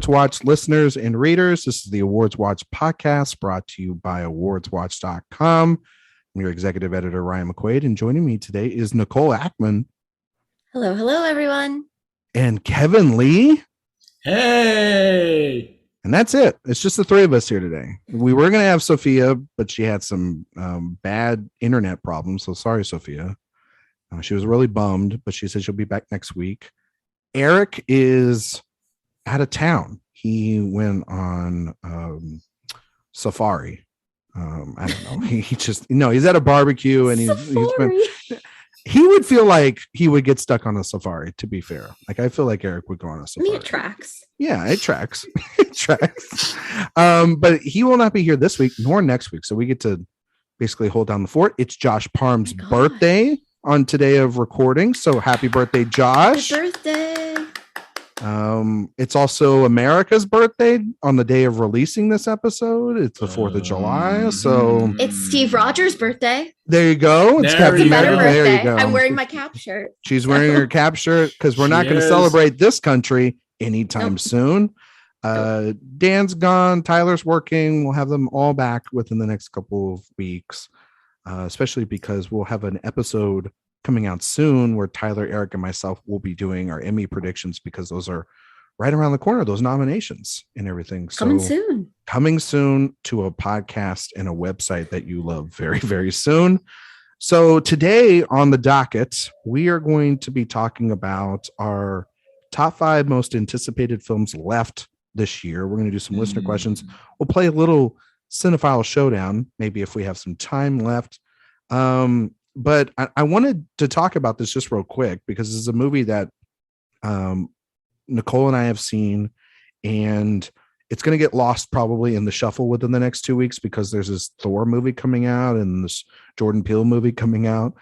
Awards Watch listeners and readers. This is the Awards Watch Podcast brought to you by AwardsWatch.com. I'm your executive editor, Ryan McQuade, and joining me today is Nicole Ackman. Hello, everyone. And Kevin Lee. Hey! And that's it. It's just the three of us here today. We were going to have Sophia, but she had some bad internet problems. So sorry, Sophia. She was really bummed, but she said she'll be back next week. Eric is out of town. He went on safari. I don't know. He's at a barbecue and he would feel like he would get stuck on a safari, to be fair. Like, I feel like Eric would go on a safari. It tracks. Yeah, it tracks. It tracks. But he will not be here this week nor next week. So we get to basically hold down the fort. It's Josh Parham's birthday on today of recording. So happy birthday, Josh. Happy birthday. It's also America's birthday on the day of releasing this episode. It's the 4th of July. So it's Steve Rogers' birthday. There you go. It's Captain America. There you go. I'm wearing my cap shirt. She's wearing her cap shirt because we're not going to celebrate this country anytime soon. Dan's gone. Tyler's working. We'll have them all back within the next couple of weeks, especially because we'll have an episode coming out soon where Tyler, Eric, and myself will be doing our Emmy predictions because those are right around the corner, those nominations and everything. So coming soon to a podcast and a website that you love very, very soon. So today on the docket, we are going to be talking about our top 5 most anticipated films left this year. We're going to do some listener questions. We'll play a little cinephile showdown, maybe if we have some time left. But I wanted to talk about this just real quick because this is a movie that Nicole and I have seen, and it's going to get lost probably in the shuffle within the next 2 weeks because there's this Thor movie coming out and this Jordan Peele movie coming out.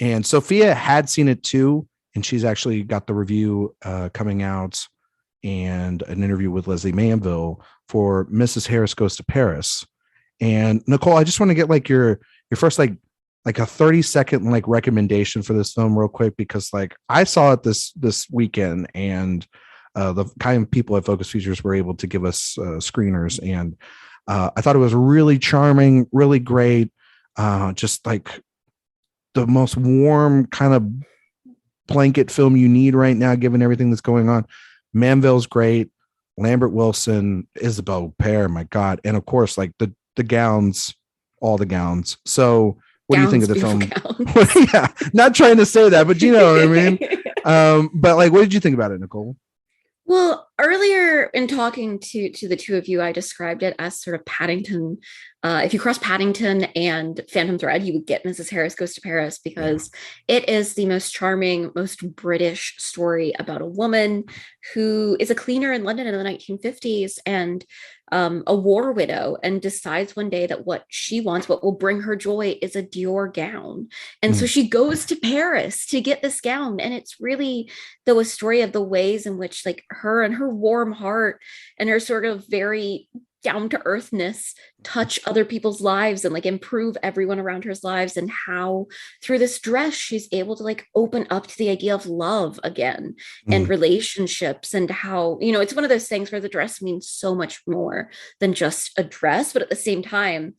And Sophia had seen it too, and she's actually got the review coming out and an interview with Leslie Manville for Mrs. Harris Goes to Paris. And Nicole, I just want to get like your first like a 30-second recommendation for this film real quick, because I saw it this weekend, and the kind of people at Focus Features were able to give us screeners, and I thought it was really charming, really great, just like the most warm kind of blanket film you need right now, given everything that's going on. Manville's great, Lambert Wilson, Isabelle Huppert, my God, and of course the gowns, all the gowns. So what do you think of the film? Yeah, not trying to say that, but you know what I mean. But what did you think about it, Nicole? Well, earlier in talking to the two of you, I described it as sort of Paddington. If you cross Paddington and Phantom Thread, you would get Mrs. Harris Goes to Paris, because it is the most charming, most British story about a woman who is a cleaner in London in the 1950s and a war widow, and decides one day that what she wants, what will bring her joy, is a Dior gown. And so she goes to Paris to get this gown. And it's really, though, a story of the ways in which her and her warm heart and her sort of very down to earthness touch other people's lives and improve everyone around her lives, and how through this dress she's able to open up to the idea of love again and relationships, and how, it's one of those things where the dress means so much more than just a dress, but at the same time,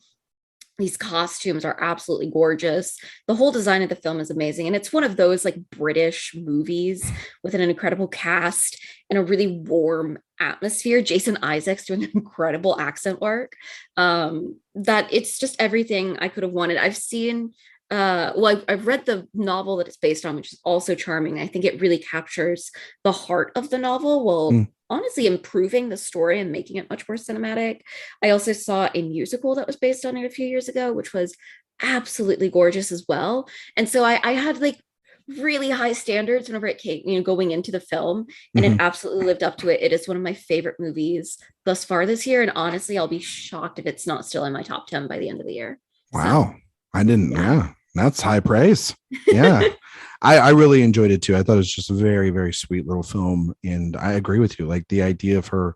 these costumes are absolutely gorgeous. The whole design of the film is amazing. And it's one of those British movies with an incredible cast and a really warm atmosphere. Jason Isaacs doing incredible accent work. That it's just everything I could have wanted. I've seen, I've read the novel that it's based on, which is also charming. I think it really captures the heart of the novel while honestly improving the story and making it much more cinematic. I also saw a musical that was based on it a few years ago, which was absolutely gorgeous as well. And so I had really high standards whenever it came, going into the film, and it absolutely lived up to it. It is one of my favorite movies thus far this year. And honestly, I'll be shocked if it's not still in my top 10 by the end of the year. Wow. So, I didn't. Yeah. That's high praise. Yeah. I really enjoyed it too. I thought it was just a very, very sweet little film. And I agree with you. The idea of her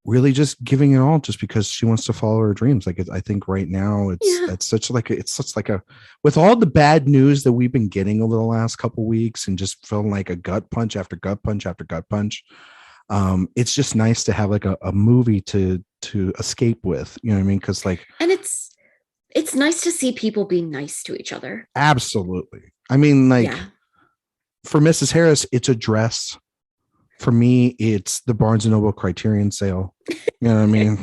really just giving it all just because she wants to follow her dreams. I think right now it's such a, with all the bad news that we've been getting over the last couple of weeks and just feeling like a gut punch after gut punch after gut punch. It's just nice to have like a movie to escape with, you know what I mean? Because like, and it's nice to see people be nice to each other. Absolutely. I mean, like for Mrs. Harris, it's a dress. For me, it's the Barnes and Noble Criterion sale. You know what I mean?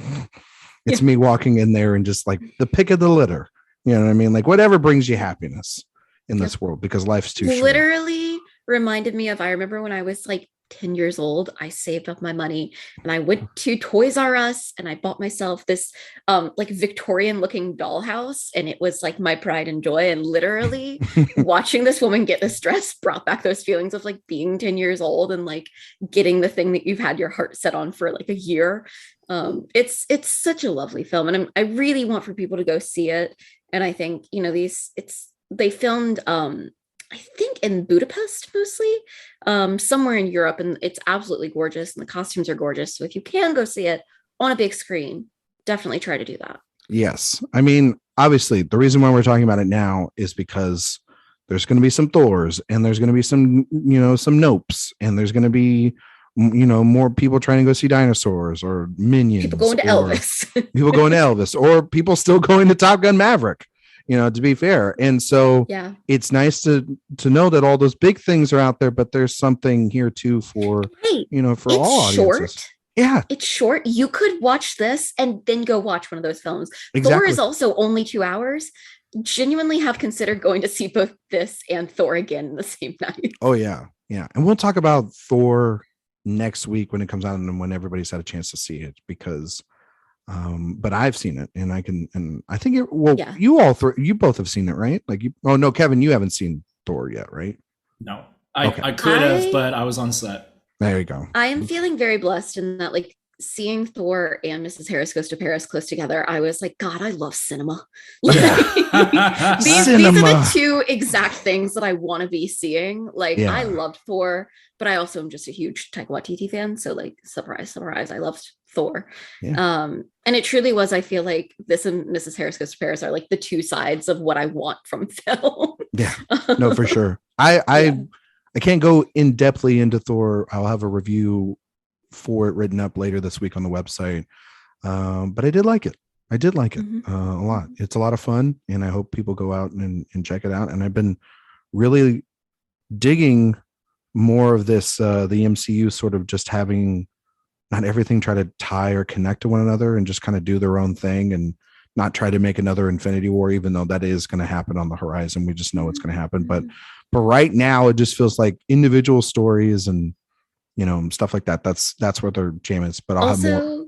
It's me walking in there and just like the pick of the litter. You know what I mean? Like whatever brings you happiness in this world, because life's too short. Literally reminded me of, I remember when I was like 10 years old, I saved up my money and I went to Toys R Us and I bought myself this like Victorian looking dollhouse, and it was like my pride and joy. And literally watching this woman get this dress brought back those feelings of like being 10 years old and like getting the thing that you've had your heart set on for like a year. It's such a lovely film, and I really want for people to go see it. And I think, you know, they filmed I think in Budapest mostly, somewhere in Europe, and it's absolutely gorgeous and the costumes are gorgeous. So if you can go see it on a big screen, definitely try to do that. Yes. I mean, obviously the reason why we're talking about it now is because there's going to be some Thors, and there's going to be some, you know, some Nopes, and there's going to be, you know, more people trying to go see dinosaurs or Minions. People going to Elvis. People going to Elvis, or people still going to Top Gun Maverick, you know, to be fair. And so it's nice to know that all those big things are out there, but there's something here too for, you know, for all audiences. Short. Yeah. It's short. You could watch this and then go watch one of those films. Exactly. Thor is also only 2 hours. Genuinely have considered going to see both this and Thor again in the same night. Oh yeah. Yeah. And we'll talk about Thor next week when it comes out and when everybody's had a chance to see it, because but I've seen it and I think you both have seen it, right? Like no, Kevin, you haven't seen Thor yet, right? No, I could have, but I was on set. There you go. I am feeling very blessed in that, like, seeing Thor and Mrs. Harris Goes to Paris close together, I was like, God, I love cinema. These are the two exact things that I want to be seeing. Like, I loved Thor, but I also am just a huge Taika Waititi fan. So, like, surprise, I loved Thor. And it truly was, I feel like this and Mrs. Harris Goes to Paris are like the two sides of what I want from film. Yeah, no, for sure. I can't go in depthly into Thor. I'll have a review for it written up later this week on the website. But I did like it. A lot. It's a lot of fun, and I hope people go out and check it out. And I've been really digging more of this, the MCU sort of just having not everything try to tie or connect to one another and just kind of do their own thing and not try to make another Infinity War, even though that is going to happen on the horizon. We just know it's going to happen. But right now it just feels like individual stories and, you know, stuff like that. That's where their jam is. But I'll also have more.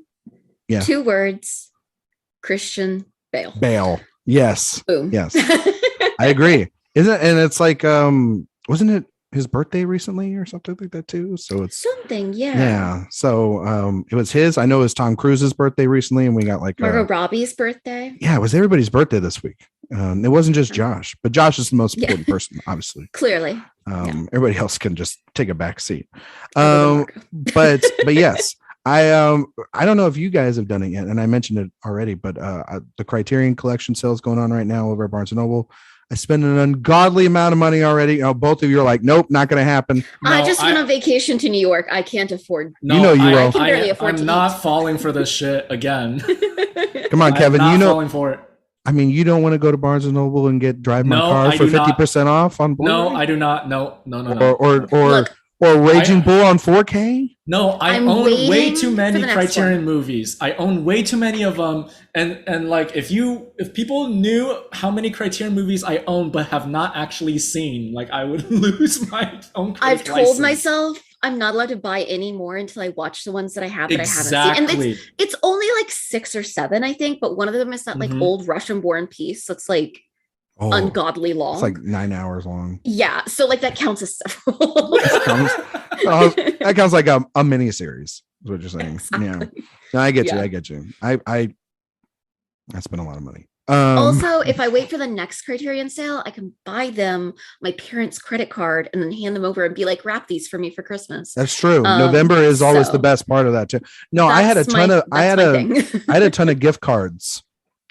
Yeah. 2 words: Christian Bale. Bale. Yes. Boom. Yes. I agree. Isn't it? And it's like, wasn't it his birthday recently or something like that too? So it's something. Yeah. Yeah. So it was his. I know it was Tom Cruise's birthday recently, and we got like Margot Robbie's birthday. Yeah, it was everybody's birthday this week. It wasn't just Josh, but Josh is the most important person, obviously. Clearly. Everybody else can just take a back seat. But yes, I don't know if you guys have done it yet, and I mentioned it already, but the Criterion Collection sale is going on right now over at Barnes & Noble. I spent an ungodly amount of money already. Both of you are like, nope, not going to happen. No, I just went on vacation to New York. I can't afford. No, you know you will. I can barely afford. I'm not falling for this shit again. Come on, Kevin. You know, falling for it. I mean, you don't want to go to Barnes & Noble and drive my car for 50% off on board? No, I do not. No. Or Raging Bull on 4K? No, I own way too many Criterion movies. I own way too many of them. And like, if people knew how many Criterion movies I own but have not actually seen, like, I would lose my own I've told license. Myself I'm not allowed to buy any more until I watch the ones that I have that I haven't seen. And it's only like 6 or 7, I think, but one of them is that like old Russian War and Peace. That's like ungodly long. It's like 9 hours long. Yeah, so like that counts as several. That counts like a mini series. Is what you're saying? Exactly. Yeah. No, I get you. I spent a lot of money. Also, if I wait for the next Criterion sale, I can buy them my parents' credit card and then hand them over and be like, wrap these for me for Christmas. That's true. November is always the best part of that too. No, I had a ton of gift cards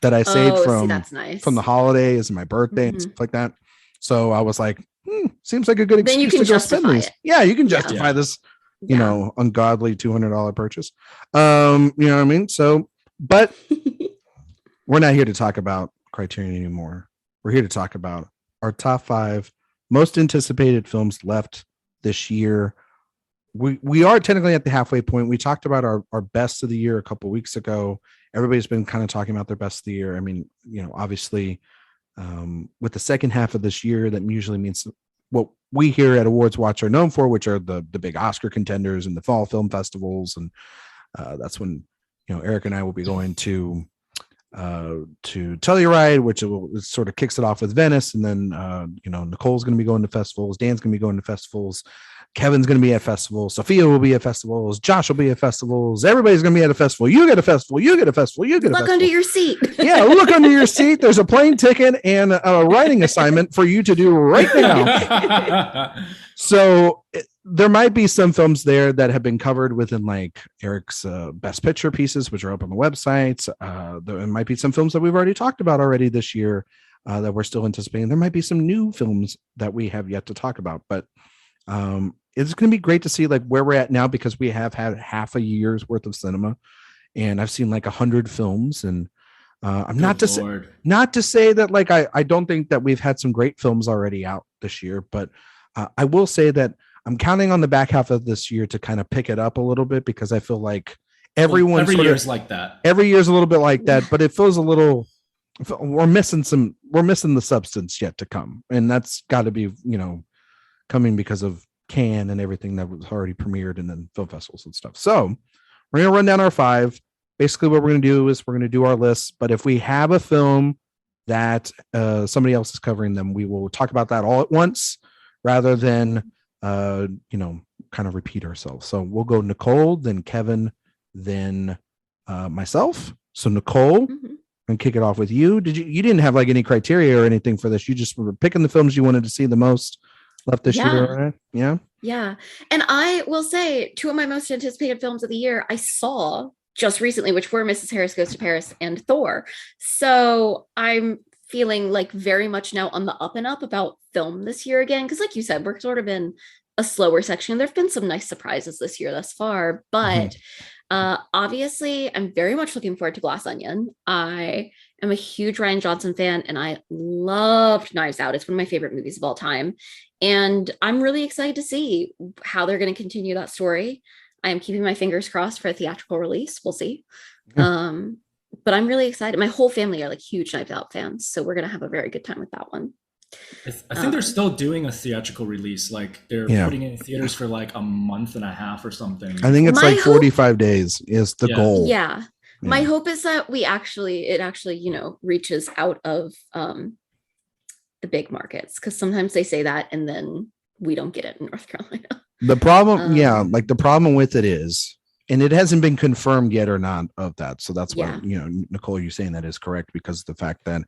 that I saved from the holidays and my birthday and stuff like that. So I was like, seems like a good excuse to go spend these. Yeah, you can justify this ungodly $200 purchase. You know what I mean? So, but we're not here to talk about Criterion anymore. We're here to talk about our top 5 most anticipated films left this year. We are technically at the halfway point. We talked about our best of the year a couple of weeks ago. Everybody's been kind of talking about their best of the year. I mean, obviously, with the second half of this year, that usually means what we here at AwardsWatch are known for, which are the big Oscar contenders and the fall film festivals. And that's when, Eric and I will be going to Telluride, which sort of kicks it off with Venice. And then, Nicole's going to be going to festivals. Dan's going to be going to festivals. Kevin's going to be at festivals. Sophia will be at festivals. Josh will be at festivals. Everybody's going to be at a festival. You get a festival. You get a festival. You get a festival. Look under your seat. Yeah, look under your seat. There's a plane ticket and a writing assignment for you to do right now. So there might be some films there that have been covered within like Eric's Best Picture pieces, which are up on the website. There might be some films that we've already talked about already this year that we're still anticipating. There might be some new films that we have yet to talk about, but it's going to be great to see like where we're at now, because we have had half a year's worth of cinema and I've seen like 100 films. And I'm not to say that like, I don't think that we've had some great films already out this year, but I will say that I'm counting on the back half of this year to kind of pick it up a little bit, because I feel like every year's like that. Every year's a little bit like that, but it feels a little, we're missing the substance yet to come. And that's got to be, coming because of Cannes and everything that was already premiered and then film festivals and stuff. So we're going to run down our 5. Basically what we're going to do is we're going to do our list, but if we have a film that somebody else is covering, them, we will talk about that all at once rather than, kind of repeat ourselves. So we'll go Nicole, then Kevin, then myself. So Nicole, and kick it off with you. You didn't have like any criteria or anything for this. You just were picking the films you wanted to see the most left this year, right? Yeah. And I will say 2 of my most anticipated films of the year I saw just recently, which were Mrs. Harris Goes to Paris and Thor. So I'm feeling like very much now on the up and up about film this year again. Because like you said, we're sort of in a slower section. There've been some nice surprises this year thus far, but obviously I'm very much looking forward to Glass Onion. I am a huge Rian Johnson fan and I loved Knives Out. It's one of my favorite movies of all time. And I'm really excited to see how they're going to continue that story. I am keeping my fingers crossed for a theatrical release. We'll see. But I'm really excited. My whole family are like huge Knives Out fans. So we're going to have a very good time with that one. I think they're still doing a theatrical release. Like they're putting it in theaters for like a month and a half or something. I think it's like 45 days is the goal. Yeah. My hope is that it actually, reaches out of the big markets, because sometimes they say that and then we don't get it in North Carolina. The problem, the problem with it is, and it hasn't been confirmed yet or not of that. So that's why, Nicole, you're saying that is correct, because of the fact that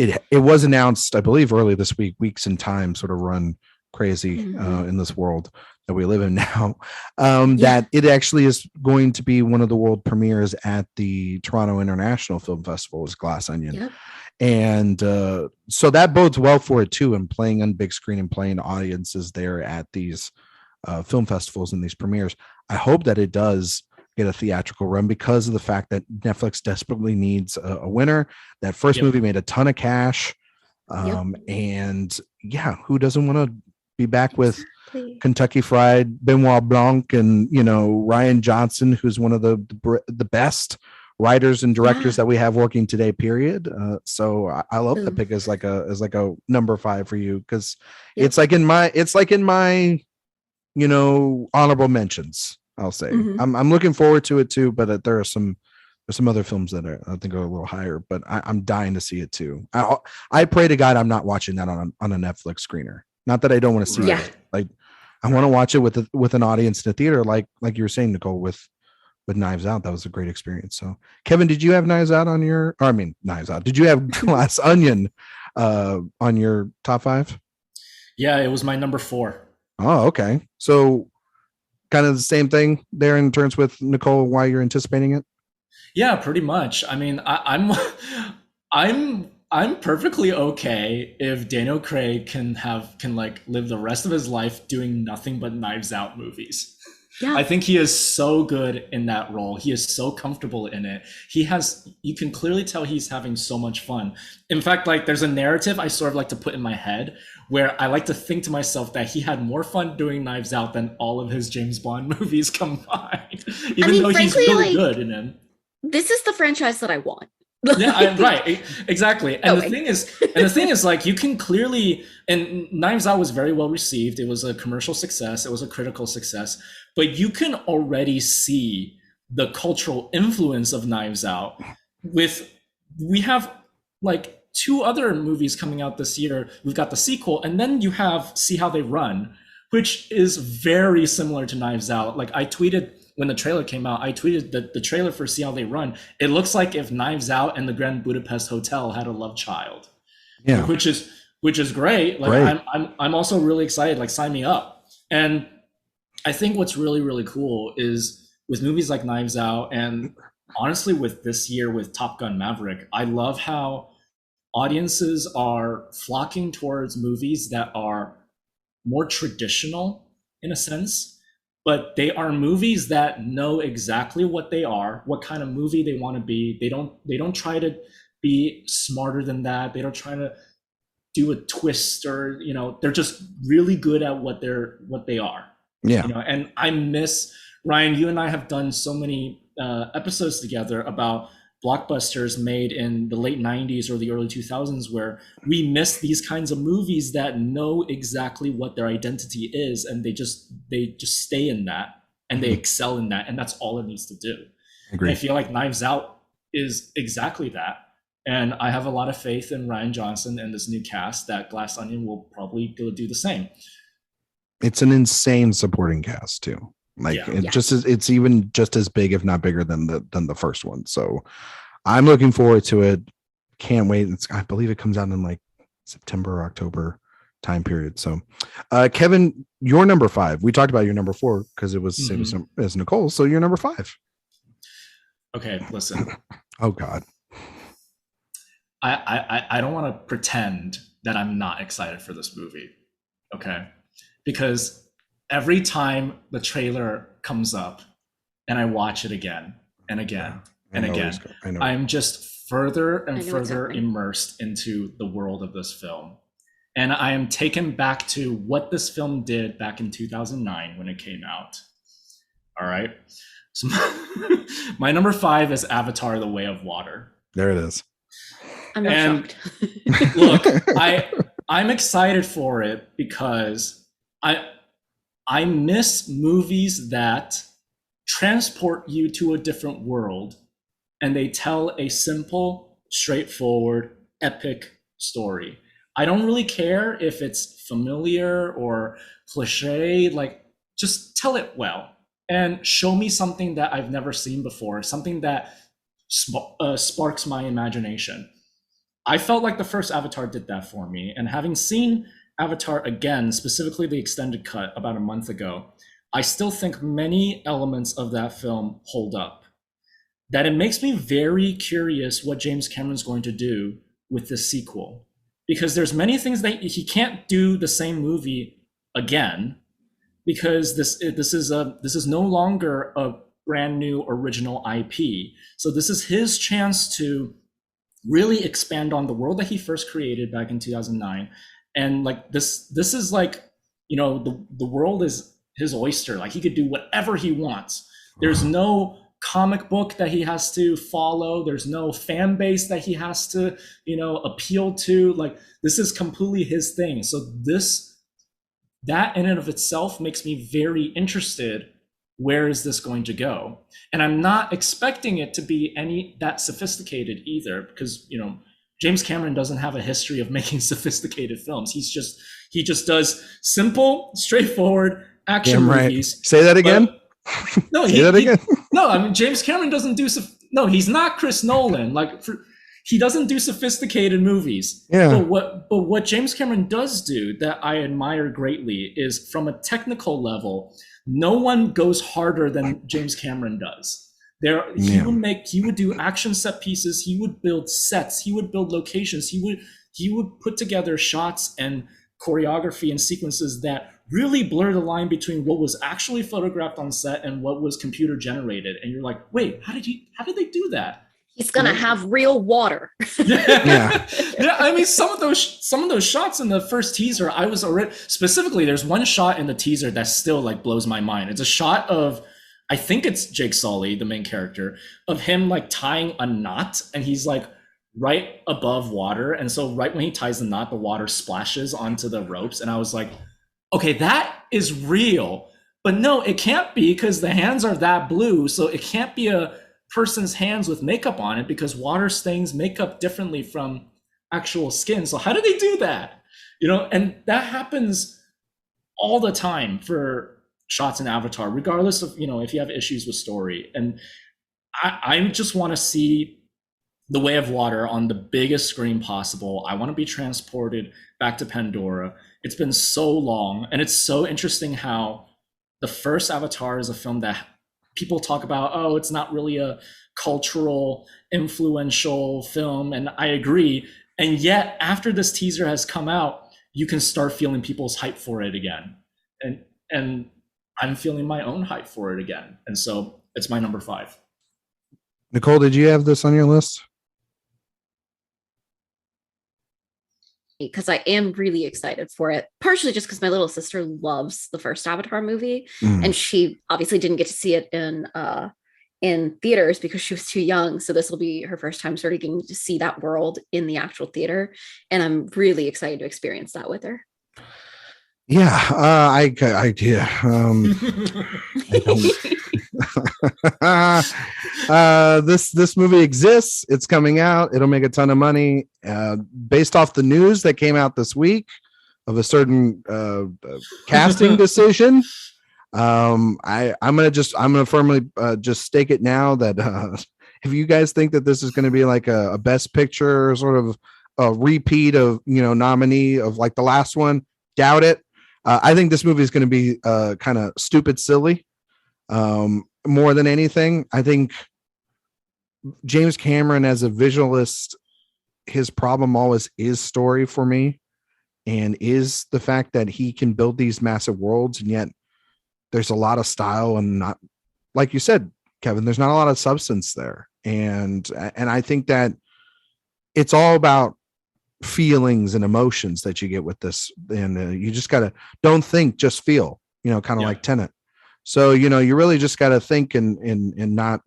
it was announced, I believe, early this week. Weeks and time sort of run crazy in this world that we live in now, that it actually is going to be one of the world premieres at the Toronto International Film Festival, is Glass Onion. Yep. And so that bodes well for it too, and playing on big screen and playing audiences there at these film festivals and these premieres. I hope that it does get a theatrical run, because of the fact that Netflix desperately needs a winner. That first movie made a ton of cash. And who doesn't want to be back with Kentucky Fried, Benoit Blanc, and Rian Johnson, who's one of the best writers and directors that we have working today, period. So I love the pick as like a number 5 for you, because it's like in my honorable mentions, I'll say. I'm looking forward to it too, but there's some other films that I think are a little higher, but I'm dying to see it too. I pray to God I'm not watching that on a Netflix screener. Not that I don't want to see it. Like I want to watch it with an audience in the theater, like you were saying, Nicole, with Knives Out. That was a great experience. So Kevin, did you have Knives Out on your, Knives Out, did you have Glass Onion on your top 5? Yeah, it was my number 4. Oh, okay. So kind of the same thing there in terms with Nicole, why you're anticipating it? Yeah, pretty much. I mean, I'm perfectly okay if Daniel Craig can like live the rest of his life doing nothing but Knives Out movies. Yeah. I think he is so good in that role. He is so comfortable in it. You can clearly tell he's having so much fun. In fact, like there's a narrative I sort of like to put in my head where I like to think to myself that he had more fun doing Knives Out than all of his James Bond movies combined, even though frankly, he's really good in them. This is the franchise that I want. Yeah, right, exactly. And the thing is, like, you can clearly, and Knives Out was very well received. It was a commercial success. It was a critical success. But you can already see the cultural influence of Knives Out. We have like 2 other movies coming out this year. We've got the sequel, and then you have See How They Run, which is very similar to Knives Out. Like I tweeted when the trailer came out, I tweeted that the trailer for See How They Run, it looks like if Knives Out and the Grand Budapest Hotel had a love child. Yeah. Which is great. Like great. I'm also really excited, like sign me up. And I think what's really, really cool is with movies like Knives Out, and honestly with this year with Top Gun Maverick, I love how audiences are flocking towards movies that are more traditional in a sense. But they are movies that know exactly what they are, what kind of movie they want to be. They don't try to be smarter than that. They don't try to do a twist or, they're just really good at what they are. Yeah. And I miss, Ryan, you and I have done so many episodes together about blockbusters made in the late 90s or the early 2000s where we miss these kinds of movies that know exactly what their identity is, and they just stay in that and they excel in that, and that's all it needs to do. I feel like Knives Out is exactly that, and I have a lot of faith in Rian Johnson and this new cast that Glass Onion will probably do the same. It's an insane supporting cast too. It's even just as big, if not bigger than the first one. So I'm looking forward to it. Can't wait. I believe it comes out in like September or October time period. So Kevin, your number 5. We talked about your number 4 because it was the same as Nicole. So you're number 5. Okay, listen. Oh God. I don't want to pretend that I'm not excited for this movie. Okay. Because every time the trailer comes up and I watch it again and again and again, I'm just further and further immersed into the world of this film. And I am taken back to what this film did back in 2009 when it came out. All right. So my number 5 is Avatar: The Way of Water. There it is. I'm not shocked. Look, I'm excited for it because I miss movies that transport you to a different world and they tell a simple, straightforward, epic story. I don't really care if it's familiar or cliche, like just tell it well and show me something that I've never seen before, something that sparks my imagination. I felt like the first Avatar did that for me, and having seen Avatar again, specifically the extended cut about a month ago, I still think many elements of that film hold up. That it makes me very curious what James Cameron's going to do with this sequel, because there's many things that he can't do the same movie again, because this is no longer a brand new original IP. So this is his chance to really expand on the world that he first created back in 2009. And like this is like, the world is his oyster. Like he could do whatever he wants. There's no comic book that he has to follow. There's no fan base that he has to, appeal to. Like this is completely his thing. So that in and of itself makes me very interested. Where is this going to go? And I'm not expecting it to be that sophisticated either, because, James Cameron doesn't have a history of making sophisticated films. He just does simple, straightforward action movies. Say that again. No, James Cameron doesn't do. No, he's not Chris Nolan. He doesn't do sophisticated movies. Yeah. But what James Cameron does do that I admire greatly is, from a technical level, no one goes harder than James Cameron does. He would do action set pieces. He would build sets. He would build locations. He would put together shots and choreography and sequences that really blur the line between what was actually photographed on set and what was computer generated. And you're like, wait, how did they do that? He's gonna have real water. Yeah. I mean, some of those shots in the first teaser, I was already specifically. There's one shot in the teaser that still like blows my mind. It's a shot of, I think it's Jake Sully, the main character, of him like tying a knot, and he's like right above water, and so right when he ties the knot, the water splashes onto the ropes, and I was like, okay, that is real. But no, it can't be, because the hands are that blue, so it can't be a person's hands with makeup on it, because water stains makeup differently from actual skin. So how do they do that? And that happens all the time for shots in Avatar, regardless of, if you have issues with story. And I just want to see The Way of Water on the biggest screen possible. I want to be transported back to Pandora. It's been so long, and it's so interesting how the first Avatar is a film that people talk about, oh, it's not really a cultural, influential film, and I agree. And yet, after this teaser has come out, you can start feeling people's hype for it again. And I'm feeling my own hype for it again. And so it's my number 5. Nicole, did you have this on your list? Because I am really excited for it, partially just because my little sister loves the first Avatar movie, and she obviously didn't get to see it in theaters because she was too young. So this will be her first time sort of getting to see that world in the actual theater, and I'm really excited to experience that with her. Yeah, I don't. This movie exists. It's coming out. It'll make a ton of money. Based off the news that came out this week of a certain casting decision, I'm gonna firmly just stake it now that if you guys think that this is going to be like a best picture sort of a repeat of nominee of like the last one, doubt it. I think this movie is going to be kind of stupid silly more than anything. I think James Cameron as a visualist, his problem always is story for me, and is the fact that he can build these massive worlds, and yet there's a lot of style and not, like you said, Kevin, there's not a lot of substance there. And I think that it's all about feelings and emotions that you get with this, and you just gotta don't think, just feel, kind of like Tenet. So you really just gotta think and not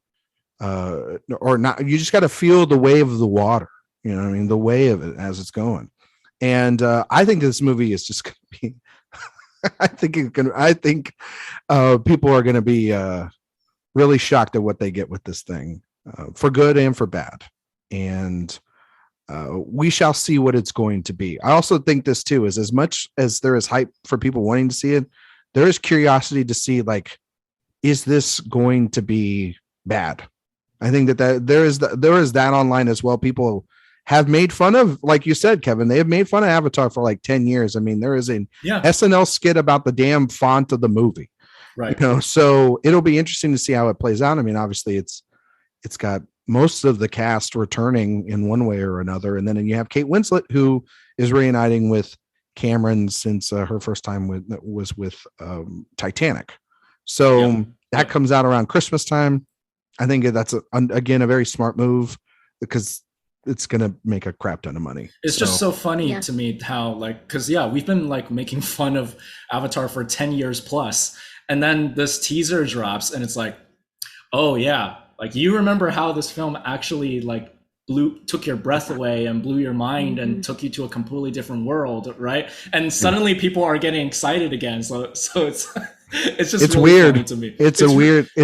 or not, you just gotta feel the wave of the water, the way of it as it's going. And I think this movie is just gonna be I think people are gonna be really shocked at what they get with this thing, for good and for bad. And we shall see what it's going to be. I also think this too is, as much as there is hype for people wanting to see it, there is curiosity to see, like, is this going to be bad? I think that there is that online as well. People have made fun of, like you said, Kevin, they have made fun of Avatar for like 10 years. I mean, there is an SNL skit about the damn font of the movie, right? So it'll be interesting to see how it plays out. I mean, obviously it's got most of the cast returning in one way or another. And then you have Kate Winslet, who is reuniting with Cameron since her first time was with Titanic. So that comes out around Christmas time. I think that's again a very smart move, because it's going to make a crap ton of money. It's just so funny to me how, like, because we've been like making fun of Avatar for 10 years plus. And then this teaser drops and it's like, oh yeah, like, you remember how this film actually like took your breath away and blew your mind and took you to a completely different world, right? And suddenly people are getting excited again. So it's just it's really weird funny to me. It's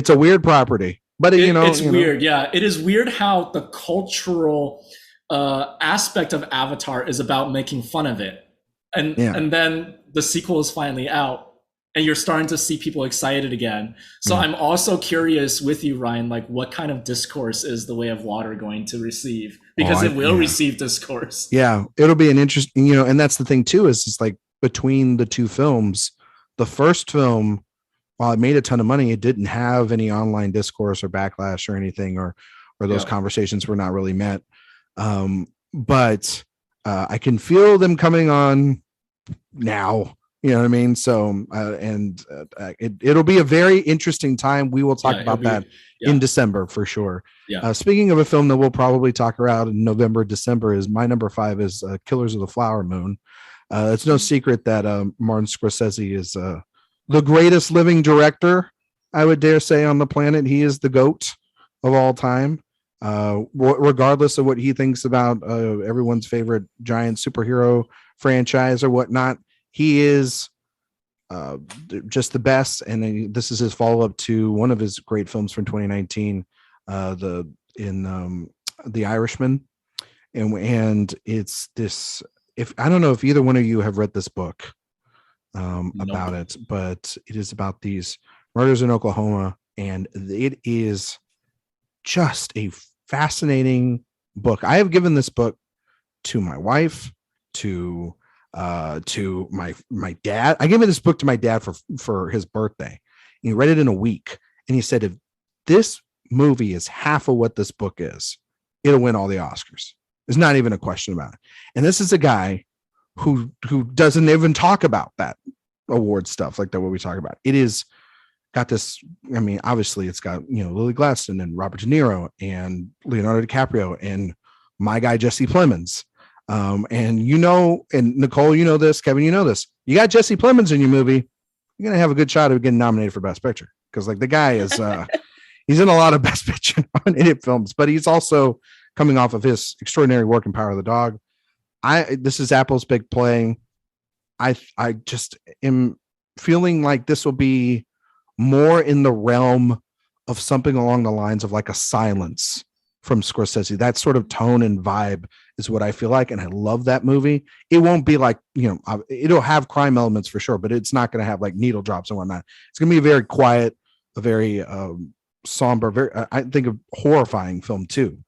a weird property, but it's weird. Yeah, it is weird how the cultural aspect of Avatar is about making fun of it, and then the sequel is finally out. And you're starting to see people excited again. So I'm also curious with you, Ryan, like, what kind of discourse is The Way of Water going to receive? Because it will receive discourse. Yeah, it'll be an interesting, and that's the thing too, is it's like between the two films, the first film, while it made a ton of money, it didn't have any online discourse or backlash or anything, or those conversations were not really met. But I can feel them coming on now. You know what I mean? So, it'll be a very interesting time. We will talk about that in December for sure. Yeah. Speaking of a film that we'll probably talk about in November, December, is my number 5 is Killers of the Flower Moon. It's no secret that Martin Scorsese is the greatest living director, I would dare say, on the planet. He is the GOAT of all time. Regardless of what he thinks about everyone's favorite giant superhero franchise or whatnot, he is just the best. And this is his follow-up to one of his great films from 2019, The Irishman. And it's this, if I don't know if either one of you have read this book about it, but it is about these murders in Oklahoma, and it is just a fascinating book. I have given this book to my wife, to my dad. I gave this book to my dad for his birthday. He read it in a week, and he said, if this movie is half of what this book is, it'll win all the Oscars. There's not even a question about it. And this is a guy who doesn't even talk about that award stuff like that, what we talk about. It is got this, I mean, obviously it's got, Lily Gladstone and Robert De Niro and Leonardo DiCaprio and my guy Jesse Plemons. And and Nicole, you know this, Kevin, you know this. You got Jesse Plemons in your movie, you're gonna have a good shot of getting nominated for Best Picture, because like the guy is he's in a lot of Best Picture nominated films, but he's also coming off of his extraordinary work in Power of the Dog. This is Apple's big play. I just am feeling like this will be more in the realm of something along the lines of like a Silence from Scorsese. That sort of tone and vibe is what I feel like. And I love that movie. It won't be like, it'll have crime elements for sure, but it's not going to have like needle drops and whatnot. It's going to be a very quiet, a very somber, very, I think, a horrifying film too.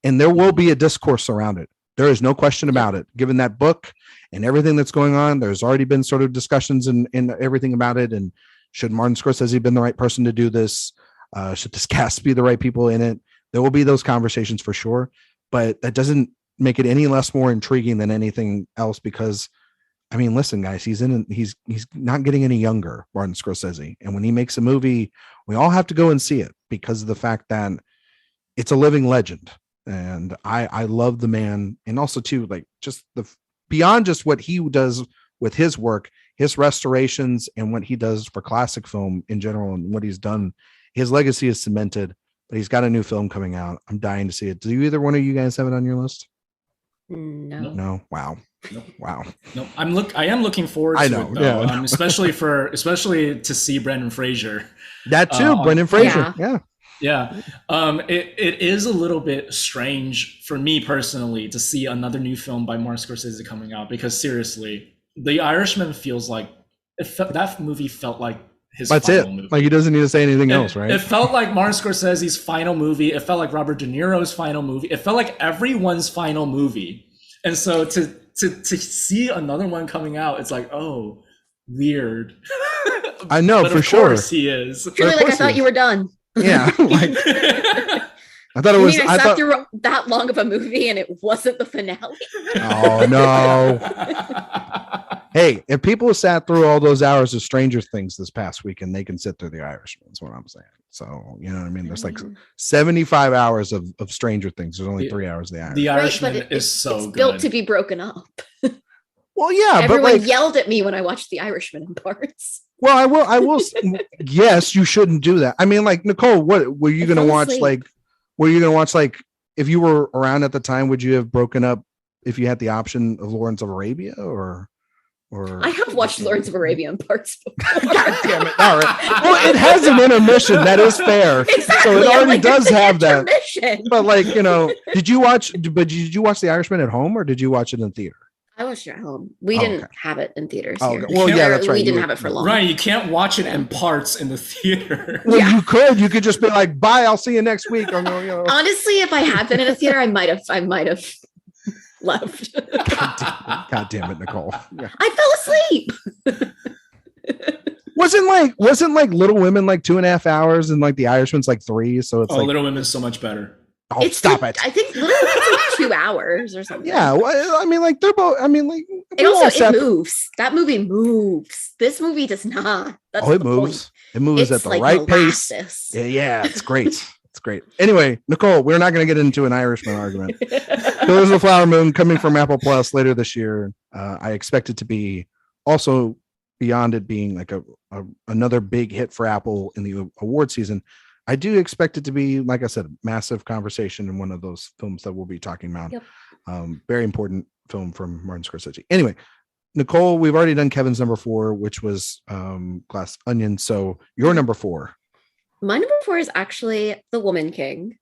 And there will be a discourse around it. There is no question about it. Given that book and everything that's going on, there's already been sort of discussions and everything about it. And should Martin Scorsese been the right person to do this? Should this cast be the right people in it? There will be those conversations for sure, but that doesn't make it any less more intriguing than anything else, because I mean, listen, guys, he's not getting any younger, Martin Scorsese. And when he makes a movie, we all have to go and see it because of the fact that it's a living legend. And I love the man. And also too, like just beyond just what he does with his work, his restorations and what he does for classic film in general and what he's done, his legacy is cemented, but he's got a new film coming out. I'm dying to see it. Do you either one of you guys have it on your list? No. Wow. Nope. Wow. No, I am looking forward to it though. Yeah. Especially to see Brendan Fraser. That too, Brendan Fraser. Yeah. It is a little bit strange for me personally to see another new film by Martin Scorsese coming out, because seriously, The Irishman feels like that movie felt like his final movie. Like he doesn't need to say anything else, right? It felt like Martin Scorsese's final movie. It felt like Robert De Niro's final movie. It felt like everyone's final movie. And so to see another one coming out, it's like, oh, weird. I know, but for sure. Of course he is. Truly, like I thought you were done. Yeah. Like, I thought it was. I sat through that long of a movie and it wasn't the finale. Oh no! Hey, if people sat through all those hours of Stranger Things this past weekend, they can sit through The Irishman. That's what I'm saying. So you know what I mean. There's like 75 hours of Stranger Things. There's only 3 hours of The Irishman. The Irishman is so it's good. Built to be broken up. Well, yeah, everyone but yelled at me when I watched The Irishman in parts. Well, I will. Yes, you shouldn't do that. I mean, like Nicole, what were you going to watch? Like, were you going to watch? Like, if you were around at the time, would you have broken up if you had the option of Lawrence of Arabia or? I have watched Lawrence of Arabia in parts before. God damn it! All right. Well, it has an intermission. That is fair. Exactly. So it already does have that. Intermission. But like did you watch The Irishman at home or did you watch it in theater? I watched it at home. We didn't have it in theaters here. Well, yeah, that's right. We didn't have it for long. Right, you can't watch it in parts in the theater. Well, you could. You could just be like, "Bye, I'll see you next week." Honestly, if I had been in a theater, I might have left. God damn it, Nicole! Yeah. I fell asleep. Wasn't like Little Women like 2.5 hours and like The Irishman's like 3? So it's Little Women's so much better. Oh, stop it! I think Little Women's like 2 hours or something. Yeah, well, I mean, like they're both. I mean, like And also, it moves. That movie moves. This movie does not. That's it moves. It moves at the right pace. Yeah, it's great. It's great. Anyway, Nicole, we're not going to get into an Irishman argument. Killers of the Flower Moon coming from Apple Plus later this year. I expect it to be also beyond it being like another big hit for Apple in the award season. I do expect it to be, like I said, massive conversation in one of those films that we'll be talking about. Yep. Very important film from Martin Scorsese. Anyway, Nicole, we've already done Kevin's number 4, which was Glass Onion. So your number 4. My number 4 is actually The Woman King.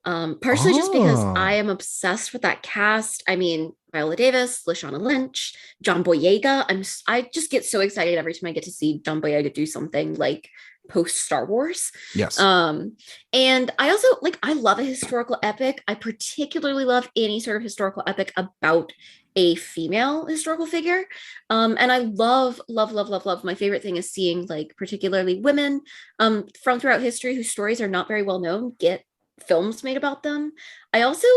Partially just because I am obsessed with that cast. I mean, Viola Davis, Lashana Lynch, John Boyega. I just get so excited every time I get to see John Boyega do something like post Star Wars. Yes. And I also I love a historical epic. I particularly love any sort of historical epic about a female historical figure. And I love. My favorite thing is seeing particularly women from throughout history whose stories are not very well known get films made about them. I also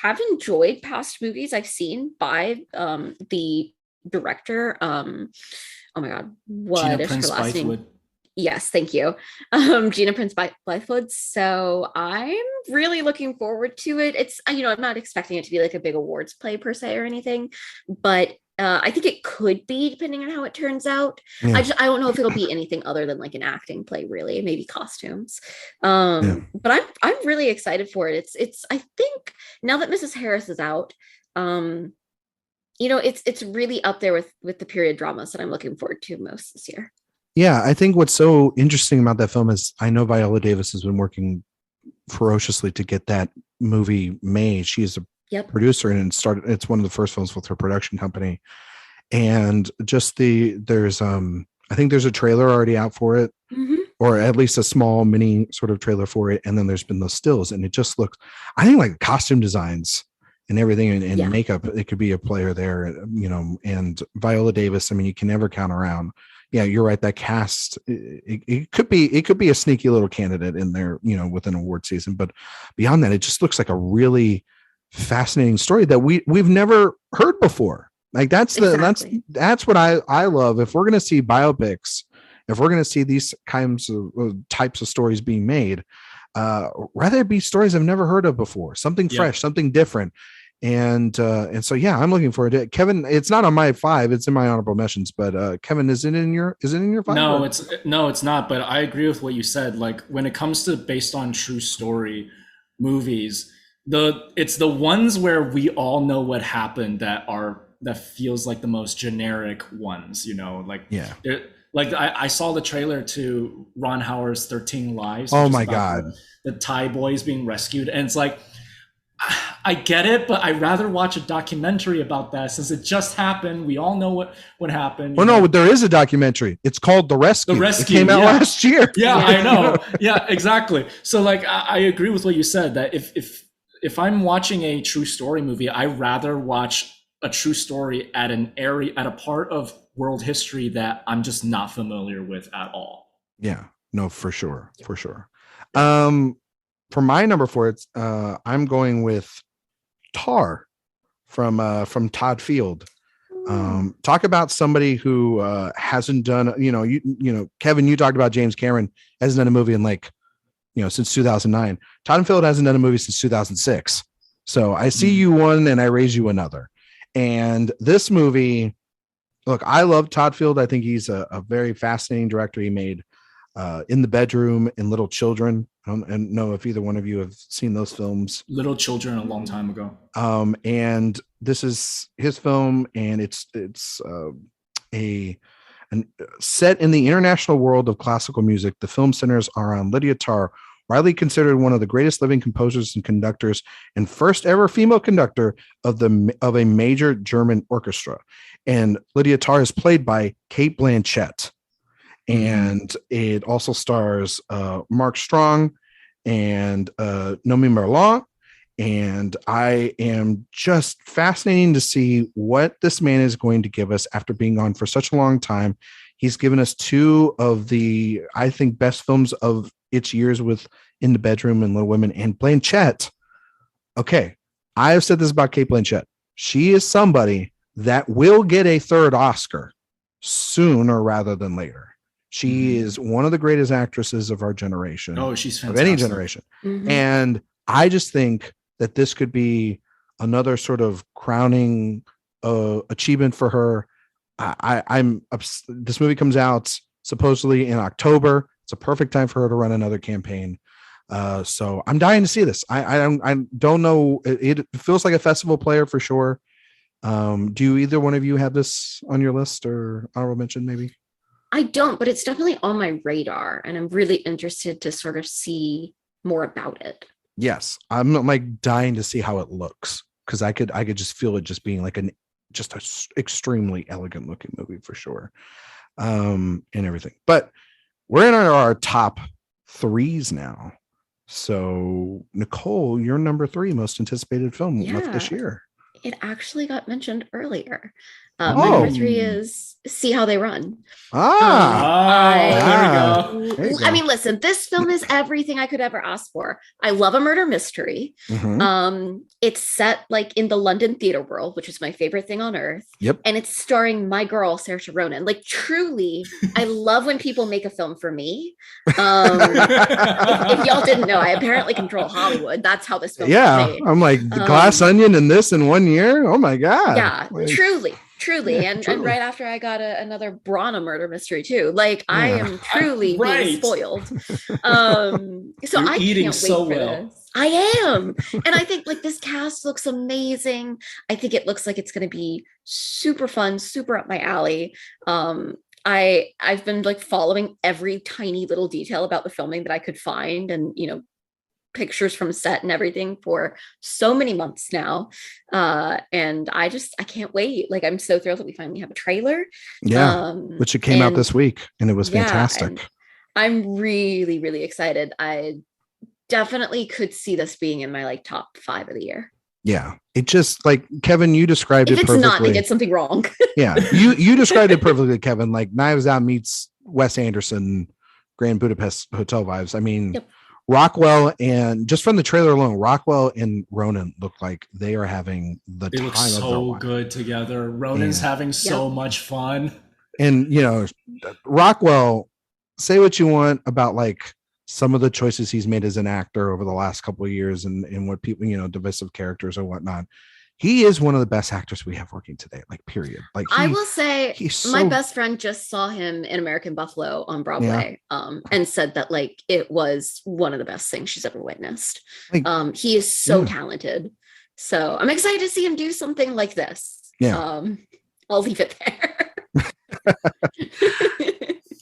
have enjoyed past movies I've seen by the director. Oh my god, what is her last name? Yes, thank you. Gina Prince Bythewood. So I'm really looking forward to it. It's, I'm not expecting it to be like a big awards play per se or anything, but I think it could be, depending on how it turns out. Yeah. I don't know if it'll be anything other than like an acting play, really, maybe costumes. But I'm really excited for it. It's I think now that Mrs. Harris is out, it's really up there with the period dramas that I'm looking forward to most this year. Yeah, I think what's so interesting about that film is I know Viola Davis has been working ferociously to get that movie made. She is a producer and it's one of the first films with her production company. And just there's I think there's a trailer already out for it, or at least a small mini sort of trailer for it. And then there's been those stills, and it just looks, I think, like costume designs and everything and makeup, it could be a player there, and Viola Davis, I mean, you can never count around. Yeah, you're right. That cast, it could be a sneaky little candidate in there, within award season. But beyond that, it just looks like a really fascinating story that we've never heard before. Like that's what I love. If we're going to see biopics, if we're going to see these types of stories being made, rather it be stories I've never heard of before, something fresh, something different. And so, yeah, I'm looking forward to it. Kevin, it's not on my 5, it's in my honorable mentions, but Kevin, is it in your 5? No, it's not. But I agree with what you said. Like when it comes to based on true story movies, it's the ones where we all know what happened that feels like the most generic ones, I saw the trailer to Ron Howard's 13 Lives. Oh my God. The Thai boys being rescued. And it's like, I get it, but I'd rather watch a documentary about that since it just happened. We all know what happened. Well, no, there is a documentary. It's called The Rescue. It came out last year. Yeah, I know. Yeah, exactly. So I agree with what you said, that if I'm watching a true story movie, I'd rather watch a true story at a part of world history that I'm just not familiar with at all. Yeah, no, for sure. For sure. For my number 4, it's I'm going with Tar from Todd Field. Talk about somebody who hasn't done, Kevin, you talked about James Cameron hasn't done a movie in since 2009. Todd Field hasn't done a movie since 2006. So I see you one and I raise you another. And this movie, look, I love Todd Field. I think he's a very fascinating director. He made In the Bedroom and Little Children. I don't know if either one of you have seen those films. Little Children a long time ago. And this is his film, and it's set in the international world of classical music. The film centers are on Lydia Tarr, widely considered one of the greatest living composers and conductors, and first ever female conductor of a major German orchestra. And Lydia Tarr is played by Cate Blanchett. And it also stars Mark Strong and Nomi Merlant. And I am just fascinating to see what this man is going to give us after being on for such a long time. He's given us 2 of the, I think, best films of its years with In the Bedroom and Little Women. And Blanchett, okay, I have said this about Cate Blanchett. She is somebody that will get a third Oscar sooner rather than later. She is one of the greatest actresses of our generation. Oh, she's fantastic. Of any generation. And I just think that this could be another sort of crowning achievement for her. This movie comes out supposedly in October. It's a perfect time for her to run another campaign. So I'm dying to see this. I don't know. It feels like a festival player for sure. Do either one of you have this on your list or honorable mention maybe? I don't, but it's definitely on my radar, and I'm really interested to sort of see more about it. Yes, I'm like dying to see how it looks, because I could just feel it just being like an extremely elegant looking movie for sure, and everything. But we're in our top threes now. So Nicole, your number 3 most anticipated film of this year. It actually got mentioned earlier. My number 3 is See How They Run. There we go. I mean, listen, this film is everything I could ever ask for. I love a murder mystery. It's set like in the London theater world, which is my favorite thing on earth. Yep. And it's starring my girl, Saoirse Ronan. Like, truly, I love when people make a film for me. If y'all didn't know, I apparently control Hollywood. That's how this film is made. I'm like, the Glass Onion and this in 1 year? Oh my God. Yeah, like, truly. And right after I got another Brana murder mystery too. Like, I am truly being spoiled. So I eating can't so wait for well. this. I am. And I think like this cast looks amazing. I think it looks like it's going to be super fun, super up my alley. I've been like following every tiny little detail about the filming that I could find, and pictures from set and everything for so many months now. And I can't wait. Like, I'm so thrilled that we finally have a trailer. Which it came out this week, and it was fantastic. I'm really, really excited. I definitely could see this being in my like top 5 of the year. Yeah. It just, like, Kevin, you described it perfectly. If it's not, they did something wrong. Yeah. You described it perfectly, Kevin. Like, Knives Out meets Wes Anderson, Grand Budapest Hotel vibes. I mean, Rockwell, and just from the trailer alone, Rockwell and Ronan look like they are having the time of their life. They look so good together. Ronan's having so much fun. And, Rockwell, say what you want about like some of the choices he's made as an actor over the last couple of years and what people, divisive characters or whatnot. He is one of the best actors we have working today, like, period. Like, I will say my best friend just saw him in American Buffalo on Broadway, and said that like it was one of the best things she's ever witnessed. Like, he is so talented. So I'm excited to see him do something like this. Yeah. I'll leave it there.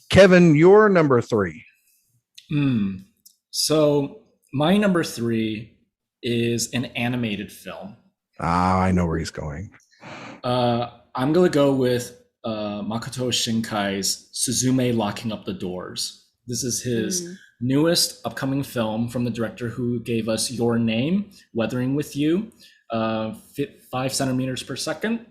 Kevin, your number 3. So my number 3 is an animated film. I know where he's going. I'm going to go with Makoto Shinkai's Suzume Locking Up the Doors. This is his newest upcoming film from the director who gave us Your Name, Weathering with You, 5 centimeters per second.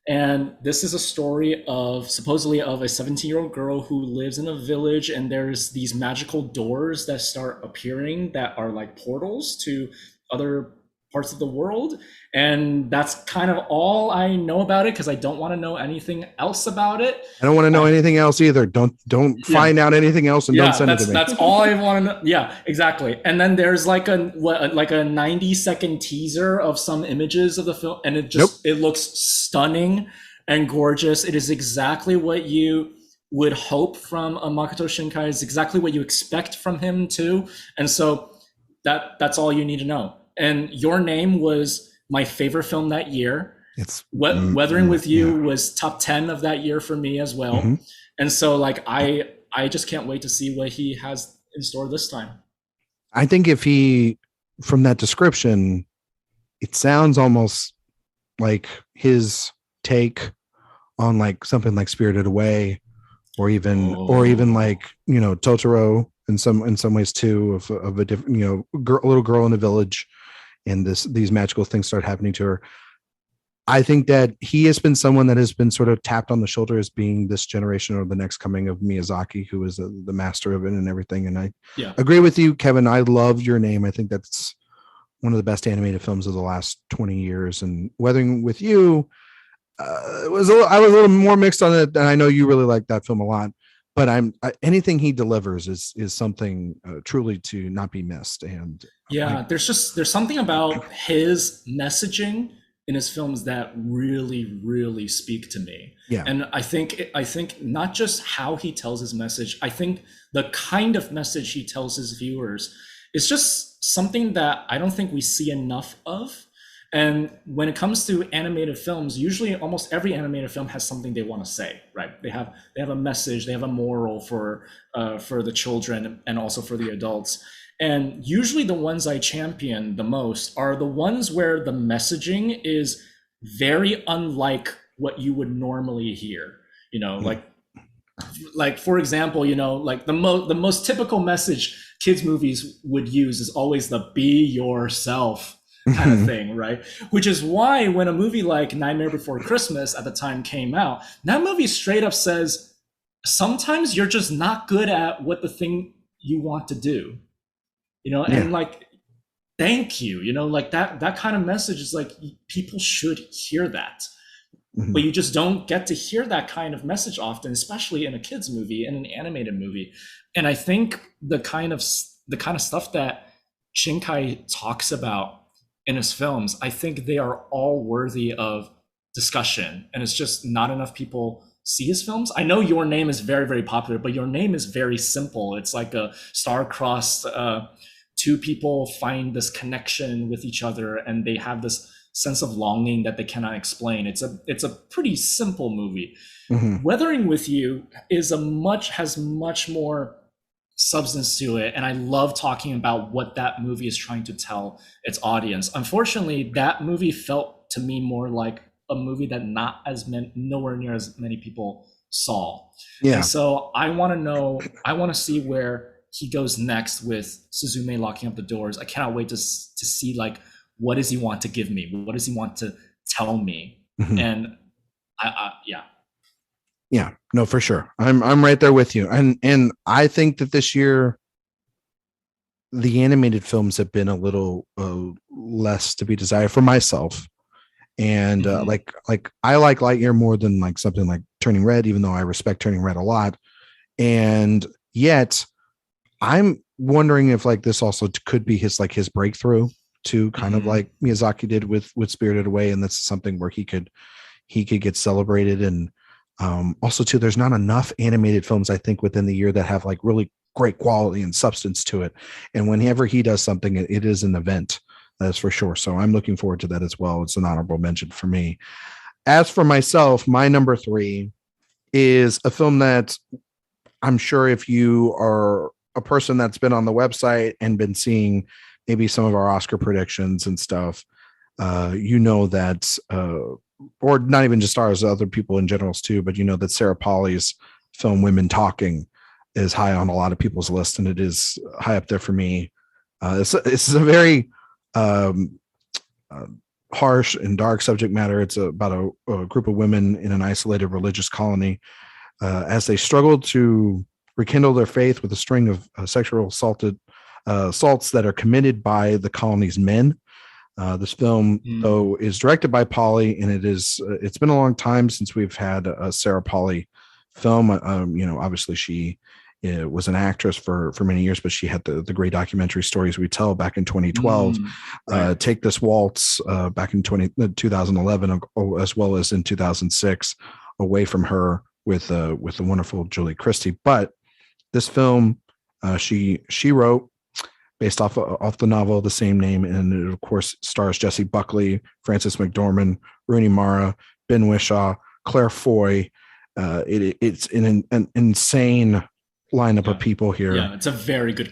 And this is a story supposedly of a 17-year-old girl who lives in a village, and there's these magical doors that start appearing that are like portals to other parts of the world. And that's kind of all I know about it, because I don't want to know anything else about it. I don't want to know anything else either. Don't find out anything else, and don't send it to me. That's all I want to know. Yeah, exactly. And then there's like a 90-second teaser of some images of the film, and it just it looks stunning and gorgeous. It is exactly what you would hope from a Makoto Shinkai. It's exactly what you expect from him too. And so that's all you need to know. And Your Name was my favorite film that year. It's Weathering with You was top 10 of that year for me as well. And so like I just can't wait to see what he has in store this time. I think from that description, it sounds almost like his take on like something like Spirited Away, or even like, Totoro in some ways too, of a different, a little girl in a village, and these magical things start happening to her. I think that he has been someone that has been sort of tapped on the shoulder as being this generation or the next coming of Miyazaki, who is the master of it and everything. And I agree with you, Kevin. I love Your Name. I think that's one of the best animated films of the last 20 years. And Weathering with You, I was a little more mixed on it, and I know you really like that film a lot. But anything he delivers is something truly to not be missed. And yeah, there's something about his messaging in his films that really speak to me. Yeah, and I think not just how he tells his message. I think the kind of message he tells his viewers is just something that I don't think we see enough of. And when it comes to animated films, usually almost every animated film has something they want to say, right? They have a message, they have a moral for the children and also for the adults. And usually the ones I champion the most are the ones where the messaging is very unlike what you would normally hear. Like for example, like the most typical message kids movies would use is always the be yourself kind of thing, right? Which is why when a movie like Nightmare Before Christmas at the time came out, that movie straight up says, sometimes you're just not good at what the thing you want to do, and like, thank you, like that kind of message is like, people should hear that. Mm-hmm. But you just don't get to hear that kind of message often, especially in a kids movie and an animated movie. And I think the kind of stuff that Shinkai talks about in his films, I think they are all worthy of discussion, and it's just not enough people see his films. I know Your Name is very, very popular, but Your Name is very simple. It's like a star-crossed, two people find this connection with each other, and they have this sense of longing that they cannot explain. It's a pretty simple movie. Mm-hmm. Weathering with You has much more substance to it, and I love talking about what that movie is trying to tell its audience. Unfortunately, that movie felt to me more like a movie that nowhere near as many people saw. Yeah. And so I want to see where he goes next with Suzume Locking Up the Doors. I cannot wait to see, like, what does he want to give me? What does he want to tell me? Mm-hmm. And yeah. Yeah, no, for sure. I'm right there with you. And I think that this year the animated films have been a little less to be desired for myself. And mm-hmm. like I like Lightyear more than like something like Turning Red, even though I respect Turning Red a lot. And yet I'm wondering if like this also could be his breakthrough to kind mm-hmm. of like Miyazaki did with Spirited Away, and that's something where he could get celebrated. And also too, there's not enough animated films I think within the year that have like really great quality and substance to it. And whenever he does something, it is an event, that's for sure. So I'm looking forward to that as well. It's an honorable mention for me. As for myself, my number 3 is a film that I'm sure if you are a person that's been on the website and been seeing maybe some of our Oscar predictions and stuff, that or not even just ours, other people in generals too, but that Sarah Polley's film Women Talking is high on a lot of people's list, and it is high up there for me. It's a very harsh and dark subject matter. It's about a group of women in an isolated religious colony as they struggle to rekindle their faith with a string of sexual assaults that are committed by the colony's men. This film, though, is directed by Polley, and it's been a long time since we've had a Sarah Polley film. Obviously she was an actress for many years, but she had the great documentary Stories We Tell back in 2012, right. Take This Waltz back in 2011, as well as in 2006, Away From Her with the wonderful Julie Christie. But this film she wrote, based off the novel of the same name, and it of course stars Jessie Buckley, Frances McDormand, Rooney Mara, Ben Whishaw, Claire Foy. It's an insane lineup of people here. Yeah, it's a very good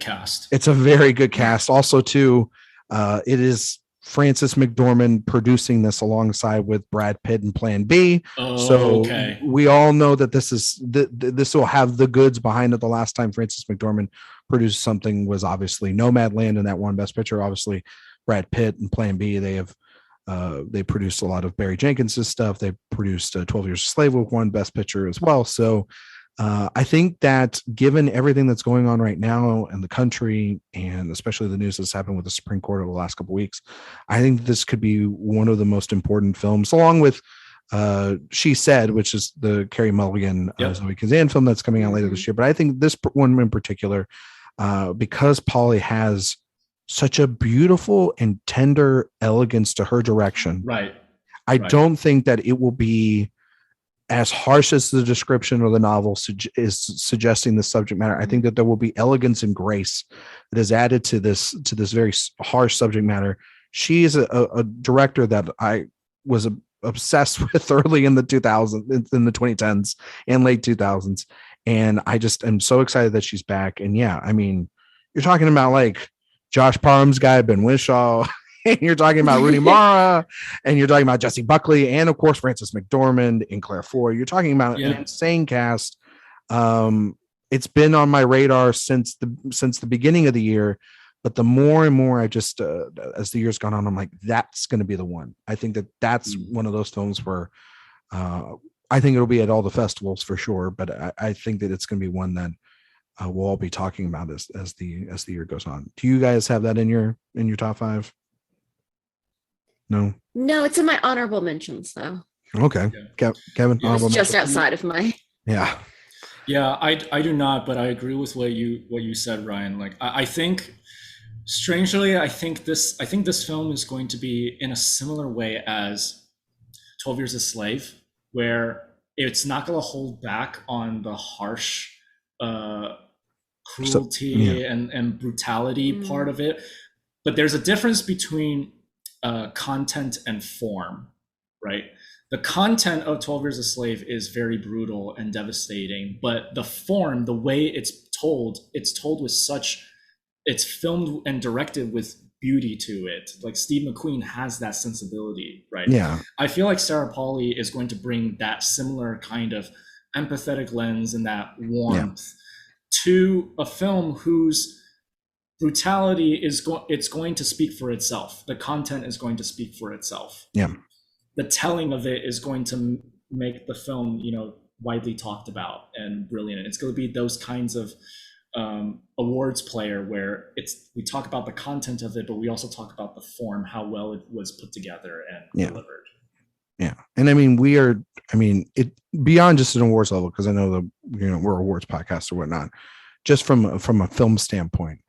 cast. Also, too, it is Frances McDormand producing this alongside with Brad Pitt and Plan B. Okay. We all know that this will have the goods behind it. The last time Frances McDormand produced something was obviously Nomadland, and that won Best Picture. Obviously, Brad Pitt and Plan B, they produced a lot of Barry Jenkins' stuff. They produced 12 Years a Slave with one Best Picture as well. So I think that given everything that's going on right now in the country, and especially the news that's happened with the Supreme Court over the last couple of weeks, I think this could be one of the most important films, along with She Said, which is the Carey Mulligan Zoe Kazan film that's coming out later this year. But I think this one in particular, because Polly has such a beautiful and tender elegance to her direction. Right. I don't think that it will be as harsh as the description or the novel is suggesting the subject matter. I think that there will be elegance and grace that is added to this very harsh subject matter. She is a director that I was obsessed with early in the 2000s, in the 2010s and late 2000s. And I just am so excited that she's back. And yeah, I mean, you're talking about like Josh Parham's guy, Ben Whishaw, and you're talking about Rooney Mara, and you're talking about Jessie Buckley, and of course Frances McDormand and Claire Foy. You're talking about an insane cast. It's been on my radar since the beginning of the year, but the more and more I just as the year's gone on, I'm like, that's going to be the one. I think that's one of those films where I think it'll be at all the festivals for sure, but I think that it's going to be one that we'll all be talking about as the year goes on. Do you guys have that in your top 5? No, it's in my honorable mentions though. Okay. Kevin, it's just outside of my. Yeah, I do not, but I agree with what you said, Ryan. Like I think, strangely, I think this film is going to be in a similar way as 12 Years a Slave, where it's not going to hold back on the harsh cruelty and brutality part of it, but there's a difference between content and form, right? The content of 12 Years a Slave is very brutal and devastating, but the form, the way it's told with it's filmed and directed with beauty to it. Like Steve McQueen has that sensibility, right? Yeah. I feel like Sarah Polley is going to bring that similar kind of empathetic lens and that warmth to a film whose brutality it's going to speak for itself. The content is going to speak for itself. Yeah. The telling of it is going to make the film, widely talked about and brilliant. It's going to be those kinds of awards player where we talk about the content of it, but we also talk about the form, how well it was put together and delivered. Yeah. And I mean, it beyond just an awards level, because I know that we're awards podcast or whatnot, just from a film standpoint.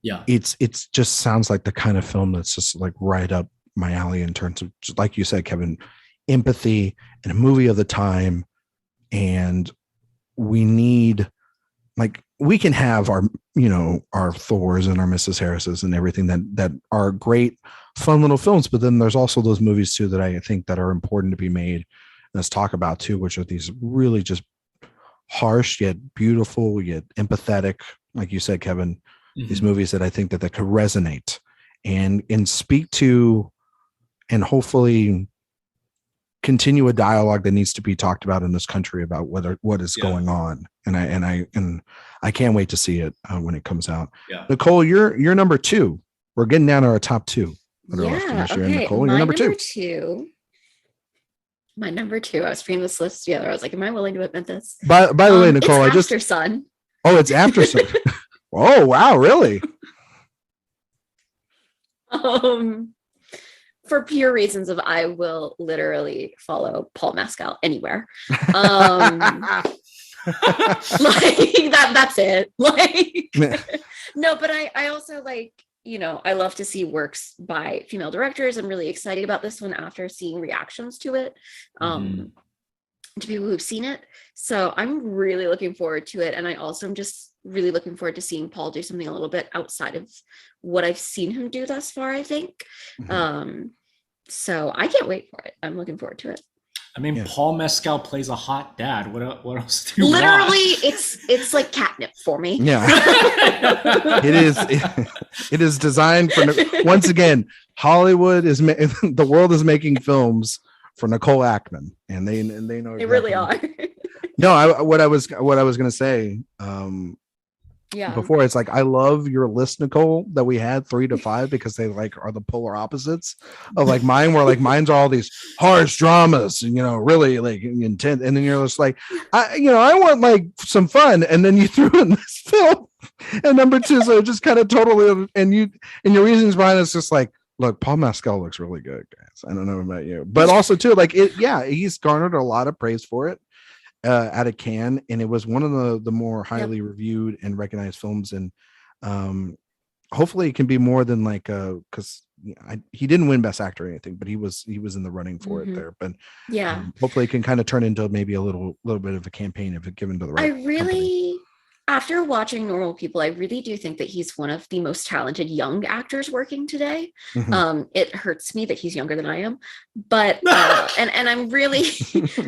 Yeah, it's just sounds like the kind of film that's just like right up my alley in terms of, just like you said, Kevin, empathy and a movie of the time. And we need, like, we can have our Thors and our Mrs. Harrises and everything that are great, fun little films. But then there's also those movies too that I think that are important to be made. And let's talk about too, which are these really just harsh yet beautiful yet empathetic, like you said, Kevin. These movies that I think that could resonate and speak to, and hopefully continue a dialogue that needs to be talked about in this country about what is going on. And I can't wait to see it when it comes out. Yeah. Nicole, you're number 2. We're getting down to our top 2. Okay. Nicole, you're number 2. My number 2. I was putting this list together. I was like, am I willing to admit this? By the way, Nicole, it's After Sun. Oh, it's After Sun. Oh, wow. Really? For pure reasons of I will literally follow Paul Mescal anywhere. That's it. No, but I also I love to see works by female directors. I'm really excited about this one after seeing reactions to it. To people who've seen it. So I'm really looking forward to it. And I also am just really looking forward to seeing Paul do something a little bit outside of what I've seen him do thus far, I think. So I can't wait for it. I'm looking forward to it. I mean, Paul Mescal plays a hot dad. What else do you literally want? it's like catnip for me. Yeah. It is designed for, once again, Hollywood is the world is making films for Nicole Ackman, and they know exactly. They really are. No, what I was going to say before, it's like, I love your list, Nicole, that we had 3 to 5, because they are the polar opposites of mine, where mine's are all these harsh dramas and really intense, and then you're just like, I want some fun, and then you threw in this film and number 2, so it just kind of totally, and your reasons behind it's just like, Look, Paul Mescal looks really good, guys. I don't know about you, but also too, like he's garnered a lot of praise for it out of Cannes, and it was one of the more highly reviewed and recognized films. And hopefully, it can be more than like because he didn't win Best Actor or anything, but he was in the running for it there. But hopefully, it can kind of turn into maybe a little bit of a campaign if it's given to the right. Company. After watching Normal People, I really do think that he's one of the most talented young actors working today. It hurts me that he's younger than I am, but and I'm really,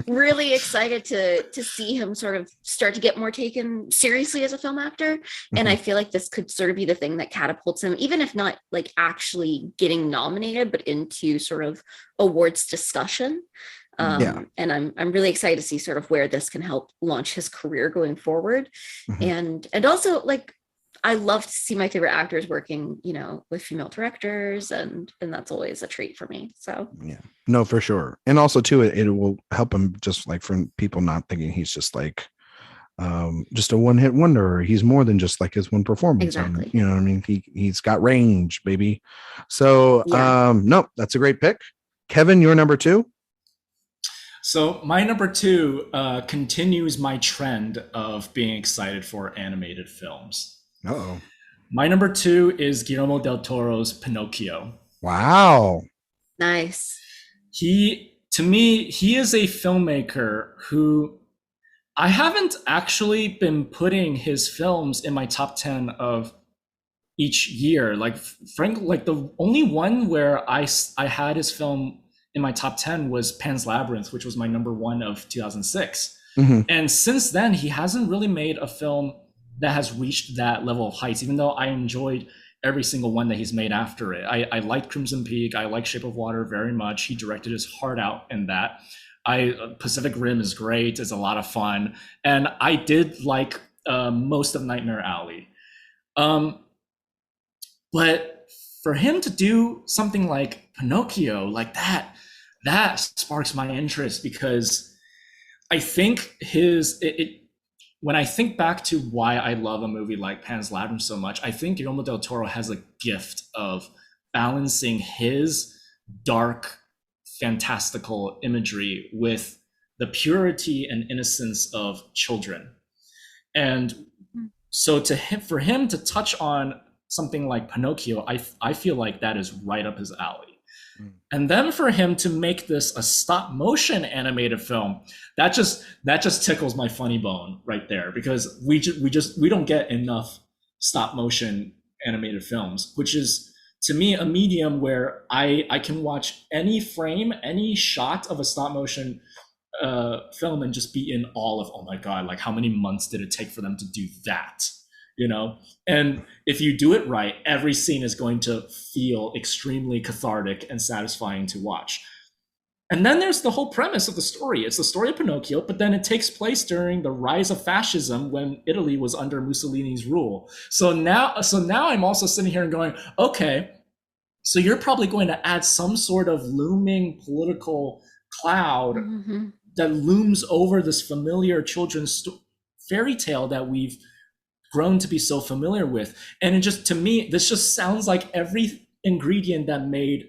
really excited to see him sort of start to get more taken seriously as a film actor. And I feel like this could sort of be the thing that catapults him, even if not like actually getting nominated, but into sort of awards discussion. And I'm really excited to see sort of where this can help launch his career going forward. And also, like, I love to see my favorite actors working, you know, with female directors, and that's always a treat for me. So no, for sure. And also too, it will help him, just like from people not thinking he's just like just a one-hit wonder. He's more than just like his one performance. Exactly. You know what I mean? He's got range, baby. So no, that's a great pick. Kevin, your number 2. So my number 2 continues my trend of being excited for animated films. Uh-oh. My number 2 is Guillermo del Toro's Pinocchio. Wow. Nice. To me, he is a filmmaker who I haven't actually been putting his films in my top 10 of each year. Like, frankly, like the only one where I had his film in my top 10 was Pan's Labyrinth, which was my number 1 of 2006. And since then, he hasn't really made a film that has reached that level of heights, even though I enjoyed every single one that he's made after it. I liked Crimson Peak. I like Shape of Water very much. He directed his heart out in that. Pacific Rim is great. It's a lot of fun. And I did like most of Nightmare Alley. But for him to do something like Pinocchio, like that sparks my interest, because I think when I think back to why I love a movie like Pan's Labyrinth so much, I think Guillermo del Toro has a gift of balancing his dark, fantastical imagery with the purity and innocence of children. And so for him to touch on something like Pinocchio, I feel like that is right up his alley. And then for him to make this a stop motion animated film, that just tickles my funny bone right there, because we don't get enough stop motion animated films, which is to me a medium where I can watch any frame, any shot of a stop motion film and just be in awe of, oh my God, like how many months did it take for them to do that? You know, and if you do it right, every scene is going to feel extremely cathartic and satisfying to watch. And then there's the whole premise of the story. It's the story of Pinocchio, but then it takes place during the rise of fascism when Italy was under Mussolini's rule. So now I'm also sitting here and going, okay, so you're probably going to add some sort of looming political cloud that looms over this familiar children's fairy tale that we've grown to be so familiar with. And it just, to me, this just sounds like every ingredient that made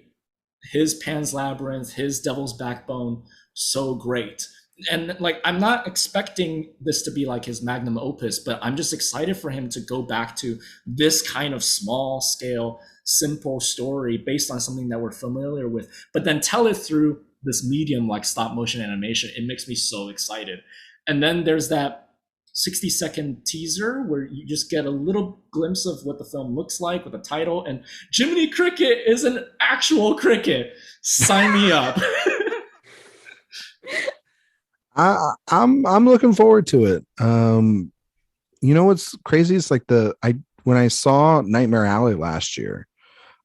his Pan's Labyrinth, his Devil's Backbone so great. And like, I'm not expecting this to be like his magnum opus, but I'm just excited for him to go back to this kind of small scale, simple story based on something that we're familiar with, but then tell it through this medium like stop motion animation. It makes me so excited. And then there's that 60-second teaser where you just get a little glimpse of what the film looks like with the title, and Jiminy Cricket is an actual cricket. Sign me up. I'm looking forward to it. You know what's crazy? It's like when I saw Nightmare Alley last year,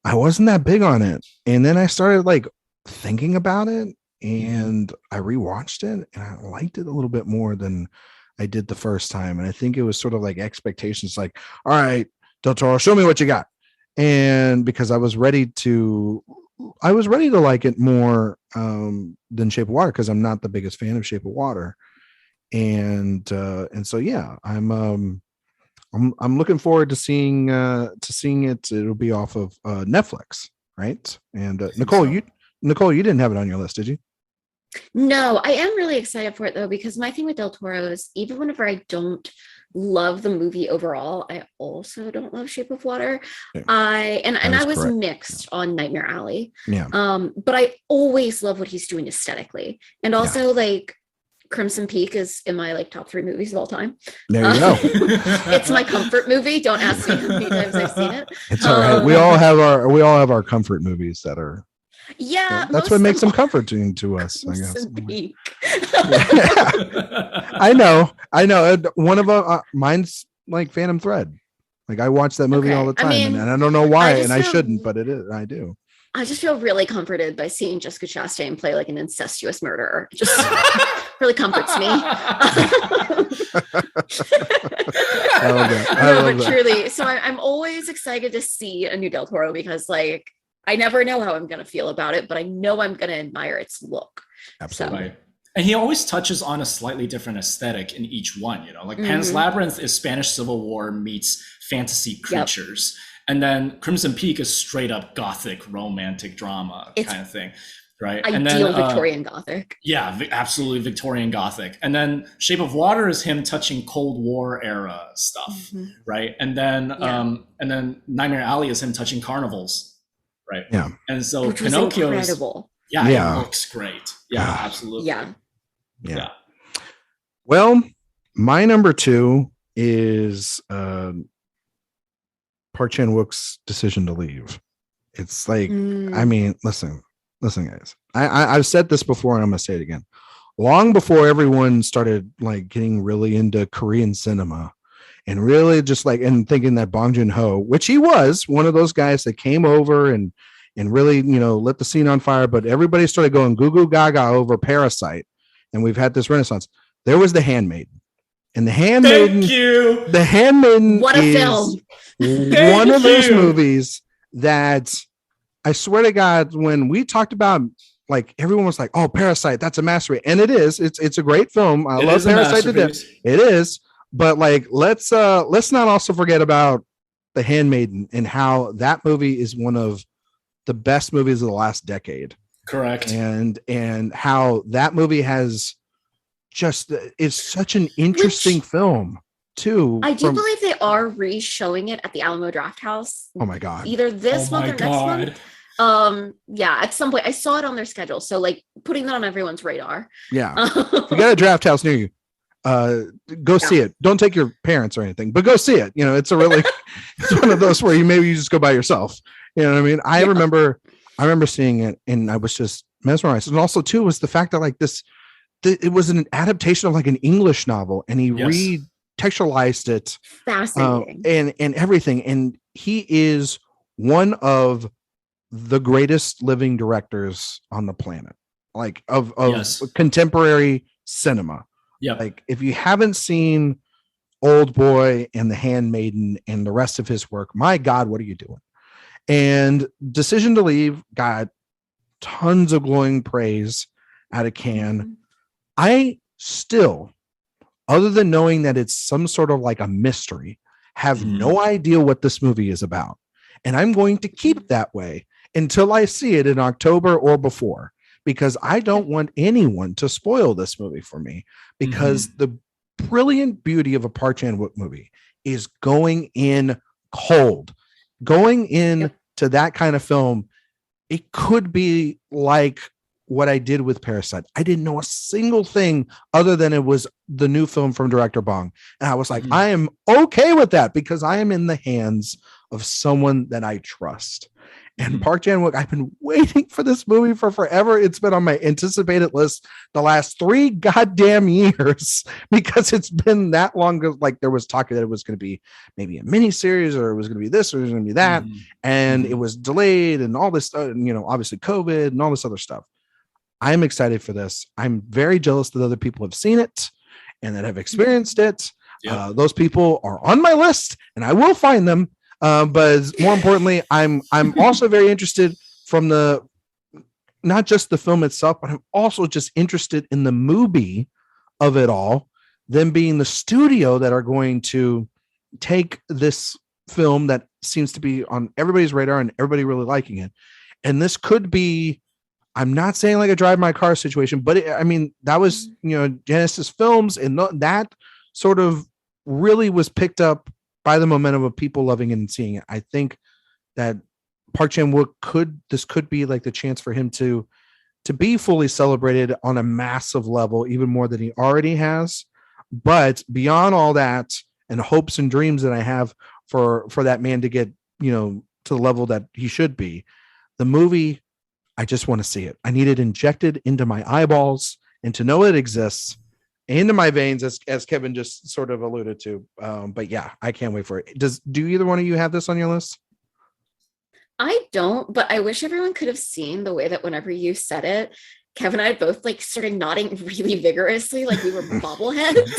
I wasn't that big on it, and then I started like thinking about it, and I rewatched it, and I liked it a little bit more than I did the first time. And I think it was sort of like expectations, like, all right, Del Toro, show me what you got. And because I was ready to like it more than Shape of Water, because I'm not the biggest fan of Shape of Water. And so yeah, I'm looking forward to seeing it. It'll be off of Netflix. right? And Nicole, you didn't have it on your list, did you? No, I am really excited for it though, because my thing with Del Toro is even whenever I don't love the movie overall, I also don't love Shape of Water. Yeah, I was correct. mixed on Nightmare Alley. Yeah. But I always love what he's doing aesthetically. And also like Crimson Peak is in my like top 3 movies of all time. There you go. It's my comfort movie. Don't ask me how many times I've seen it. It's all right. We all have our comfort movies that are. Yeah, that's what makes them comforting to us, I guess. Peak. I know. One of them, mine's like Phantom Thread. Like I watch that movie all the time, and I don't know why, and I shouldn't, but it is. I do. I just feel really comforted by seeing Jessica Chastain play like an incestuous murderer. It just really comforts me. Truly. So I'm always excited to see a new Del Toro because like I never know how I'm going to feel about it, but I know I'm going to admire its look. Absolutely. Right. And he always touches on a slightly different aesthetic in each one, like Pan's Labyrinth is Spanish Civil War meets fantasy creatures. Yep. And then Crimson Peak is straight up gothic romantic drama kind of thing. Right. Ideal Victorian Gothic. Yeah, absolutely Victorian Gothic. And then Shape of Water is him touching Cold War era stuff. Right. And then Nightmare Alley is him touching carnivals. Right. Yeah. And so Which was Pinocchio incredible. It looks great. Yeah, absolutely. Yeah. Well, my number 2 is Park Chan-wook's decision to leave. It's like, I mean, listen, guys. I've said this before, and I'm gonna say it again. Long before everyone started like getting really into Korean cinema. And really just like, and thinking that Bong Joon-ho, which he was one of those guys that came over and really, lit the scene on fire, but everybody started going goo goo gaga over Parasite. And we've had this renaissance. There was The Handmaiden. And The Handmaiden. Thank you. The Handmaiden. What a film. One of those movies that I swear to God, when we talked about, like everyone was like, oh, Parasite, that's a masterpiece. And it is. It's a great film. I love Parasite to death. It is. But like, let's not also forget about The Handmaiden and how that movie is one of the best movies of the last decade. Correct. And how that movie has is such an interesting film too. I do believe they are re-showing it at the Alamo Drafthouse. Oh my God. Either this month or next month. At some point I saw it on their schedule. So like putting that on everyone's radar. Yeah. If you got a draft house near you, go see it. Don't take your parents or anything, but go see it. It's a really, it's one of those where you just go by yourself. You know what I mean? I remember seeing it and I was just mesmerized. And also too was the fact that like it was an adaptation of like an English novel and he retextualized it. Fascinating. And everything. And he is one of the greatest living directors on the planet, like of contemporary cinema. Yeah. Like if you haven't seen Old Boy and The Handmaiden and the rest of his work, my God, what are you doing? And Decision to Leave got tons of glowing praise out of Cannes. I still, other than knowing that it's some sort of like a mystery, have no idea what this movie is about. And I'm going to keep it that way until I see it in October or before, because I don't want anyone to spoil this movie for me, because the brilliant beauty of a Park Chan-wook movie is going in cold, going in to that kind of film. It could be like what I did with Parasite. I didn't know a single thing other than it was the new film from director Bong. And I was like, I am okay with that because I am in the hands of someone that I trust. And Park Chan-wook, I've been waiting for this movie for forever. It's been on my anticipated list the last 3 goddamn years because it's been that long. Like there was talk that it was going to be maybe a mini series or it was going to be this or it was going to be that. And it was delayed and all this, obviously COVID and all this other stuff. I'm excited for this. I'm very jealous that other people have seen it and that have experienced it. Those people are on my list and I will find them. But more importantly, I'm also very interested from not just the film itself, but I'm also just interested in the movie of it all, them being the studio that are going to take this film that seems to be on everybody's radar and everybody really liking it And this could be, I'm not saying like a Drive My Car situation, but that was, Genesis Films, and that sort of really was picked up by the momentum of people loving it and seeing it. I think that Park Chan-wook could be like the chance for him to be fully celebrated on a massive level, even more than he already has. But beyond all that, and hopes and dreams that I have for that man to get, to the level that he should be, the movie, I just want to see it. I need it injected into my eyeballs and to know it exists, into my veins, as Kevin just sort of alluded to. But yeah, I can't wait for it. Do either one of you have this on your list? I don't, but I wish everyone could have seen the way that whenever you said it, Kevin and I both like started nodding really vigorously, like we were bobbleheads.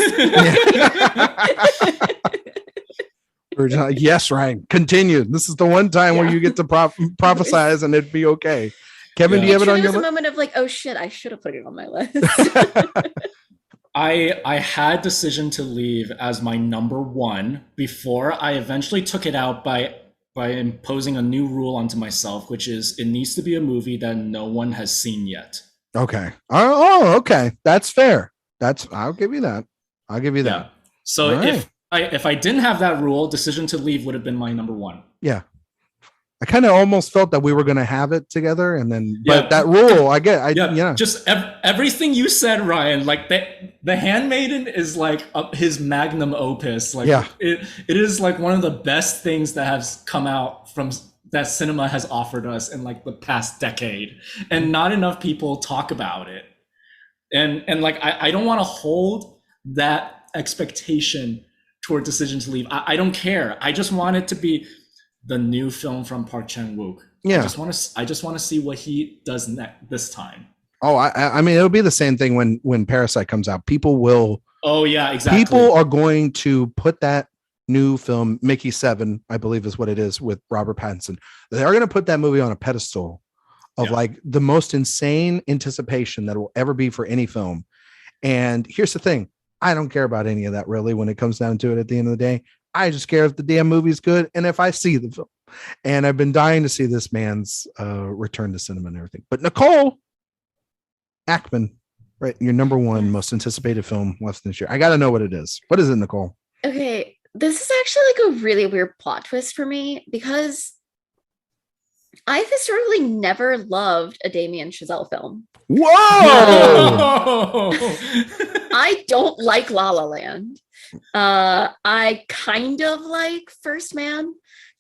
We're just like, yes, Ryan, continue. This is the one time where you get to prophesize and it'd be okay. Kevin, do you have it on your list? There was a moment of like, oh shit, I should have put it on my list. I had Decision to Leave as my number one before I eventually took it out by imposing a new rule onto myself, which is it needs to be a movie that no one has seen yet. Okay. Oh, okay. That's fair. I'll give you that. Yeah. So if I didn't have that rule, Decision to Leave would have been my number one. Yeah. I kind of almost felt that we were going to have it together, and then, but that rule, just everything you said, Ryan, like the Handmaiden is like his magnum opus. Like, it is like one of the best things that has come out from that cinema has offered us in like the past decade, and not enough people talk about it. And like, I don't want to hold that expectation toward Decision to Leave. I don't care. I just want it to be the new film from Park Chan-wook. Yeah, I just want to see what he does this time. Oh, I mean, it'll be the same thing when Parasite comes out. People will. Oh yeah, exactly. People are going to put that new film, Mickey 7, I believe is what it is, with Robert Pattinson. They're going to put that movie on a pedestal of like the most insane anticipation that will ever be for any film. And here's the thing: I don't care about any of that really when it comes down to it. At the end of the day, I just care if the damn movie's good and if I see the film. And I've been dying to see this man's return to cinema and everything. But Nicole, Ackman, right? Your number one most anticipated film left this year. I got to know what it is. What is it, Nicole? Okay, this is actually like a really weird plot twist for me because I've historically never loved a Damien Chazelle film. Whoa! I don't like La La Land. I kind of like First Man.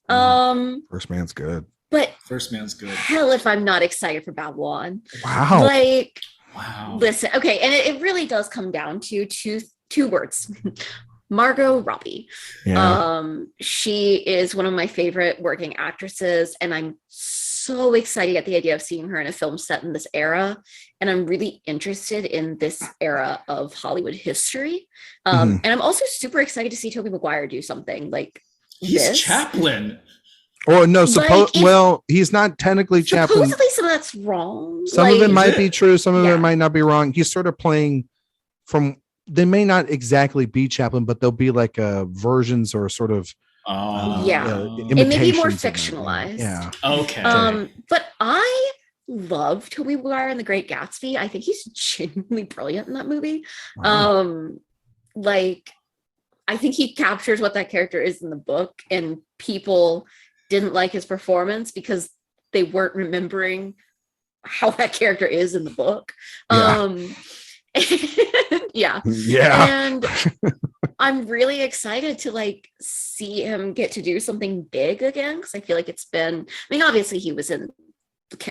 First Man's good. But First Man's good. Hell if I'm not excited for Babylon. Wow. Like, wow. Listen, okay, and it really does come down to two words. Margot Robbie. Yeah. She is one of my favorite working actresses, and I'm so excited at the idea of seeing her in a film set in this era. And I'm really interested in this era of Hollywood history. And I'm also super excited to see Tobey Maguire do something like he's Chaplin. Or no, he's not technically Chaplin. Supposedly some of that's wrong. Some of it might be true. Some of it might not be wrong. He's sort of playing from, they may not exactly be Chaplin, but they'll be like versions or sort of it may be more fictionalized. Yeah. Okay. But I love Tobey Maguire in The Great Gatsby. I think he's genuinely brilliant in that movie. Wow. Like, I think he captures what that character is in the book, and people didn't like his performance because they weren't remembering how that character is in the book. Yeah. And I'm really excited to like see him get to do something big again, because I feel like it's been, I mean, obviously he was in,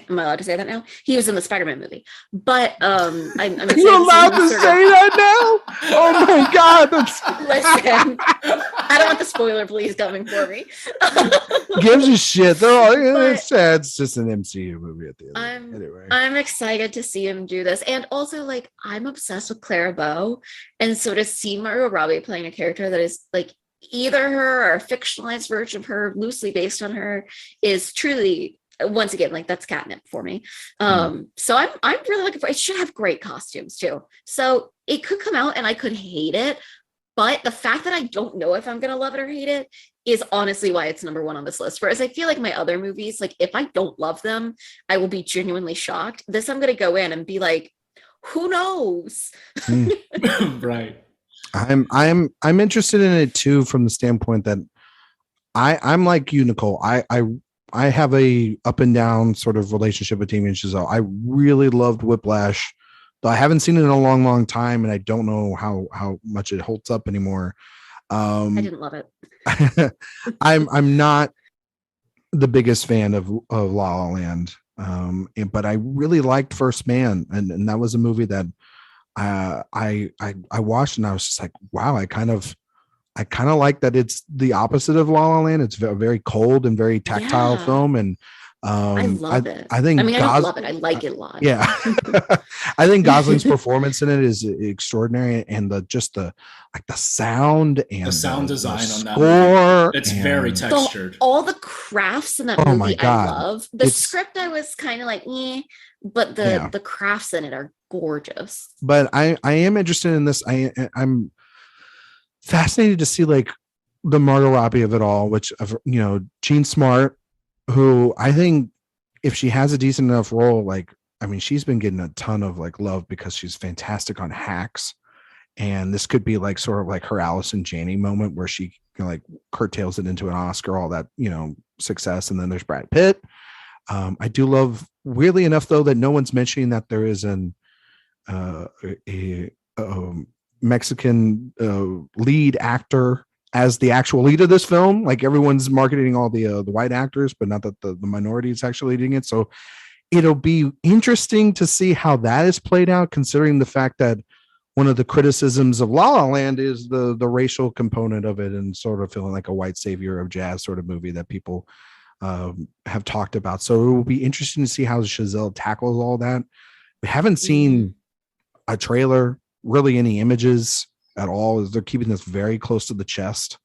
am I allowed to say that now? He was in the Spider-Man movie, but I'm excited. You're allowed to say that now? Oh my God. Listen, I don't want the spoiler police coming for me. Gives a shit. They're all, it's just an MCU movie at the end. Anyway. I'm excited to see him do this. And also, like, I'm obsessed with Clara Bow. And so to see Margot Robbie playing a character that is like either her or a fictionalized version of her, loosely based on her, is truly, once again, like, that's catnip for me. So I'm really looking for it. Should have great costumes too. So it could come out and I could hate it, but the fact that I don't know if I'm gonna love it or hate it is honestly why it's number one on this list. Whereas I feel like my other movies, like if I don't love them, I will be genuinely shocked. This I'm gonna go in and be like, who knows? Right. I'm interested in it too, from the standpoint that I'm like you, Nicole. I have a up and down sort of relationship with Damien Chazelle. I really loved Whiplash, though I haven't seen it in a long, long time, and I don't know how much it holds up anymore. I didn't love it. I'm not the biggest fan of La La Land, but I really liked First Man, and that was a movie that I watched, and I was just like, wow, I kind of like that it's the opposite of La La Land. It's a very cold and very tactile film, and I love it. I think I don't love it. I like it a lot. Yeah. I think Gosling's performance in it is extraordinary, and the sound and the sound design on score, that movie. It's very textured. All the crafts in that movie, my God. I love. The script I was kind of like, but the crafts in it are gorgeous. But I am interested in this. I'm fascinated to see like the Margot Robbie of it all, which, you know, Jean Smart, who I think if she has a decent enough role, like, I mean, she's been getting a ton of like love because she's fantastic on Hacks. And this could be like sort of like her Allison Janney moment where she, you know, like curtails it into an Oscar, all that, you know, success. And then there's Brad Pitt. I do love, weirdly enough, though, that no one's mentioning that there is a Mexican lead actor as the actual lead of this film. Like everyone's marketing all the white actors, but not that the minority is actually leading it. So it'll be interesting to see how that is played out, considering the fact that one of the criticisms of La La Land is the racial component of it, and sort of feeling like a white savior of jazz sort of movie that people have talked about. So it will be interesting to see how Chazelle tackles all that. We haven't seen a trailer, really any images at all. They're keeping this very close to the chest.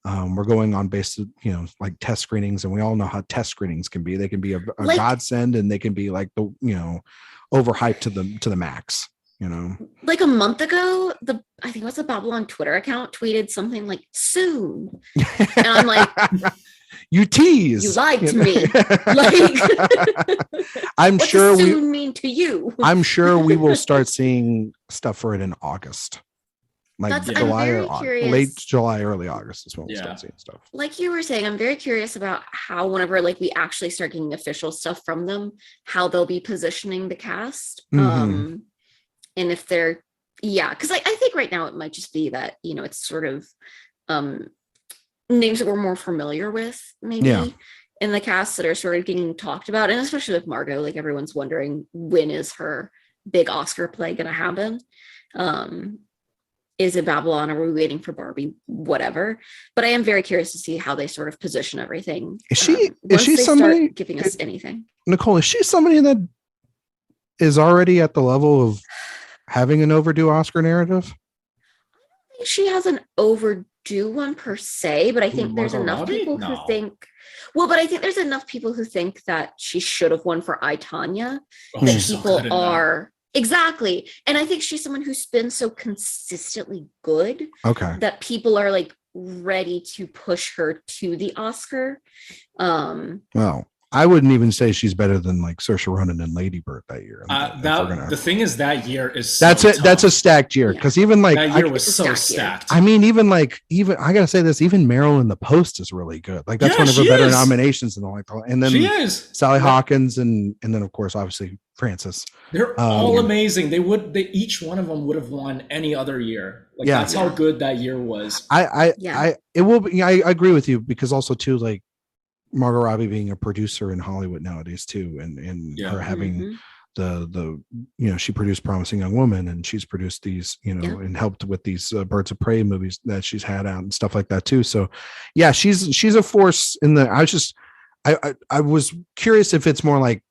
We're going on based, you know, like test screenings, and we all know how test screenings can be. They can be a like, godsend, and they can be like the, you know, overhyped to the max. You know, like a month ago, I think it was the Babylon Twitter account tweeted something like soon, and I'm like, you tease, you lied to me. Like, I'm what sure does soon mean to you? I'm sure we will start seeing stuff for it in August, like July or August, late July, early August is when we'll start seeing stuff. Like you were saying, I'm very curious about how, whenever like we actually start getting official stuff from them, how they'll be positioning the cast. And if they're, because I think right now it might just be that, you know, it's sort of names that we're more familiar with, maybe in the cast that are sort of getting talked about. And especially with Margot, like everyone's wondering, when is her big Oscar play going to happen? Is it Babylon? Are we waiting for Barbie? Whatever. But I am very curious to see how they sort of position everything. Is she somebody giving us anything? Nicole, is she somebody that is already at the level of having an overdue Oscar narrative? I don't think she has an overdue one per se, but I think there's enough people who think, but I think there's enough people who think that she should have won for I, Tonya, that people are exactly. And I think she's someone who's been so consistently good that people are like ready to push her to the Oscar. Well, I wouldn't even say she's better than like Saoirse Ronan and Lady Bird that year. The thing is, that year is that's a stacked year, because even like that year was so stacked. I mean, even I gotta say this, even Meryl in The Post is really good. Like that's one of her better nominations, and then she is Sally Hawkins, and then of course obviously Frances. They're all amazing. Each one of them would have won any other year. Like that's how good that year was. I agree with you, because also too, like Margot Robbie being a producer in Hollywood nowadays too, and her having the you know, she produced Promising Young Woman, and she's produced these, you know, and helped with these Birds of Prey movies that she's had out and stuff like that too. So yeah, she's a force in the. I was curious if it's more like,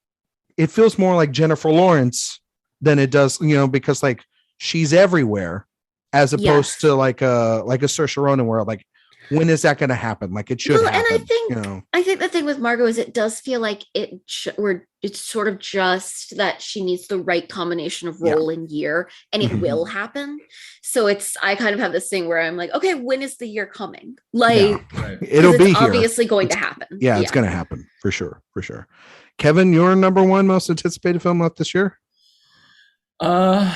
it feels more like Jennifer Lawrence than it does, you know, because like she's everywhere, as opposed to like a Saoirse Ronan, where like when is that going to happen? Like it should happen. And I think the thing with Margot is it does feel like it's sort of just that she needs the right combination of role and year, and it will happen. So I kind of have this thing where I'm like, okay, when is the year coming? Like it'll be obviously going to happen. Yeah, it's going to happen for sure. Kevin, your number one most anticipated film left this year?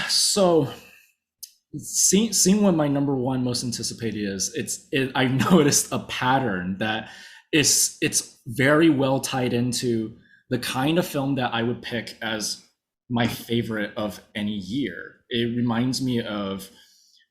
So seeing what my number one most anticipated is, I've noticed a pattern that it's very well tied into the kind of film that I would pick as my favorite of any year. It reminds me of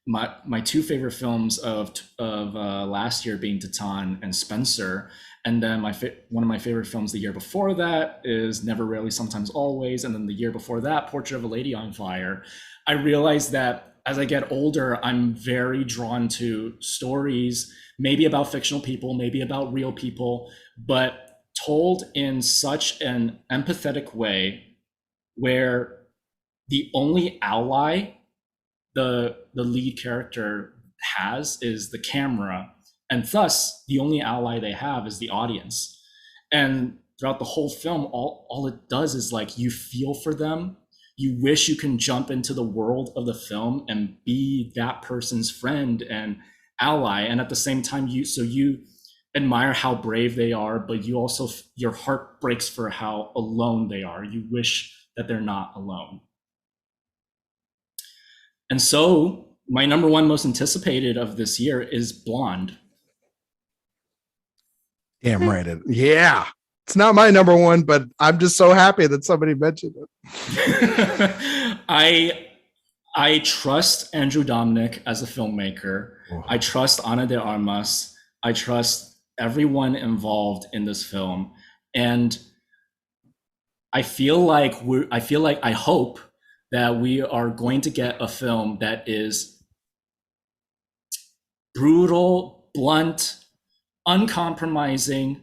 my two favorite films of last year being Titan and Spencer, and then one of my favorite films the year before that is Never, Rarely, Sometimes, Always, and then the year before that, Portrait of a Lady on Fire. I realized that as I get older, I'm very drawn to stories, maybe about fictional people, maybe about real people, but told in such an empathetic way where the only ally the lead character has is the camera, and thus the only ally they have is the audience. And throughout the whole film, all it does is like you feel for them. You wish you can jump into the world of the film and be that person's friend and ally. And at the same time, you admire how brave they are, but you also, your heart breaks for how alone they are. You wish that they're not alone. And so my number one most anticipated of this year is Blonde. Damn right. Yeah. It's not my number one, but I'm just so happy that somebody mentioned it. I trust Andrew Dominik as a filmmaker. Oh. I trust Ana de Armas. I trust everyone involved in this film. And I hope that we are going to get a film that is brutal, blunt, uncompromising,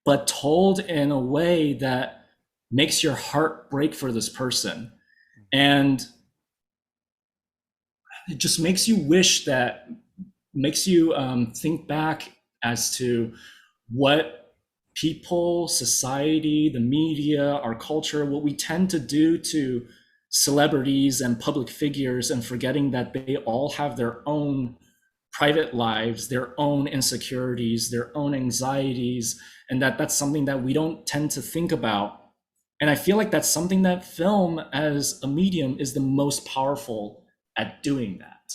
but told in a way that makes your heart break for this person. And it just makes you think back as to what people, society, the media, our culture, what we tend to do to celebrities and public figures, and forgetting that they all have their own private lives, their own insecurities, their own anxieties, and that's something that we don't tend to think about. And I feel like that's something that film as a medium is the most powerful at doing that.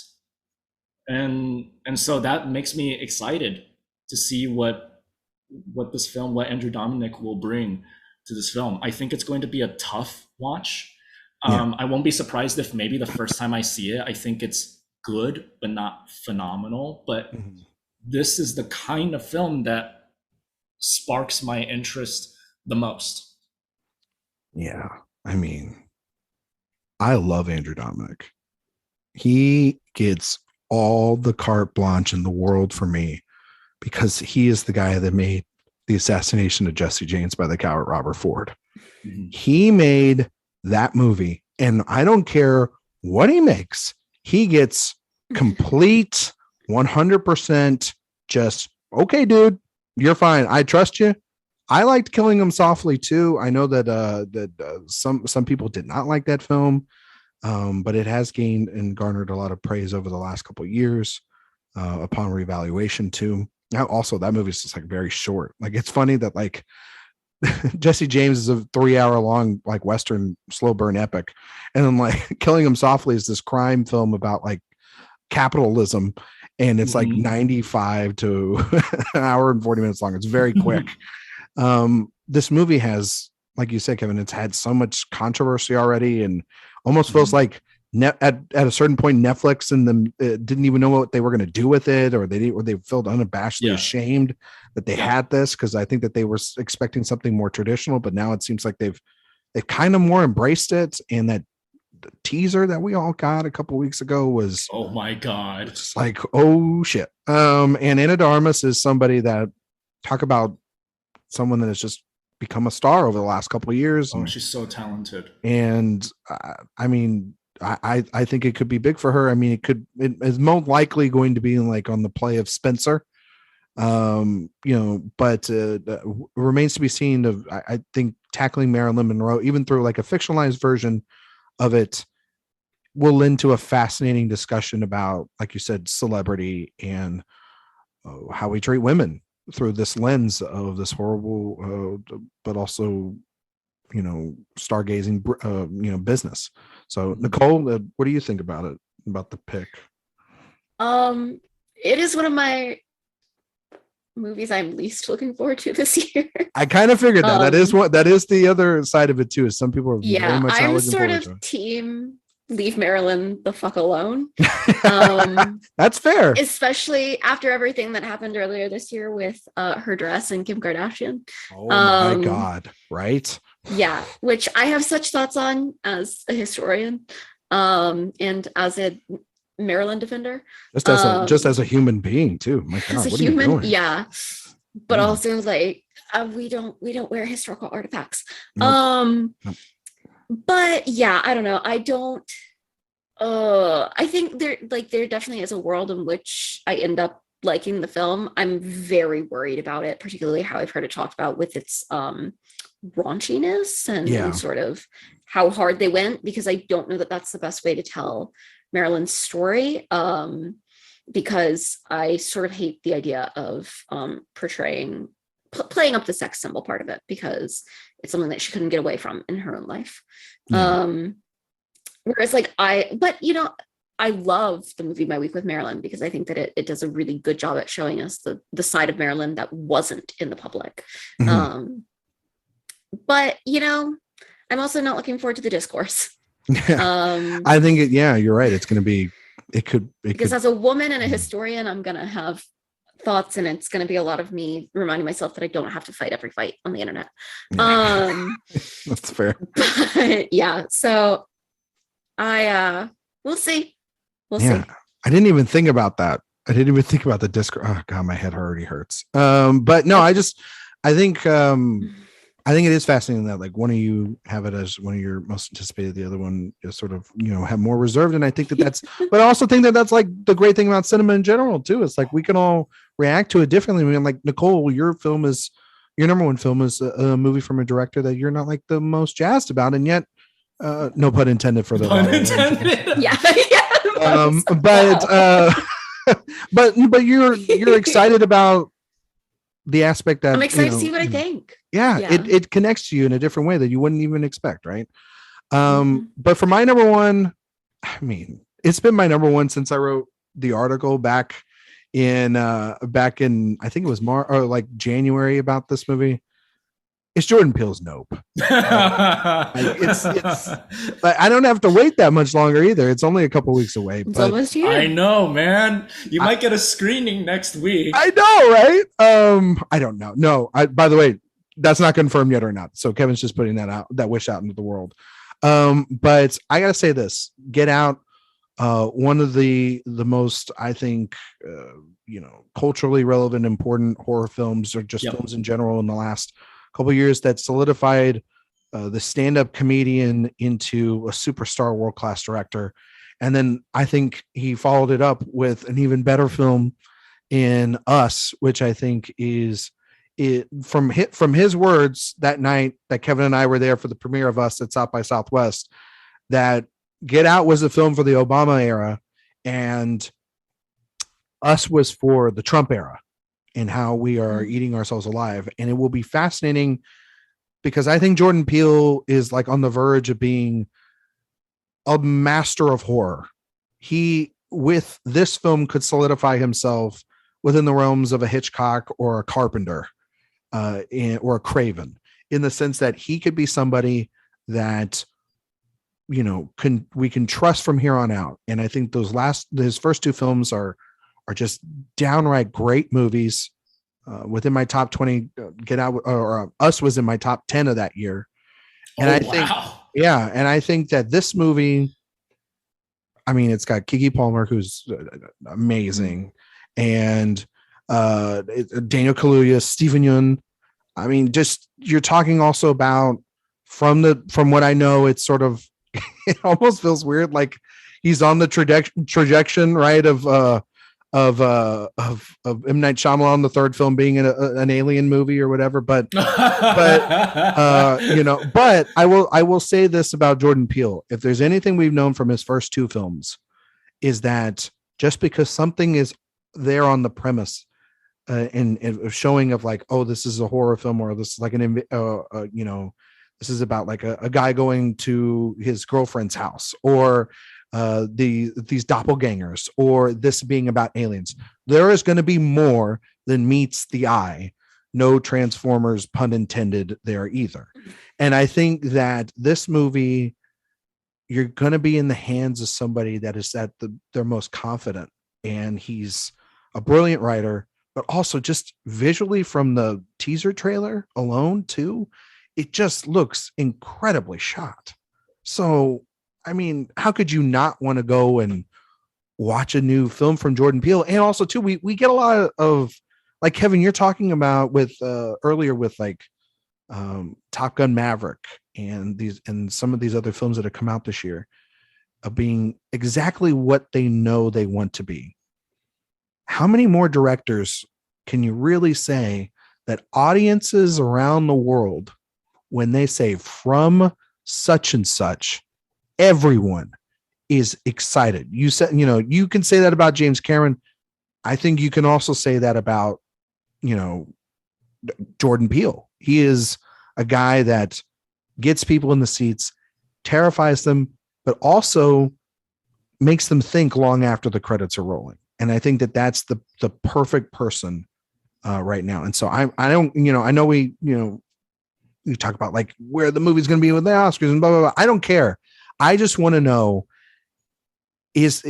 And so that makes me excited to see what Andrew Dominik will bring to this film. I think it's going to be a tough watch. I won't be surprised if maybe the first time I see it, I think it's good, but not phenomenal. But this is the kind of film that sparks my interest the most. Yeah. I mean, I love Andrew Dominik. He gets all the carte blanche in the world for me because he is the guy that made The Assassination of Jesse James by the Coward Robert Ford. Mm-hmm. He made that movie, and I don't care what he makes. He gets complete 100% just, okay, dude, you're fine. I trust you. I liked Killing Him Softly too. I know that some people did not like that film, but it has gained and garnered a lot of praise over the last couple of years upon reevaluation too. Now, also, that movie is just like very short. Like, it's funny that like Jesse James is a 3-hour long like Western slow burn epic, and then like Killing Him Softly is this crime film about like capitalism, and it's like 95 to an hour and 40 minutes long. It's very quick. This movie has, like you said, Kevin, it's had so much controversy already, and almost feels like at a certain point Netflix and them didn't even know what they were going to do with it, or they felt unabashedly ashamed that they had this, because I think that they were expecting something more traditional, but now it seems like they've kind of more embraced it. And that the teaser that we all got a couple of weeks ago was, oh my god, it's like, oh shit. And Ana de Armas is somebody that, talk about someone that has just become a star over the last couple of years. Oh, she's so talented. And I mean, I think it could be big for her. I mean, it is most likely going to be like on the play of Spencer, But remains to be seen of, I think, tackling Marilyn Monroe, even through like a fictionalized version of it, will lend to a fascinating discussion about, like you said, celebrity and how we treat women through this lens of this horrible, but also, stargazing, business. So Nicole, what do you think about it, about the pick? It is one of my movies I'm least looking forward to this year. I kind of figured that. That is the other side of it too, is some people are very much I'm not sort looking of team leave Marilyn the fuck alone. That's fair. Especially after everything that happened earlier this year with her dress and Kim Kardashian. Oh my God. Right. Yeah. Which I have such thoughts on as a historian, and as a Maryland defender. Just as a human being too. My God, as a what human, are you doing? yeah. But also like we don't wear historical artifacts. Nope. But yeah, I don't know. I think there definitely is a world in which I end up liking the film. I'm very worried about it, particularly how I've heard it talked about with its raunchiness and sort of how hard they went, because I don't know that that's the best way to tell Marilyn's story, because I sort of hate the idea of playing up the sex symbol part of it, because it's something that she couldn't get away from in her own life. Whereas I love the movie My Week with Marilyn, because I think that it does a really good job at showing us the side of Marilyn that wasn't in the public. But I'm also not looking forward to the discourse. I think you're right. It's going to be, because as a woman and a historian, I'm going to have thoughts, and it's going to be a lot of me reminding myself that I don't have to fight every fight on the internet. That's fair. But yeah, so we'll see. We'll see. I didn't even think about that. I didn't even think about the disc. Oh God, my head already hurts. But no, I think it is fascinating that like one of you have it as one of your most anticipated, the other one is sort of, have more reserved. And I think that's, but I also think that that's like the great thing about cinema in general too. It's like we can all react to it differently. I mean, like Nicole, your number one film is a movie from a director that you're not like the most jazzed about, and yet, no pun intended for the pun intended. Yeah. But you're excited about the aspect that I'm excited to see what I think. It connects to you in a different way that you wouldn't even expect, right? But for my number one, I mean, it's been my number one since I wrote the article back in I think it was March or like January about this movie. It's Jordan Peele's Nope. It's I don't have to wait that much longer either. It's only a couple weeks away. It's almost here. I know, man. You might get a screening next week. I know, right? I don't know. No, by the way, that's not confirmed yet or not. So Kevin's just putting that wish out into the world. But I gotta say this: Get Out, one of the most, I think, culturally relevant, important horror films, or just films in general in the last couple of years, that solidified the stand-up comedian into a superstar, world-class director. And then I think he followed it up with an even better film in Us, which I think is from his words that night that Kevin and I were there for the premiere of Us at South by Southwest, that Get Out was a film for the Obama era and Us was for the Trump era, and how we are eating ourselves alive. And it will be fascinating because I think Jordan Peele is like on the verge of being a master of horror. He, with this film, could solidify himself within the realms of a Hitchcock or a Carpenter, or a Craven, in the sense that he could be somebody that, we can trust from here on out. And I think his first two films are just downright great movies. Within my top 20, Get Out or Us was in my top 10 of that year. And I think that this movie, I mean, it's got Keke Palmer, who's amazing, and Daniel Kaluuya, Stephen Yeun. I mean, just, you're talking also about, from what I know, it's sort of, it almost feels weird, like he's on the trajectory, right, of M. Night Shyamalan, the third film, being an alien movie or whatever. But I will say this about Jordan Peele: if there's anything we've known from his first two films, is that just because something is there on the premise, in showing of like, oh, this is a horror film, or this is like this is about like a guy going to his girlfriend's house, or these doppelgangers, or this being about aliens. There is going to be more than meets the eye. No Transformers, pun intended, there either. And I think that this movie, you're going to be in the hands of somebody that is at their most confident, and he's a brilliant writer, but also just visually from the teaser trailer alone too, it just looks incredibly shot. So, I mean, how could you not want to go and watch a new film from Jordan Peele? And also too, we get a lot of, like Kevin, you're talking about with earlier with like Top Gun Maverick and some of these other films that have come out this year of being exactly what they know they want to be. How many more directors can you really say that audiences around the world, when they say from such and such, everyone is excited? You said, you can say that about James Cameron. I think you can also say that about, Jordan Peele. He is a guy that gets people in the seats, terrifies them, but also makes them think long after the credits are rolling. And I think that that's the perfect person right now. And so I know we talk about like where the movie's going to be with the Oscars and blah, blah, blah. I don't care. I just want to know, is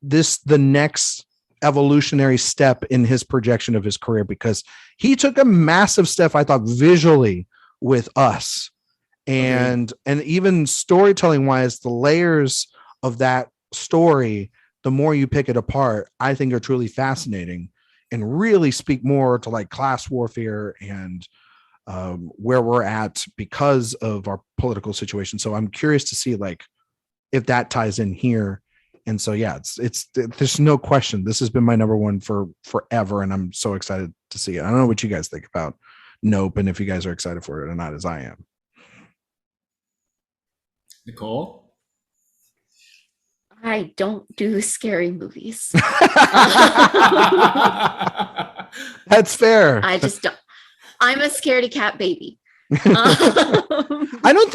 this the next evolutionary step in his projection of his career? Because he took a massive step, I thought, visually with Us, and even storytelling wise, the layers of that story, the more you pick it apart, I think are truly fascinating and really speak more to like class warfare and where we're at because of our political situation. So I'm curious to see like if that ties in here. And so, yeah, it's there's no question. This has been my number one for forever. And I'm so excited to see it. I don't know what you guys think about Nope, and if you guys are excited for it or not, as I am. Nicole? I don't do scary movies. That's fair. I just don't. I'm a scaredy cat baby. I don't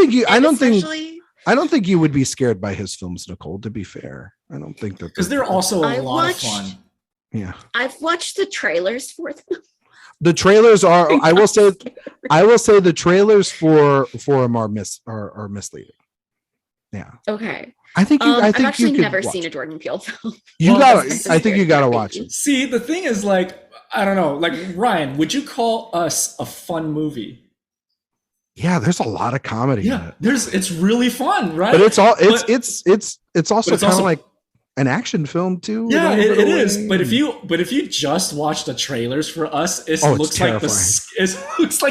think you would be scared by his films, Nicole, to be fair. I don't think that, because they're also a lot of fun. Yeah. I've watched the trailers for them. The trailers are, I will say the trailers for them are misleading. Yeah. Okay. I think I've actually never seen a Jordan Peele film. I think you gotta watch it. See, the thing is, like, I don't know, like, Ryan, would you call Us a fun movie? Yeah, there's a lot of comedy in it. It's really fun, right? But it's also kind of like an action film too. Yeah, it is. But if you just watch the trailers for Us, it looks like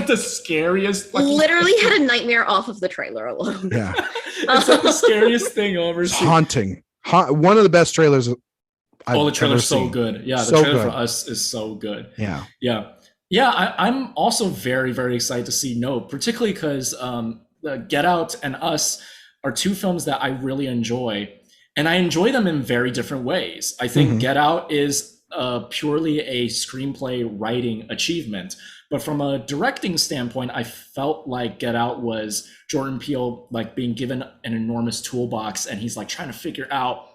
the scariest. Literally had a nightmare off of the trailer alone. Yeah, it's like the scariest thing I've ever seen. Haunting. One of the best trailers. The trailer's so good. Yeah, the trailer for Us is so good. Yeah. I'm also very, very excited to see Nope, particularly because Get Out and Us are two films that I really enjoy. And I enjoy them in very different ways. I think Get Out is purely a screenplay writing achievement. But from a directing standpoint, I felt like Get Out was Jordan Peele like being given an enormous toolbox, and he's like trying to figure out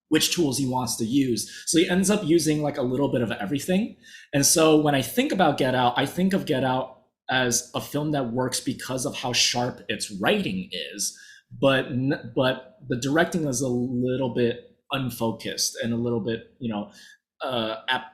which tools he wants to use. So he ends up using like a little bit of everything. And so when I think about Get Out, I think of Get Out as a film that works because of how sharp its writing is. But the directing is a little bit unfocused and a little bit, at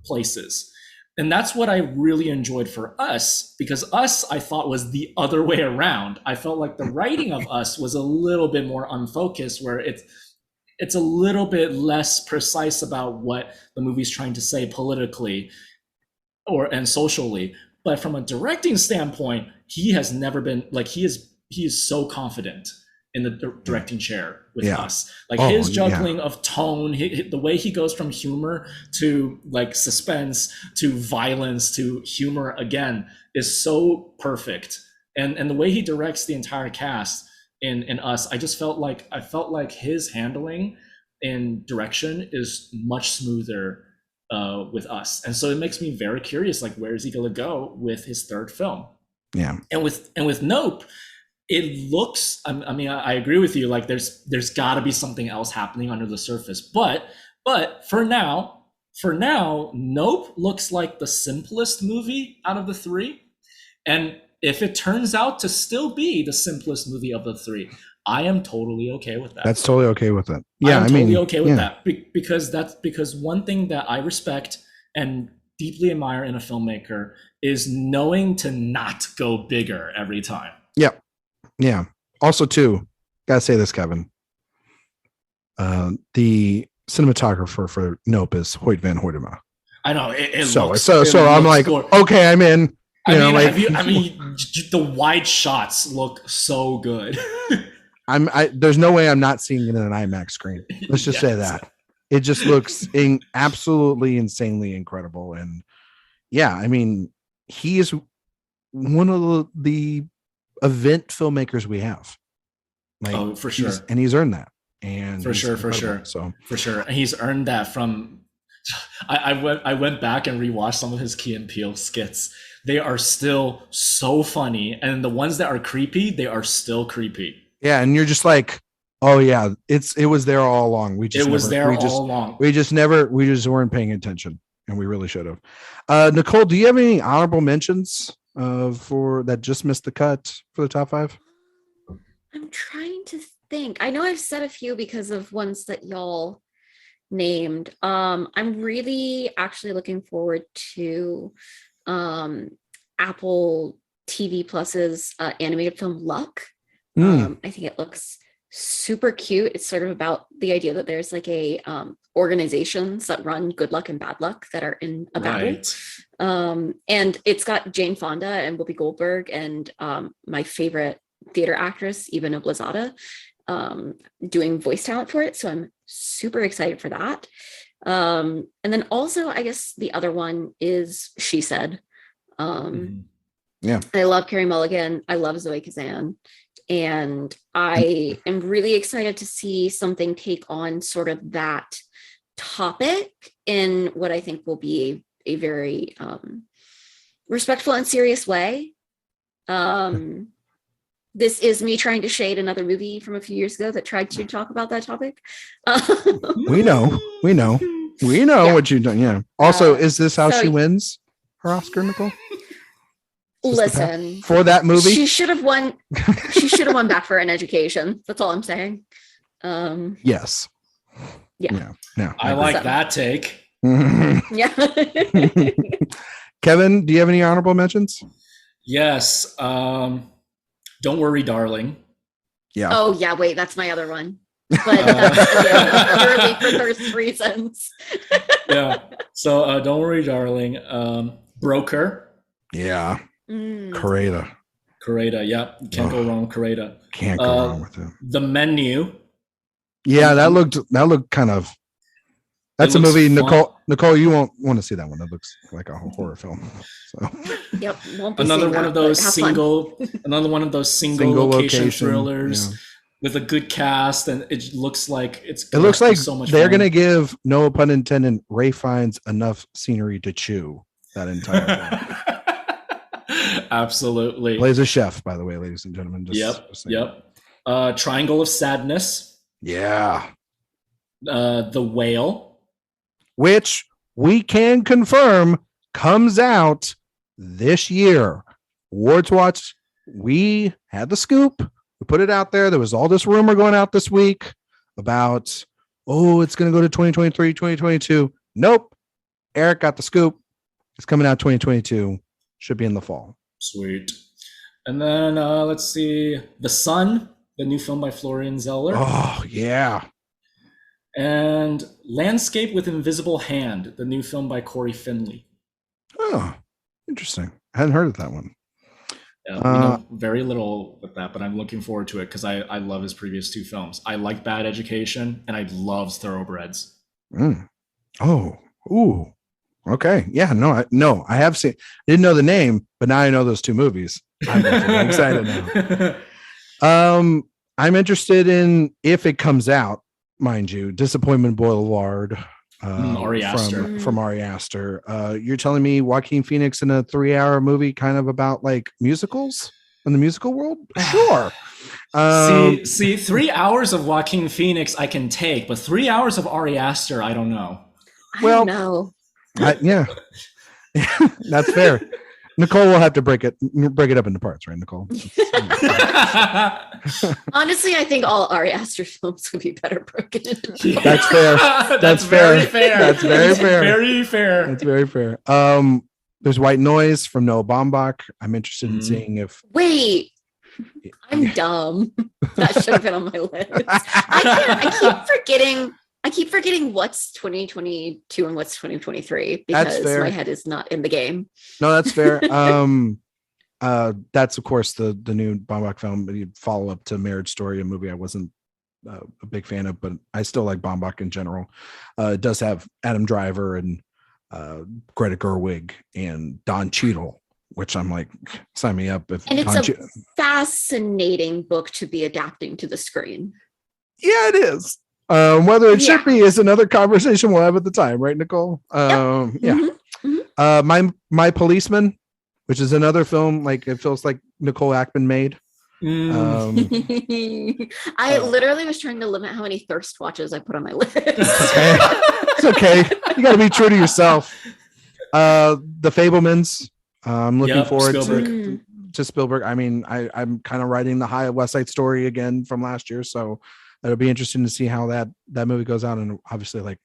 places. And that's what I really enjoyed for Us, because Us, I thought, was the other way around. I felt like the writing of Us was a little bit more unfocused, where it's a little bit less precise about what the movie's trying to say politically and socially. But from a directing standpoint, he has never been like, he is so confident in the directing chair with us. Like his juggling of tone, the way he goes from humor to like suspense to violence to humor again is so perfect. And the way he directs the entire cast in Us, I felt like his handling in direction is much smoother with Us. And so it makes me very curious, like, where is he going to go with his third film? Yeah. And with Nope, it looks, I mean, I agree with you. Like there's got to be something else happening under the surface. But for now, Nope looks like the simplest movie out of the three. And if it turns out to still be the simplest movie of the three, I am totally okay with that. That's totally okay with it. Yeah, I'm totally okay with that because one thing that I respect and deeply admire in a filmmaker is knowing to not go bigger every time. Yeah. Yeah. Also, too, gotta say this, Kevin. The cinematographer for Nope is Hoyt van Hoytema. I know it so looks, so it so I'm like, okay, I'm in. I mean, the wide shots look so good. There's no way I'm not seeing it in an IMAX screen. Let's just say that. It just looks absolutely insanely incredible. And yeah, I mean, he is one of the event filmmakers we have. Like, for sure. And he's earned that. And for sure. So for sure. And he's earned that from I went back and rewatched some of his Key and Peele skits. They are still so funny. And the ones that are creepy, they are still creepy. Yeah, and you're just like, oh yeah, it was there all along. We just weren't paying attention, and we really should have. Nicole, do you have any honorable mentions for that just missed the cut for the top 5? I'm trying to think. I know I've said a few because of ones that y'all named. I'm really actually looking forward to Apple TV Plus's animated film Luck. I think it looks super cute. It's sort of about the idea that there's like a organizations that run good luck and bad luck that are in a battle. And it's got Jane Fonda and Whoopi Goldberg and my favorite theater actress, Eva Noblezada, doing voice talent for it. So I'm super excited for that. And then also, I guess the other one is She Said. Yeah, I love Carey Mulligan. I love Zoe Kazan. And I am really excited to see something take on sort of that topic in what I think will be a very respectful and serious way. This is me trying to shade another movie from a few years ago that tried to talk about that topic. We know yeah. What you've done. Yeah. Also, is this how she wins her Oscar, Nicole? Listen, for that movie, she should have won. She should have won back for An Education. That's all I'm saying. Yes. Yeah. I like that take. Yeah. Kevin, do you have any honorable mentions? Yes. Don't Worry, Darling. Yeah. Oh yeah. Wait, that's my other one. But that's early for those reasons. Yeah. So Don't Worry, Darling. Broker. Yeah. Correda, yeah. You can't go wrong with Correda. Can't go wrong with him. The Menu. Yeah, that looked kind of. That's a movie, fun. Nicole, you won't want to see that one. That looks like a horror film. So. Yep. Another one of those single location thrillers with a good cast, and it looks like it looks like so much they're going to give, no pun intended, Ray Fiennes enough scenery to chew that entire film. Absolutely. Plays a chef, by the way, ladies and gentlemen. Yep. Triangle of Sadness. Yeah. The Whale. Which we can confirm comes out this year. AwardsWatch, we had the scoop. We put it out there. There was all this rumor going out this week about, it's going to go to 2023, 2022. Nope. Eric got the scoop. It's coming out 2022. Should be in the fall. Sweet. And then let's see. The Sun, the new film by Florian Zeller. Oh, yeah. And Landscape with Invisible Hand, the new film by Corey Finley. Oh, interesting. I hadn't heard of that one. Yeah, we know very little with that, but I'm looking forward to it because I love his previous two films. I like Bad Education and I love Thoroughbreds. Oh, ooh. Okay. Yeah, I have seen, I didn't know the name, but now I know those two movies. I'm excited now. I'm interested in, if it comes out, mind you, Disappointment Boulevard Ari Aster. from Ari Aster. You're telling me Joaquin Phoenix in a 3-hour movie kind of about like musicals in the musical world? Sure. See, 3 hours of Joaquin Phoenix I can take, but 3 hours of Ari Aster, I don't know. I don't know. Yeah, that's fair. Nicole will have to break it up into parts, right, Nicole? Honestly, I think all Ari Aster films would be better broken into parts. That's fair. That's very fair. That's very fair. Very fair. That's very fair. There's White Noise from Noah Baumbach. I'm interested in seeing if. Wait, I'm dumb. That should have been on my list. I keep forgetting what's 2022 and what's 2023 because my head is not in the game. No, that's fair. That's of course the new Baumbach film, but he'd follow up to Marriage Story, a movie I wasn't a big fan of, but I still like Baumbach in general. It does have Adam Driver and Greta Gerwig and Don Cheadle, which I'm like, sign me up. And it's a fascinating book to be adapting to the screen. Yeah, it is. Whether it should be is another conversation we'll have at the time, right, Nicole? Yep. Yeah. Mm-hmm. My Policeman, which is another film like it feels like Nicole Ackman made. I literally was trying to limit how many thirst watches I put on my list. It's okay. You got to be true to yourself. The Fabelmans. I'm looking forward to Spielberg. I mean, I'm kind of riding the high of West Side Story again from last year, so it'll be interesting to see how that movie goes out. And obviously, like,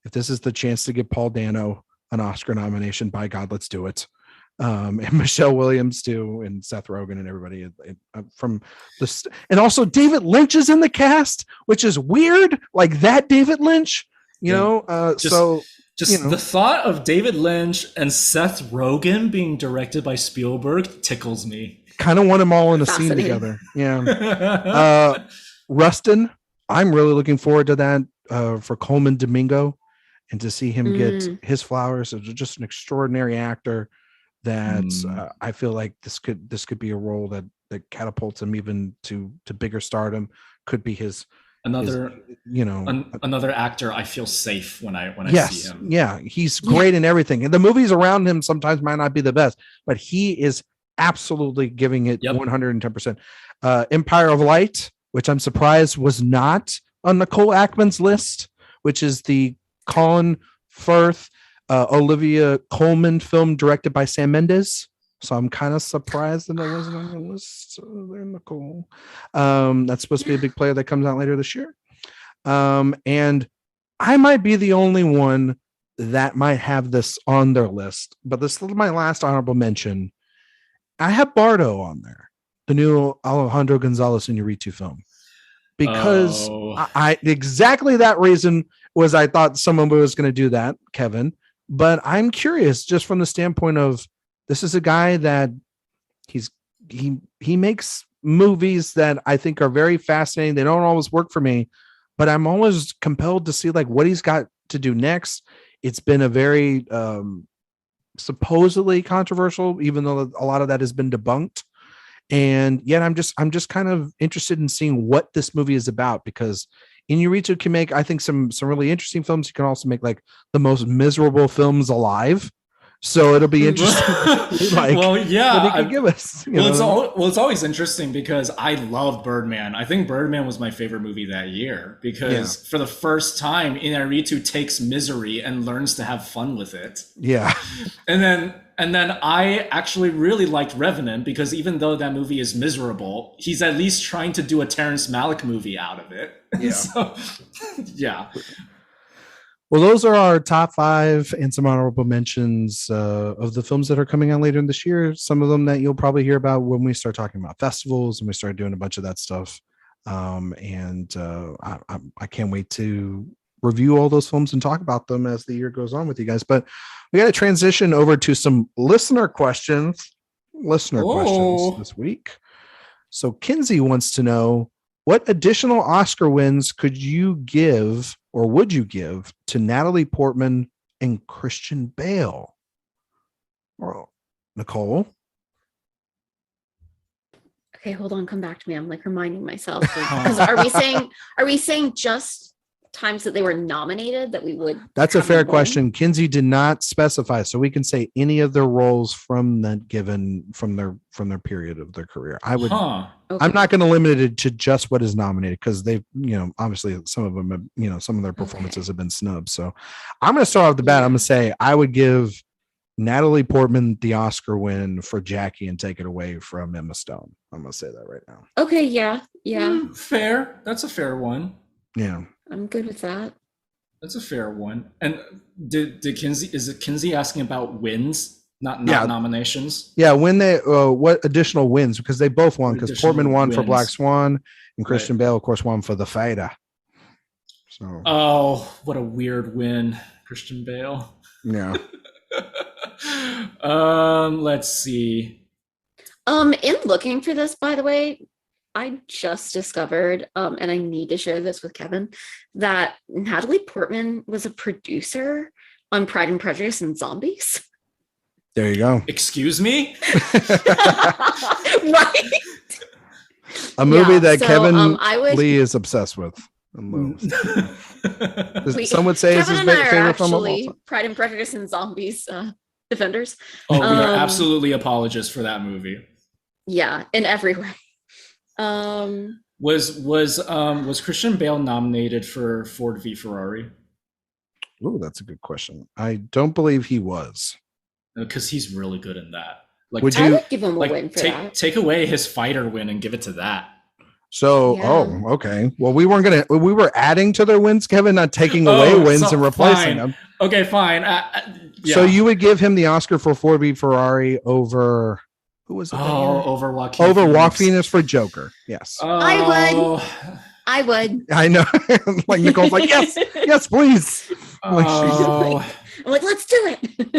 if this is the chance to give Paul Dano an Oscar nomination, by God, let's do it. And Michelle Williams too, and Seth Rogen and everybody from this, and also David Lynch is in the cast, which is weird. Like that David Lynch, you know. The thought of David Lynch and Seth Rogen being directed by Spielberg tickles me. Kind of want them all in a scene together. Yeah. Rustin, I'm really looking forward to that for Coleman Domingo, and to see him get his flowers. It's just an extraordinary actor that I feel like this could be a role that catapults him even to bigger stardom. Could be another actor I feel safe when I see him. Yeah, he's great in everything. And the movies around him sometimes might not be the best, but he is absolutely giving it 110%. Empire of Light, which I'm surprised was not on Nicole Ackman's list, which is the Colin Firth, Olivia Colman film directed by Sam Mendes. So I'm kind of surprised that it wasn't on the list there, Nicole. That's supposed to be a big player that comes out later this year. And I might be the only one that might have this on their list, but this is my last honorable mention. I have Bardo on there, the new Alejandro Gonzalez Iñárritu film, because I exactly that reason was I thought someone was going to do that, Kevin. But I'm curious, just from the standpoint of this is a guy that he makes movies that I think are very fascinating. They don't always work for me, but I'm always compelled to see like what he's got to do next. It's been a very supposedly controversial, even though a lot of that has been debunked. And yet I'm just kind of interested in seeing what this movie is about, because Iñárritu can make, I think, some really interesting films. He can also make like the most miserable films alive. So it'll be interesting. Like, well, yeah, what he can give us. It's always interesting because I love Birdman. I think Birdman was my favorite movie that year because for the first time, Iñárritu takes misery and learns to have fun with it. Yeah, and then I actually really liked Revenant because even though that movie is miserable, he's at least trying to do a Terrence Malick movie out of it. Yeah. So, yeah. Well, those are our top 5 and some honorable mentions of the films that are coming out later in this year. Some of them that you'll probably hear about when we start talking about festivals and we start doing a bunch of that stuff. I can't wait to review all those films and talk about them as the year goes on with you guys. But we got to transition over to some listener questions. listener questions this week. So Kinsey wants to know, what additional Oscar wins could you give or would you give to Natalie Portman and Christian Bale? Well, Nicole? Okay, hold on, come back to me. I'm like reminding myself. Because are we saying just times that they were nominated that we would? That's a fair question. Kinsey did not specify, so we can say any of their roles from that given from their period of their career. I would. Okay. I'm not going to limit it to just what is nominated because they've, obviously some of them have, some of their performances have been snubbed. So I'm going to start off the bat. I'm going to say I would give Natalie Portman the Oscar win for Jackie and take it away from Emma Stone. I'm going to say that right now. Okay. Yeah. Fair. That's a fair one. Yeah. I'm good with that. That's a fair one. And did Kinsey, is it Kinsey asking about wins, not nominations? Yeah, when they what additional wins, because they both won, because Portman won for Black Swan and Christian Bale, of course, won for The Fighter. So what a weird win, Christian Bale. Yeah. Let's see. In looking for this, by the way, I just discovered, and I need to share this with Kevin, that Natalie Portman was a producer on Pride and Prejudice and Zombies. There you go. Excuse me? Right? A movie that Kevin Lee is obsessed with. Some would say Kevin it's his and I favorite film of all actually time. Pride and Prejudice and Zombies defenders. Oh, we are absolutely apologists for that movie. Yeah, in every way. Was Christian Bale nominated for Ford v Ferrari? Oh, that's a good question. I don't believe he was. Because he's really good in that. I would give him a win for that. Take away his fighter win and give it to that. So, okay. Well, we were adding to their wins, Kevin, not taking away wins and replacing them. Okay, fine. So you would give him the Oscar for Ford v Ferrari over, who was it? Over Joaquin. Over Joaquin Phoenix for Joker. Yes. I would. I know. Like Nicole's like, yes, please. I'm like, let's do it.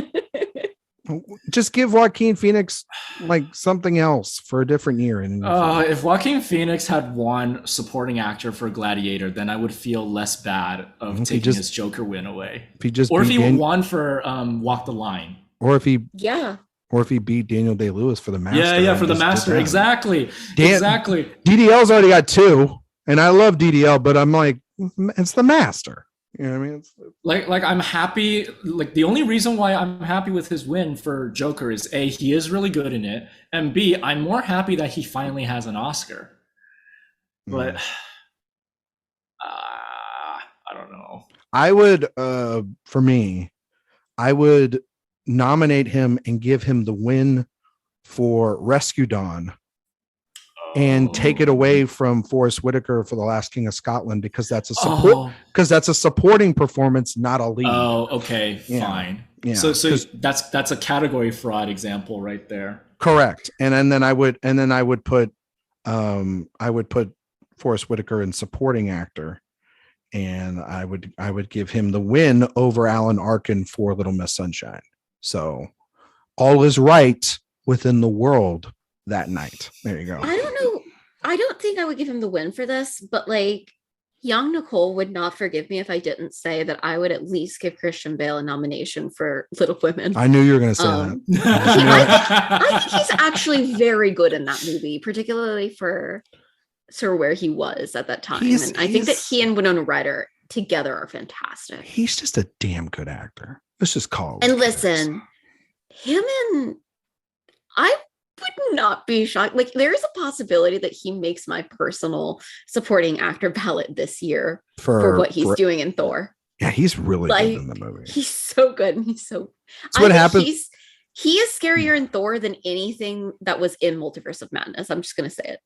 Just give Joaquin Phoenix like something else for a different year. If Joaquin Phoenix had won supporting actor for Gladiator, then I would feel less bad of taking his Joker win away. If he won for Walk the Line. Or if he beat Daniel Day-Lewis for The Master. Yeah, for The Master. Exactly. Exactly. DDL's already got 2, and I love DDL, but I'm like, it's The Master. You know what I mean? Like I'm happy. Like the only reason why I'm happy with his win for Joker is A, he is really good in it, and B, I'm more happy that he finally has an Oscar. But I don't know. I would, for me, I would nominate him and give him the win for Rescue Dawn. And take it away from Forrest Whitaker for The Last King of Scotland because that's a supporting performance, not a lead. Oh, okay, fine. Yeah. So that's a category fraud example right there. Correct. And then I would put Forrest Whitaker in supporting actor, and I would give him the win over Alan Arkin for Little Miss Sunshine. So all is right within the world that night. There you go. I don't know. I don't think I would give him the win for this, but like young Nicole would not forgive me if I didn't say that I would at least give Christian Bale a nomination for Little Women. I knew you were going to say that. I think he's actually very good in that movie, particularly for sort of where he was at that time. And I think that he and Winona Ryder together are fantastic. He's just a damn good actor. Let's just call it. And listen, him and I would not be shocked. Like there is a possibility that he makes my personal supporting actor ballot this year for what he's doing in Thor. Yeah, he's really good in the movie. He's so good. And he's so. That's what happens. He is scarier in Thor than anything that was in Multiverse of Madness. I'm just gonna say it.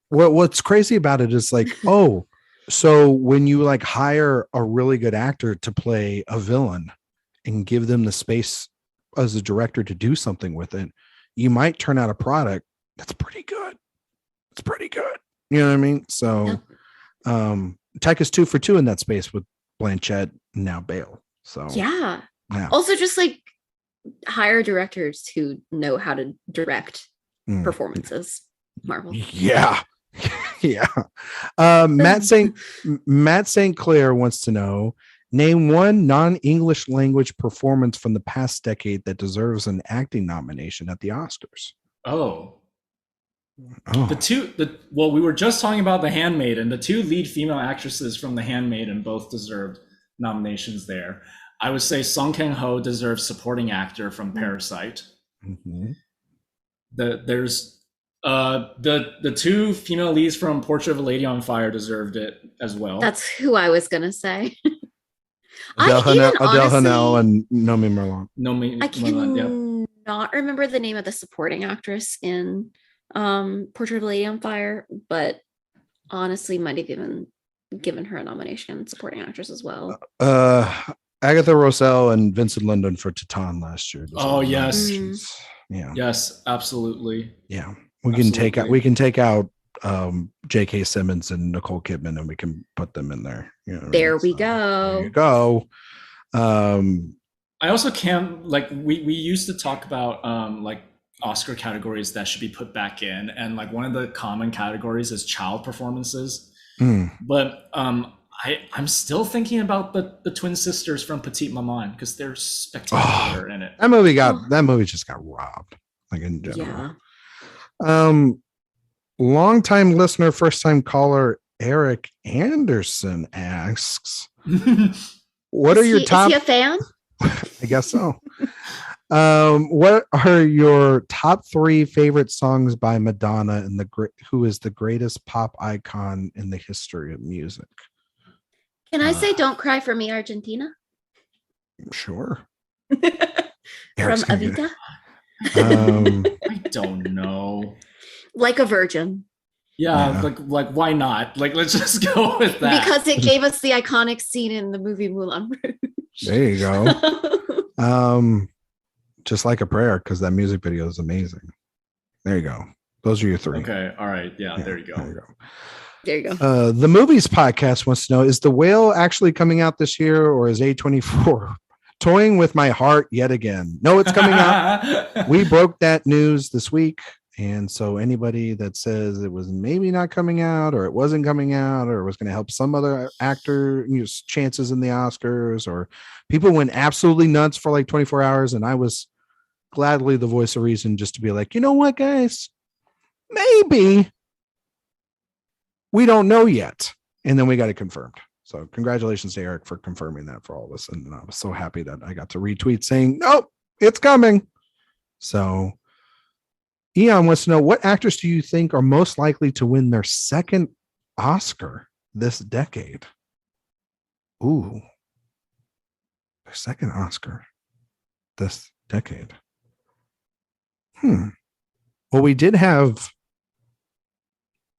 What's crazy about it is like, so when you like hire a really good actor to play a villain and give them the space as a director to do something with it, you might turn out a product that's pretty good. It's pretty good. You know what I mean? So Taika's 2 for 2 in that space with Blanchett and now Bale. So yeah. Also just like hire directors who know how to direct performances. Marvel. Yeah. Yeah. Matt St. Clair wants to know, name one non-English language performance from the past decade that deserves an acting nomination at the Oscars. We were just talking about The Handmaiden. The two lead female actresses from The Handmaiden both deserved nominations there. I would say Song Kang-ho deserves supporting actor from Parasite. Mm-hmm. There's the two female leads from Portrait of a Lady on Fire deserved it as well. That's who I was gonna say. Adele Hanel and Nomi Merlan. I cannot remember the name of the supporting actress in Portrait of a Lady on Fire, but honestly might have given her a nomination supporting actress as well. Agatha Rosell and Vincent Lindon for Titan last year. Oh yes. Yeah. Yes, absolutely. Yeah. We can take out J.K. Simmons and Nicole Kidman and we can put them in there. You know, there we go. There you go. I also can't we used to talk about Oscar categories that should be put back in, and one of the common categories is child performances. But I'm still thinking about the twin sisters from Petite Maman because they're spectacular in it. That movie just got robbed, in general. Yeah. Longtime listener, first time caller Eric Anderson asks, "What are your top?" Is he a fan? I guess so. What are your top 3 favorite songs by Madonna and who is the greatest pop icon in the history of music? Can I say "Don't Cry for Me, Argentina"? Sure. From Evita? I don't know. Like a Virgin. Yeah. Why not? Let's just go with that. Because it gave us the iconic scene in the movie Moulin Rouge. There you go. Just Like a Prayer, because that music video is amazing. There you go. Those are your 3. Okay. All right. Yeah. There you go. There you go. The Movies Podcast wants to know, is The Whale actually coming out this year, or is A24 toying with my heart yet again? No, it's coming out. We broke that news this week. And so anybody that says it was maybe not coming out, or it wasn't coming out, or it was going to help some other actor chances in the Oscars, or people went absolutely nuts for 24 hours. And I was gladly the voice of reason, just to be like, you know what, guys, maybe we don't know yet. And then we got it confirmed. So congratulations to Eric for confirming that for all of us. And I was so happy that I got to retweet saying, nope, it's coming. So Eon wants to know, what actors do you think are most likely to win their second Oscar this decade? Ooh, their second Oscar this decade. Well, we did have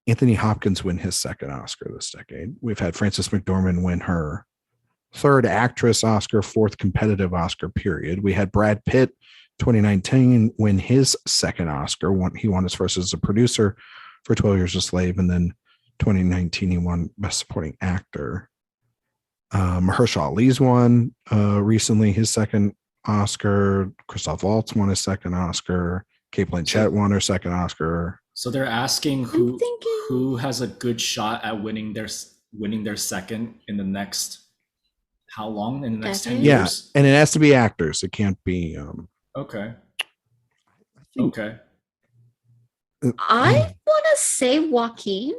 Anthony Hopkins win his second Oscar this decade. We've had Frances McDormand win her third actress Oscar, fourth competitive Oscar, period. We had Brad Pitt 2019 win his second Oscar. He won his first as a producer for 12 Years a Slave, and then 2019 he won Best Supporting Actor. Mahershala Ali's won recently his second Oscar. Christoph Waltz won his second Oscar. Cate Blanchett won her second Oscar. So they're asking who has a good shot at winning their second in the next how long? In the next 10 years? Yeah, and it has to be actors. It can't be Okay. I want to say Joaquin.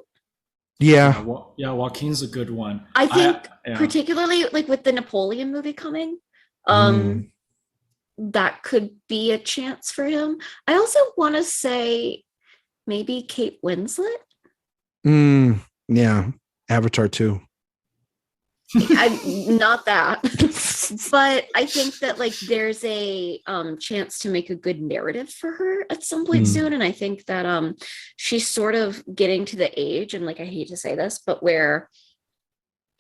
Yeah. Yeah, Joaquin's a good one. I think particularly with the Napoleon movie coming, that could be a chance for him. I also want to say maybe Kate Winslet. Yeah. Avatar 2. Not that, but I think that there's a chance to make a good narrative for her at some point soon, and I think that she's sort of getting to the age, and I hate to say this, but where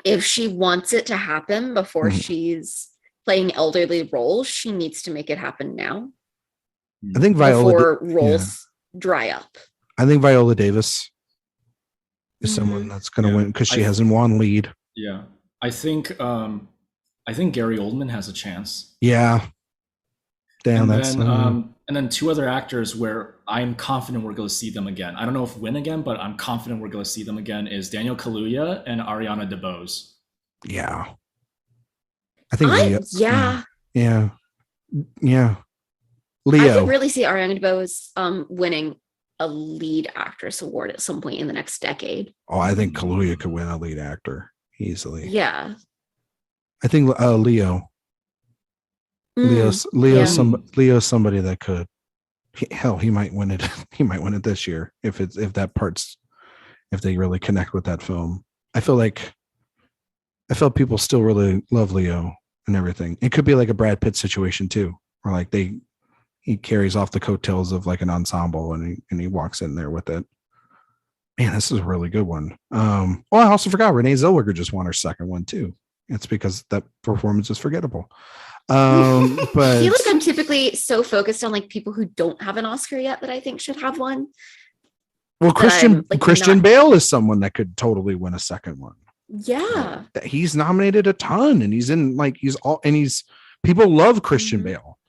if she wants it to happen before she's playing elderly roles, she needs to make it happen now. I think Viola before roles dry up. I think Viola Davis is someone that's going to win because she hasn't won lead. Yeah. I think Gary Oldman has a chance. Yeah. Damn, and then two other actors where I'm confident we're going to see them again. I don't know if win again, but I'm confident we're going to see them again is Daniel Kaluuya and Ariana DeBose. Yeah. I think yeah. Leo. I can really see Ariana DeBose winning a lead actress award at some point in the next decade. Oh, I think Kaluuya could win a lead actor easily. Yeah. I think Leo. Leo's somebody that could. He might win it. He might win it this year if they really connect with that film. I felt people still really love Leo and everything. It could be like a Brad Pitt situation too, or like he carries off the coattails of like an ensemble and he walks in there with it. Man, this is a really good one. I also forgot Renee Zellweger just won her second one too. It's because that performance is forgettable. But I feel like I'm typically so focused on like people who don't have an Oscar yet that I think should have one. Well, Christian Bale is someone that could totally win a second one. Yeah. He's nominated a ton and people love Christian Bale.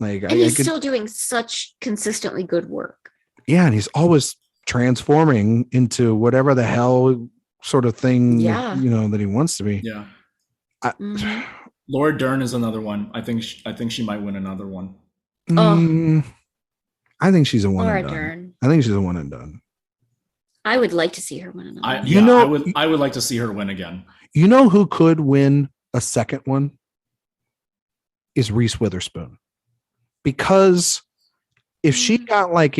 Like, he's still doing such consistently good work. Yeah. And he's always transforming into whatever the hell sort of thing, that he wants to be. Yeah. Laura Dern is another one. I think she might win another one. I think she's a one Laura and done. Dern. I think she's a one and done. I would like to see her win another. I would like to see her win again. You know who could win a second one? Is Reese Witherspoon. Because if she got like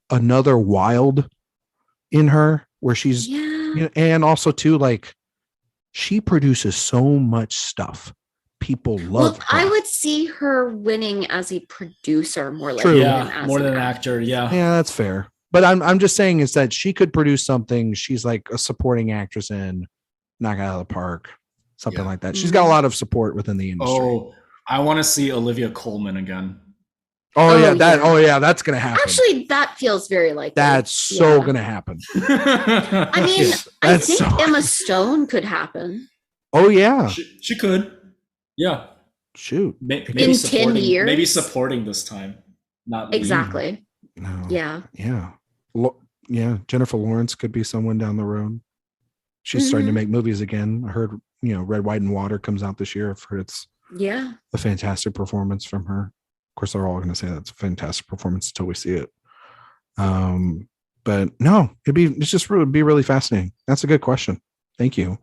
another Wild in her where she's and also too like she produces so much stuff. People love her. I would see her winning as a producer more like more than an actor. Yeah, that's fair. But I'm just saying is that she could produce something she's like a supporting actress in, knock out of the park, something like that. She's got a lot of support within the industry. Oh, I want to see Olivia Colman again. That's gonna happen. Actually, that feels very likely. That's so gonna happen. I mean, I think Emma Stone could happen. Oh yeah, she could. Yeah. Shoot. Maybe in 10 years, maybe supporting this time, not exactly. No. Yeah. Yeah. Jennifer Lawrence could be someone down the road. She's starting to make movies again. I heard, Red, White, and Water comes out this year. I've heard it's a fantastic performance from her. Of course, they're all going to say that's a fantastic performance until we see it. But no, it'd be really fascinating. That's a good question. Thank you.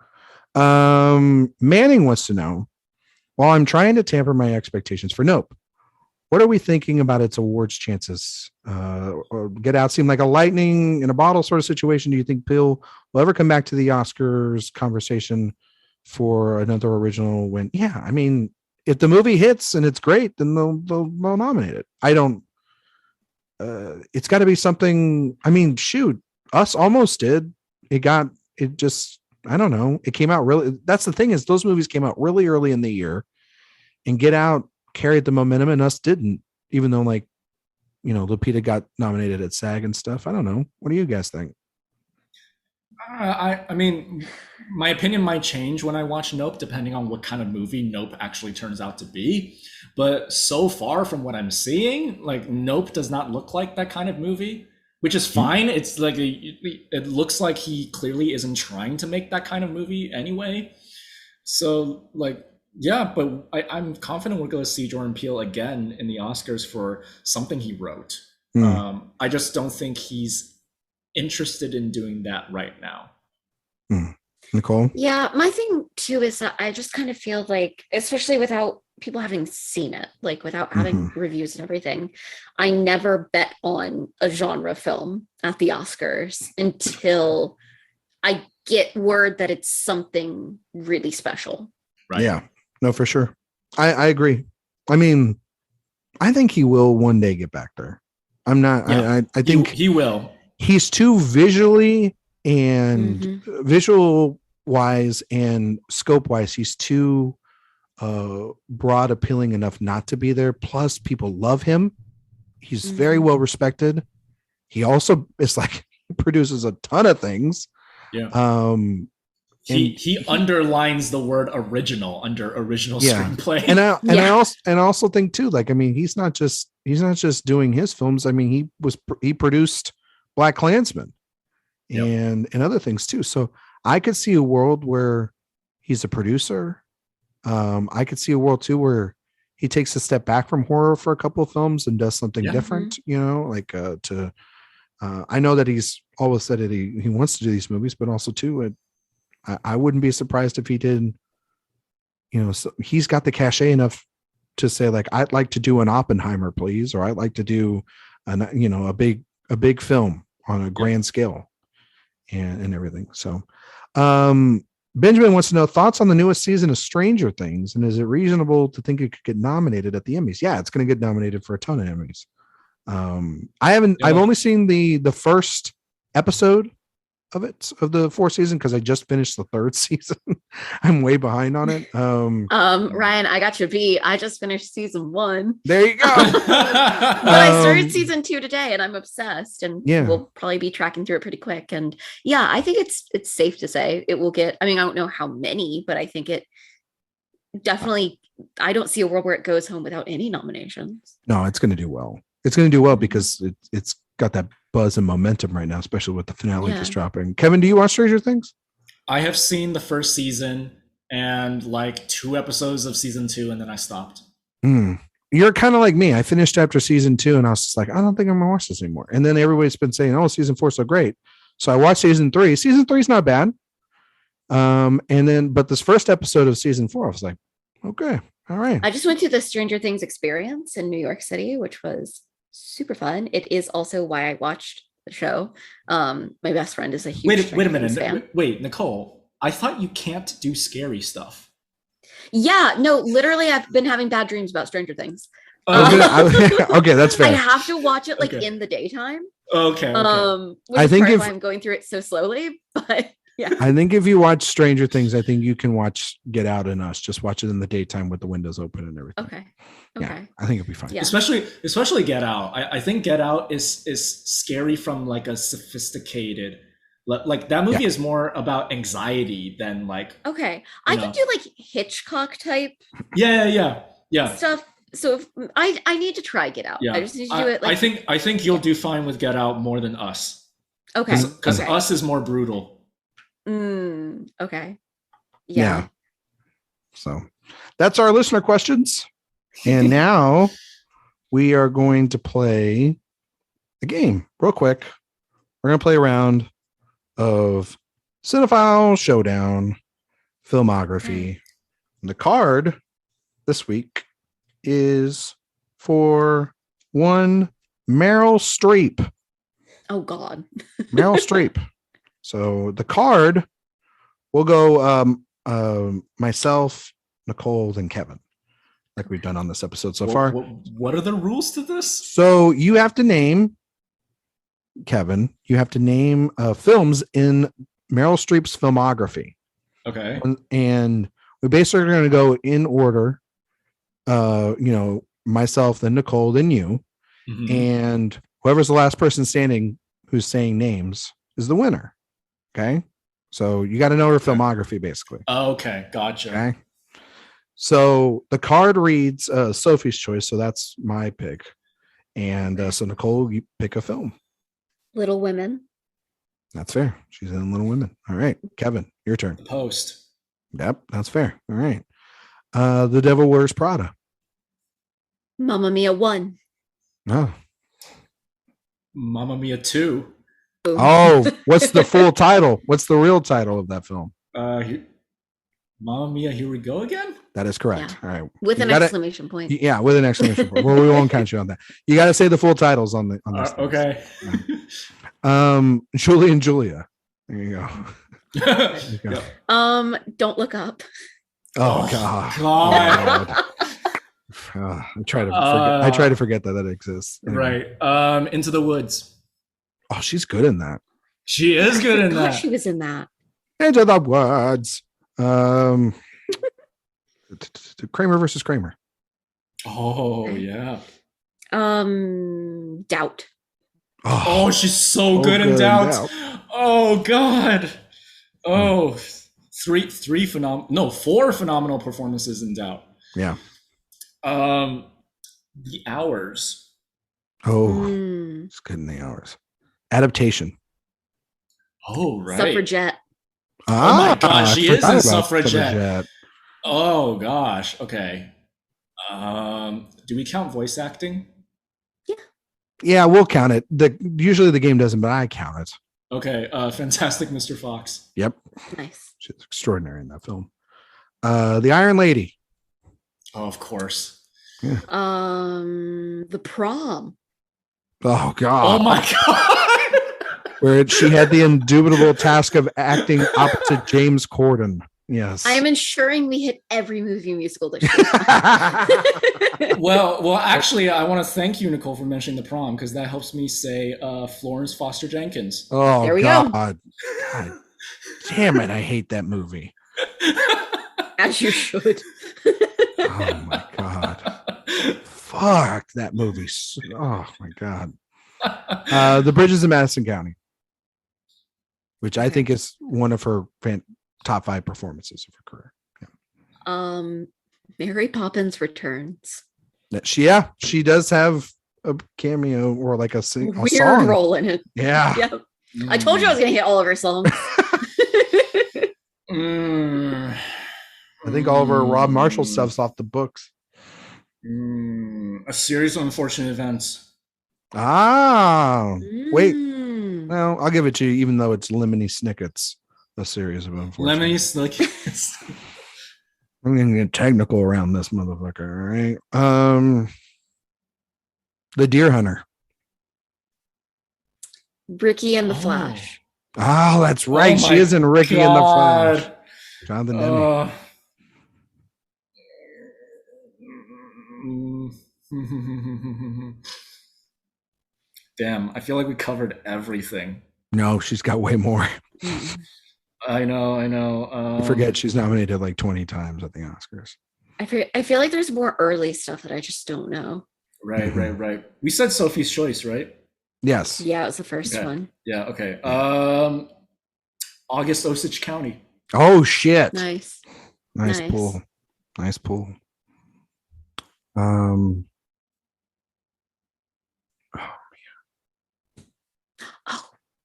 Manning wants to know, while I'm trying to tamper my expectations for Nope, what are we thinking about its awards chances? Or Get Out seemed like a lightning in a bottle sort of situation. Do you think Peele will ever come back to the Oscars conversation for another original win? Yeah, I mean, if the movie hits and it's great, then they'll nominate it. I don't. It's got to be something. I mean, shoot, Us almost did. I don't know. It came out really. That's the thing is those movies came out really early in the year, and Get Out carried the momentum, and Us didn't. Even though, like, Lupita got nominated at SAG and stuff. I don't know. What do you guys think? I mean, my opinion might change when I watch Nope, depending on what kind of movie Nope actually turns out to be. But so far, from what I'm seeing, like Nope does not look like that kind of movie. Which is fine. It's like it looks like he clearly isn't trying to make that kind of movie anyway. So but I'm confident we're going to see Jordan Peele again in the Oscars for something he wrote. I just don't think he's interested in doing that right now. Nicole? Yeah, my thing too is that I just kind of feel like, especially without people having seen it, like without having reviews and everything, I never bet on a genre film at the Oscars until I get word that it's something really special. Right. Yeah, no, for sure. I agree. I mean, I think he will one day get back there. I'm not, I think he will. He's too visually and visual wise and scope wise, he's too broad appealing enough not to be there. Plus people love him. He's very well respected. He also is like, he produces a ton of things. Yeah. He underlines the word original under original screenplay. And I also think too, like, I mean, he's not just doing his films. I mean, he produced Black Klansman and other things too. So I could see a world where he's a producer. I could see a world too where he takes a step back from horror for a couple of films and does something different, you know, like I know that he's always said that he wants to do these movies, but also too, I wouldn't be surprised if he did, you know, so he's got the cachet enough to say, like, I'd like to do an Oppenheimer, please, or I'd like to do a big film on a grand scale and everything. So Benjamin wants to know thoughts on the newest season of Stranger Things, and is it reasonable to think it could get nominated at the Emmys? Yeah, it's going to get nominated for a ton of Emmys. I've only seen the first episode of the fourth season because I just finished the third season. I'm way behind on it. Ryan, I got you beat. I just finished season 1. There you go. But I started season 2 today, and I'm obsessed. And we'll probably be tracking through it pretty quick. And yeah, I think it's safe to say it will get. I mean, I don't know how many, but I think it definitely. I don't see a world where it goes home without any nominations. No, it's going to do well. It's going to do well because it's got that buzz and momentum right now, especially with the finale just dropping. Kevin, do you watch Stranger Things? I have seen the first season and like 2 episodes of season 2, and then I stopped. You're kind of like me. I finished after season 2 and I was just like, I don't think I'm gonna watch this anymore. And then everybody's been saying, oh, season 4 is so great. So I watched season 3. Season 3 is not bad. But this first episode of season 4, I was like, okay, all right. I just went to the Stranger Things experience in New York City, which was super fun. It is also why I watched the show. My best friend is a huge wait a minute fan. Wait, Nicole, I thought you can't do scary stuff. Yeah, no, literally I've been having bad dreams about Stranger Things. Okay, that's fair. I have to watch it in the daytime. Okay. I think why I'm going through it so slowly, but yeah. I think if you watch Stranger Things, I think you can watch Get Out and Us. Just watch it in the daytime with the windows open and everything. Okay. Yeah, I think it'll be fine. Yeah. Especially Get Out. I think Get Out is scary from like a sophisticated, like that movie is more about anxiety than like. Okay, I can do like Hitchcock type. Yeah. Stuff. So if I need to try Get Out. Yeah. I just need to do it. I think you'll do fine with Get Out more than Us. Okay. Because Us is more brutal. Okay. Yeah. So that's our listener questions. And now we are going to play a game real quick. We're going to play a round of Cinephile Showdown filmography. And the card this week is for one Meryl Streep. Oh, God. Meryl Streep. So the card will go myself, Nicole, and Kevin, like we've done on this episode so far. What are the rules to this? So you have to name, Kevin, films in Meryl Streep's filmography. Okay. And we basically are going to go in order, myself, then Nicole, then you. Mm-hmm. And whoever's the last person standing who's saying names is the winner. Okay, so you got to know her filmography, basically. Okay, gotcha. Okay, so the card reads Sophie's choice, so that's my pick, and so Nicole, you pick a film. Little Women. That's fair. She's in Little Women. All right, Kevin, your turn. The Post. Yep, that's fair. All right, The Devil Wears Prada. Mamma Mia 1. Oh. Mamma Mia 2. Oh, what's the full title? What's the real title of that film? Mamma Mia, Here We Go Again? That is correct. Yeah. All right. With an exclamation point. Yeah, with an exclamation point. Well, we won't count you on that. You got to say the full titles on this. Okay. Julie and Julia. There you go. Don't Look Up. Oh, God. I try to forget that exists. Anyway. Right. Into the Woods. Oh, she's good in that. She is good in that. She was in that. Into the Woods. Kramer versus Kramer. Oh, yeah. Doubt. Oh, she's so good in Doubt. Oh, God. Oh, four phenomenal performances in doubt. Yeah. The Hours. Oh, it's good in the Hours. Adaptation. Oh, right. Suffragette. Oh my gosh, she is in about Suffragette. Oh gosh. Okay. Do we count voice acting? Yeah, we'll count it. Usually the game doesn't, but I count it. Okay. Fantastic Mr. Fox. Yep. Nice. She's extraordinary in that film. The Iron Lady. Oh, of course. Yeah. The Prom. Oh God. Oh my God. Where she had the indubitable task of acting opposite James Corden. Yes. I am ensuring we hit every movie musical this year. Well, actually, I want to thank you, Nicole, for mentioning The Prom, because that helps me say Florence Foster Jenkins. Oh, there we go. go. God damn it. I hate that movie. As you should. Oh my God. Fuck that movie. Oh my God. The Bridges in Madison County, which I think is one of her top 5 performances of her career. Yeah. Mary Poppins Returns. She does have a cameo or like a weird song role in it. Yeah. Yep. I told you I was gonna hit all of her songs. I think all of her Rob Marshall stuff's off the books. A Series of Unfortunate Events. Wait. Well, I'll give it to you, even though it's Lemony Snicket's A Series of Unfortunate. Lemony Snicket's. I'm gonna get technical around this motherfucker, all right? The Deer Hunter. Ricky and the Flash. Oh, that's right. She is in Ricky and the Flash. Jonathan Demme. Damn, I feel like we covered everything. No, she's got way more. I know. I forget she's nominated like 20 times at the Oscars. I feel like there's more early stuff that I just don't know. Right. We said Sophie's Choice, right? Yes. Yeah, it was the first one. Yeah, okay. August Osage County. Oh, shit. Nice pull. Nice pull.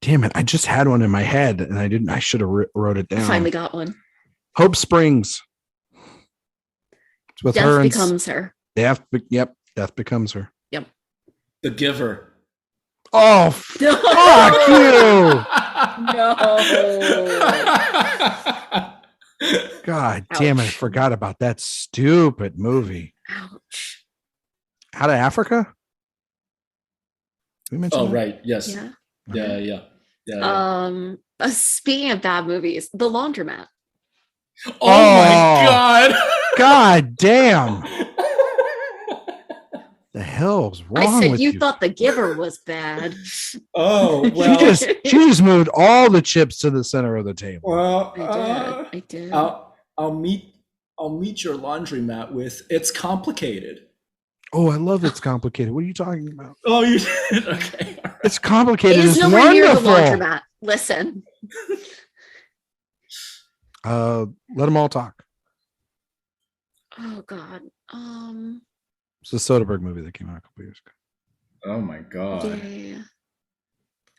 Damn it. I just had one in my head and I should have wrote it down. I finally got one. Hope Springs. It's with Death her Becomes Her. Death Becomes Her. Yep. The Giver. Oh, fuck you. No. God damn it. I forgot about that stupid movie. Ouch. Out of Africa? We mentioned Oh, that? right. Yes. Yeah. Yeah. Speaking of bad movies, The Laundromat. Oh my God. God damn. The hell's wrong I said with you thought The Giver was bad. Oh, well. She just moved all the chips to the center of the table. Well, I did. I'll meet your laundromat with It's Complicated. Oh, I love It's Complicated. What are you talking about? Oh, you did? Okay. Right. It's Complicated. It is It's nowhere wonderful. near The Laundromat. Listen. Let them all talk. Oh God. It's the Soderbergh movie that came out a couple years ago. Oh my God. Yeah.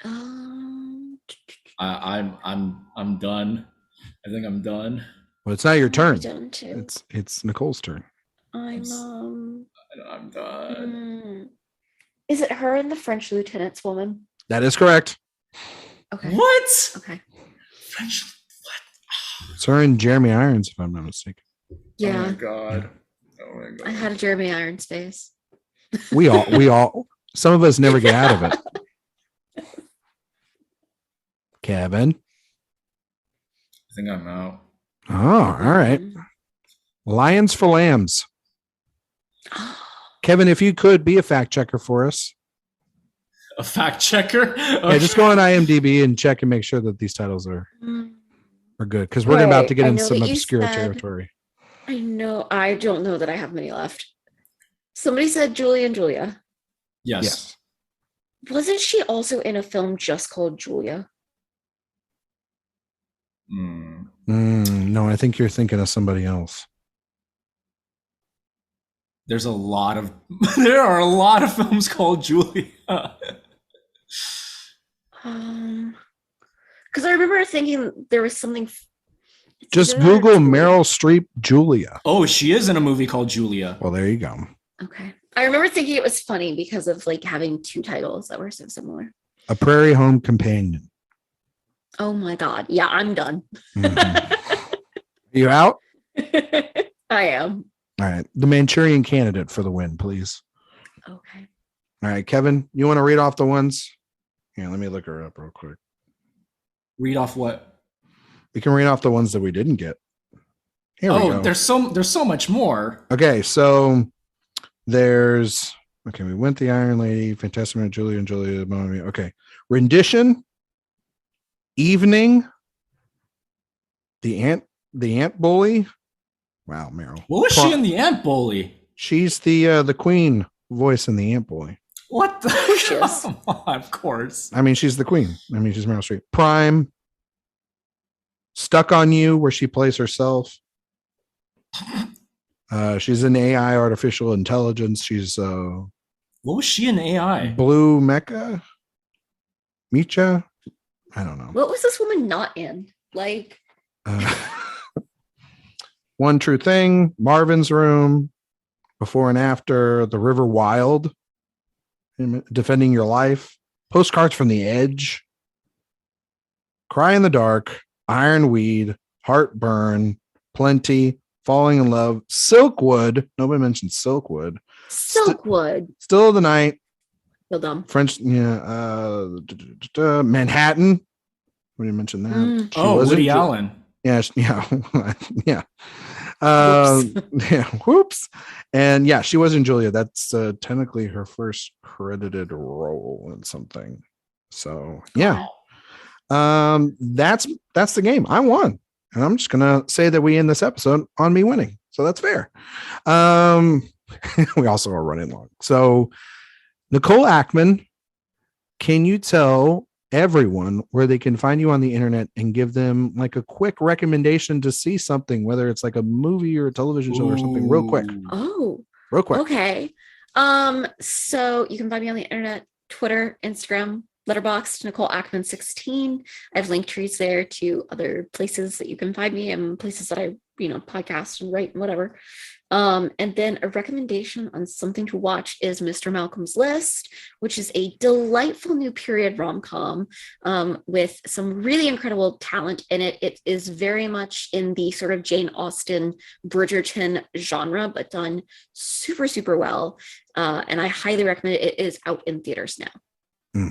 I'm done. I think I'm done. Well, it's not your turn. Done too. It's Nicole's turn. I'm done. Is it her and the French Lieutenant's woman? That is correct. Okay. What? Okay. French? What? It's her and Jeremy Irons, if I'm not mistaken. Yeah. Oh my God. I had a Jeremy Irons face. We all, some of us never get out of it. Kevin. I think I'm out. Oh, all right. Lions for Lambs. Kevin, if you could be a fact checker for us. A fact checker? Okay. Yeah, just go on IMDb and check and make sure that these titles are good, because we're about to get in some obscure territory. I know. I don't know that I have many left. Somebody said Julie and Julia. Yes. Wasn't she also in a film just called Julia? No, No, I think you're thinking of somebody else. There are a lot of films called Julia. Because I remember thinking there was something. Just Google Meryl Streep Julia. Oh, she is in a movie called Julia. Well, there you go. Okay. I remember thinking it was funny because of like having two titles that were so similar. A Prairie Home Companion. Oh my God. Yeah, I'm done. Mm-hmm. You out? I am. All right. The Manchurian Candidate for the win, please. Okay. All right, Kevin, you want to read off the ones? Yeah, let me look her up real quick. Read off what? We can read off the ones that we didn't get. Here we go. There's so much more. Okay, so we went the Iron Lady, Fantastic Mary, Julia and Julia. Okay. Rendition, Evening, the Ant Bully. Wow, Meryl. What was she in the Ant Bully? She's the queen voice in the Ant Bully. What the? Come on, of course. I mean, she's the queen. I mean, she's Meryl Streep. Prime, Stuck on You, where she plays herself. She's an AI, artificial intelligence. She's what was she in AI? Blue Mecha? Micha? I don't know. What was this woman not in? Like One True Thing, Marvin's Room, Before and After, The River Wild, Defending Your Life, Postcards from the Edge, Cry in the Dark, Ironweed, Heartburn, Plenty, Falling in Love, Silkwood. Nobody mentioned Silkwood. Still of the Night. So dumb. French, Manhattan. We didn't mention that. Woody Allen. Yeah, yeah. Yeah, whoops. And yeah, she was in Julia. That's technically her first credited role in something. So yeah. That's the game. I won. And I'm just gonna say that we end this episode on me winning. So that's fair. We also are running long. So Nicole Ackman, can you tell everyone where they can find you on the internet and give them like a quick recommendation to see something, whether it's like a movie or a television show or something, real quick? Oh, real quick. Okay. So you can find me on the internet, Twitter, Instagram, Letterboxd, Nicole Ackman 16. I have link trees there to other places that you can find me and places that I, podcast and write and whatever. And then a recommendation on something to watch is Mr. Malcolm's List, which is a delightful new period rom-com with some really incredible talent in it. It is very much in the sort of Jane Austen, Bridgerton genre, but done super, super well. And I highly recommend it. It is out in theaters now.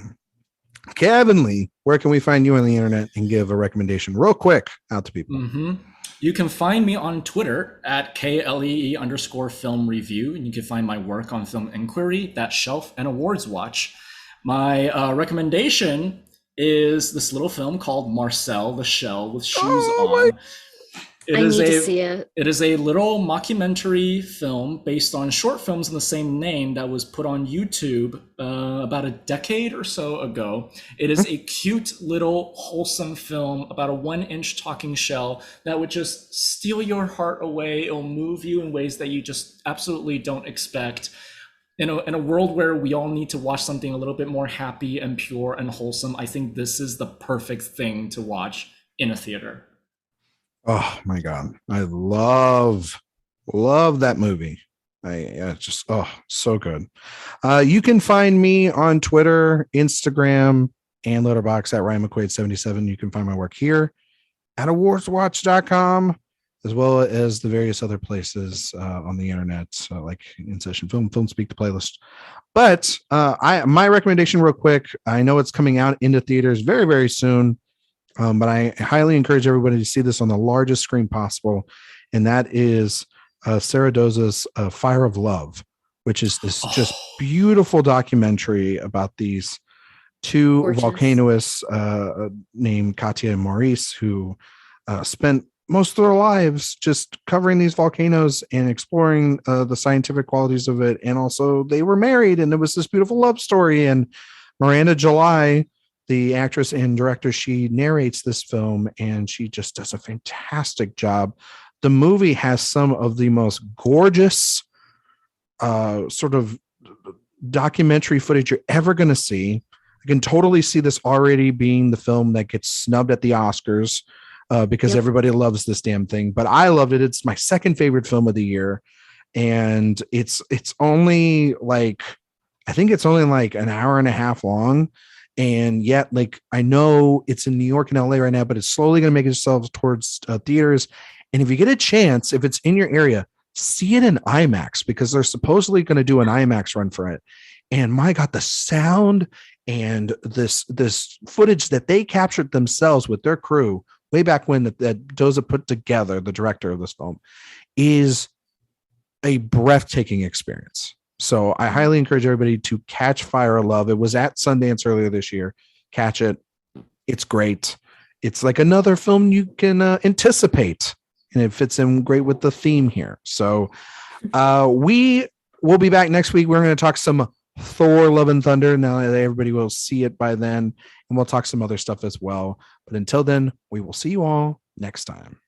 Kevin Lee, where can we find you on the internet and give a recommendation real quick out to people? You can find me on Twitter at KLEE_film review. And you can find my work on Film Inquiry, That Shelf, and Awards Watch. My recommendation is this little film called Marcel the Shell with Shoes On. I need to see it. It is a little mockumentary film based on short films in the same name that was put on YouTube about a decade or so ago. It is a cute little wholesome film about a 1-inch talking shell that would just steal your heart away. It'll move you in ways that you just absolutely don't expect. In a world where we all need to watch something a little bit more happy and pure and wholesome, I think this is the perfect thing to watch in a theater. Oh my God. I love that movie. So good. You can find me on Twitter, Instagram, and Letterboxd at Ryan McQuade 77. You can find my work here at AwardsWatch.com, as well as the various other places on the internet, like In Session Film Speak, the playlist. But my recommendation real quick, I know it's coming out into theaters very, very soon. But I highly encourage everybody to see this on the largest screen possible. And that is Sarah Doza's Fire of Love, which is this just beautiful documentary about these two volcanoists named Katya and Maurice, who spent most of their lives just covering these volcanoes and exploring the scientific qualities of it. And also they were married, and it was this beautiful love story. And Miranda July, the actress and director, she narrates this film and she just does a fantastic job. The movie has some of the most gorgeous sort of documentary footage you're ever going to see. I can totally see this already being the film that gets snubbed at the Oscars because everybody loves this damn thing. But I loved it. It's my second favorite film of the year. And it's only like, I think it's only like an hour and a half long. And yet, like, I know it's in New York and LA right now, but it's slowly going to make itself towards theaters. And if you get a chance, if it's in your area, see it in IMAX, because they're supposedly going to do an IMAX run for it. And my God, the sound and this footage that they captured themselves with their crew way back when that Doza put together, the director of this film, is a breathtaking experience. So I highly encourage everybody to catch Fire of Love. It was at Sundance earlier this year. Catch it. It's great. It's like another film you can anticipate, and it fits in great with the theme here. So we will be back next week. We're going to talk some Thor Love and Thunder. Now that everybody will see it by then, and we'll talk some other stuff as well. But until then, we will see you all next time.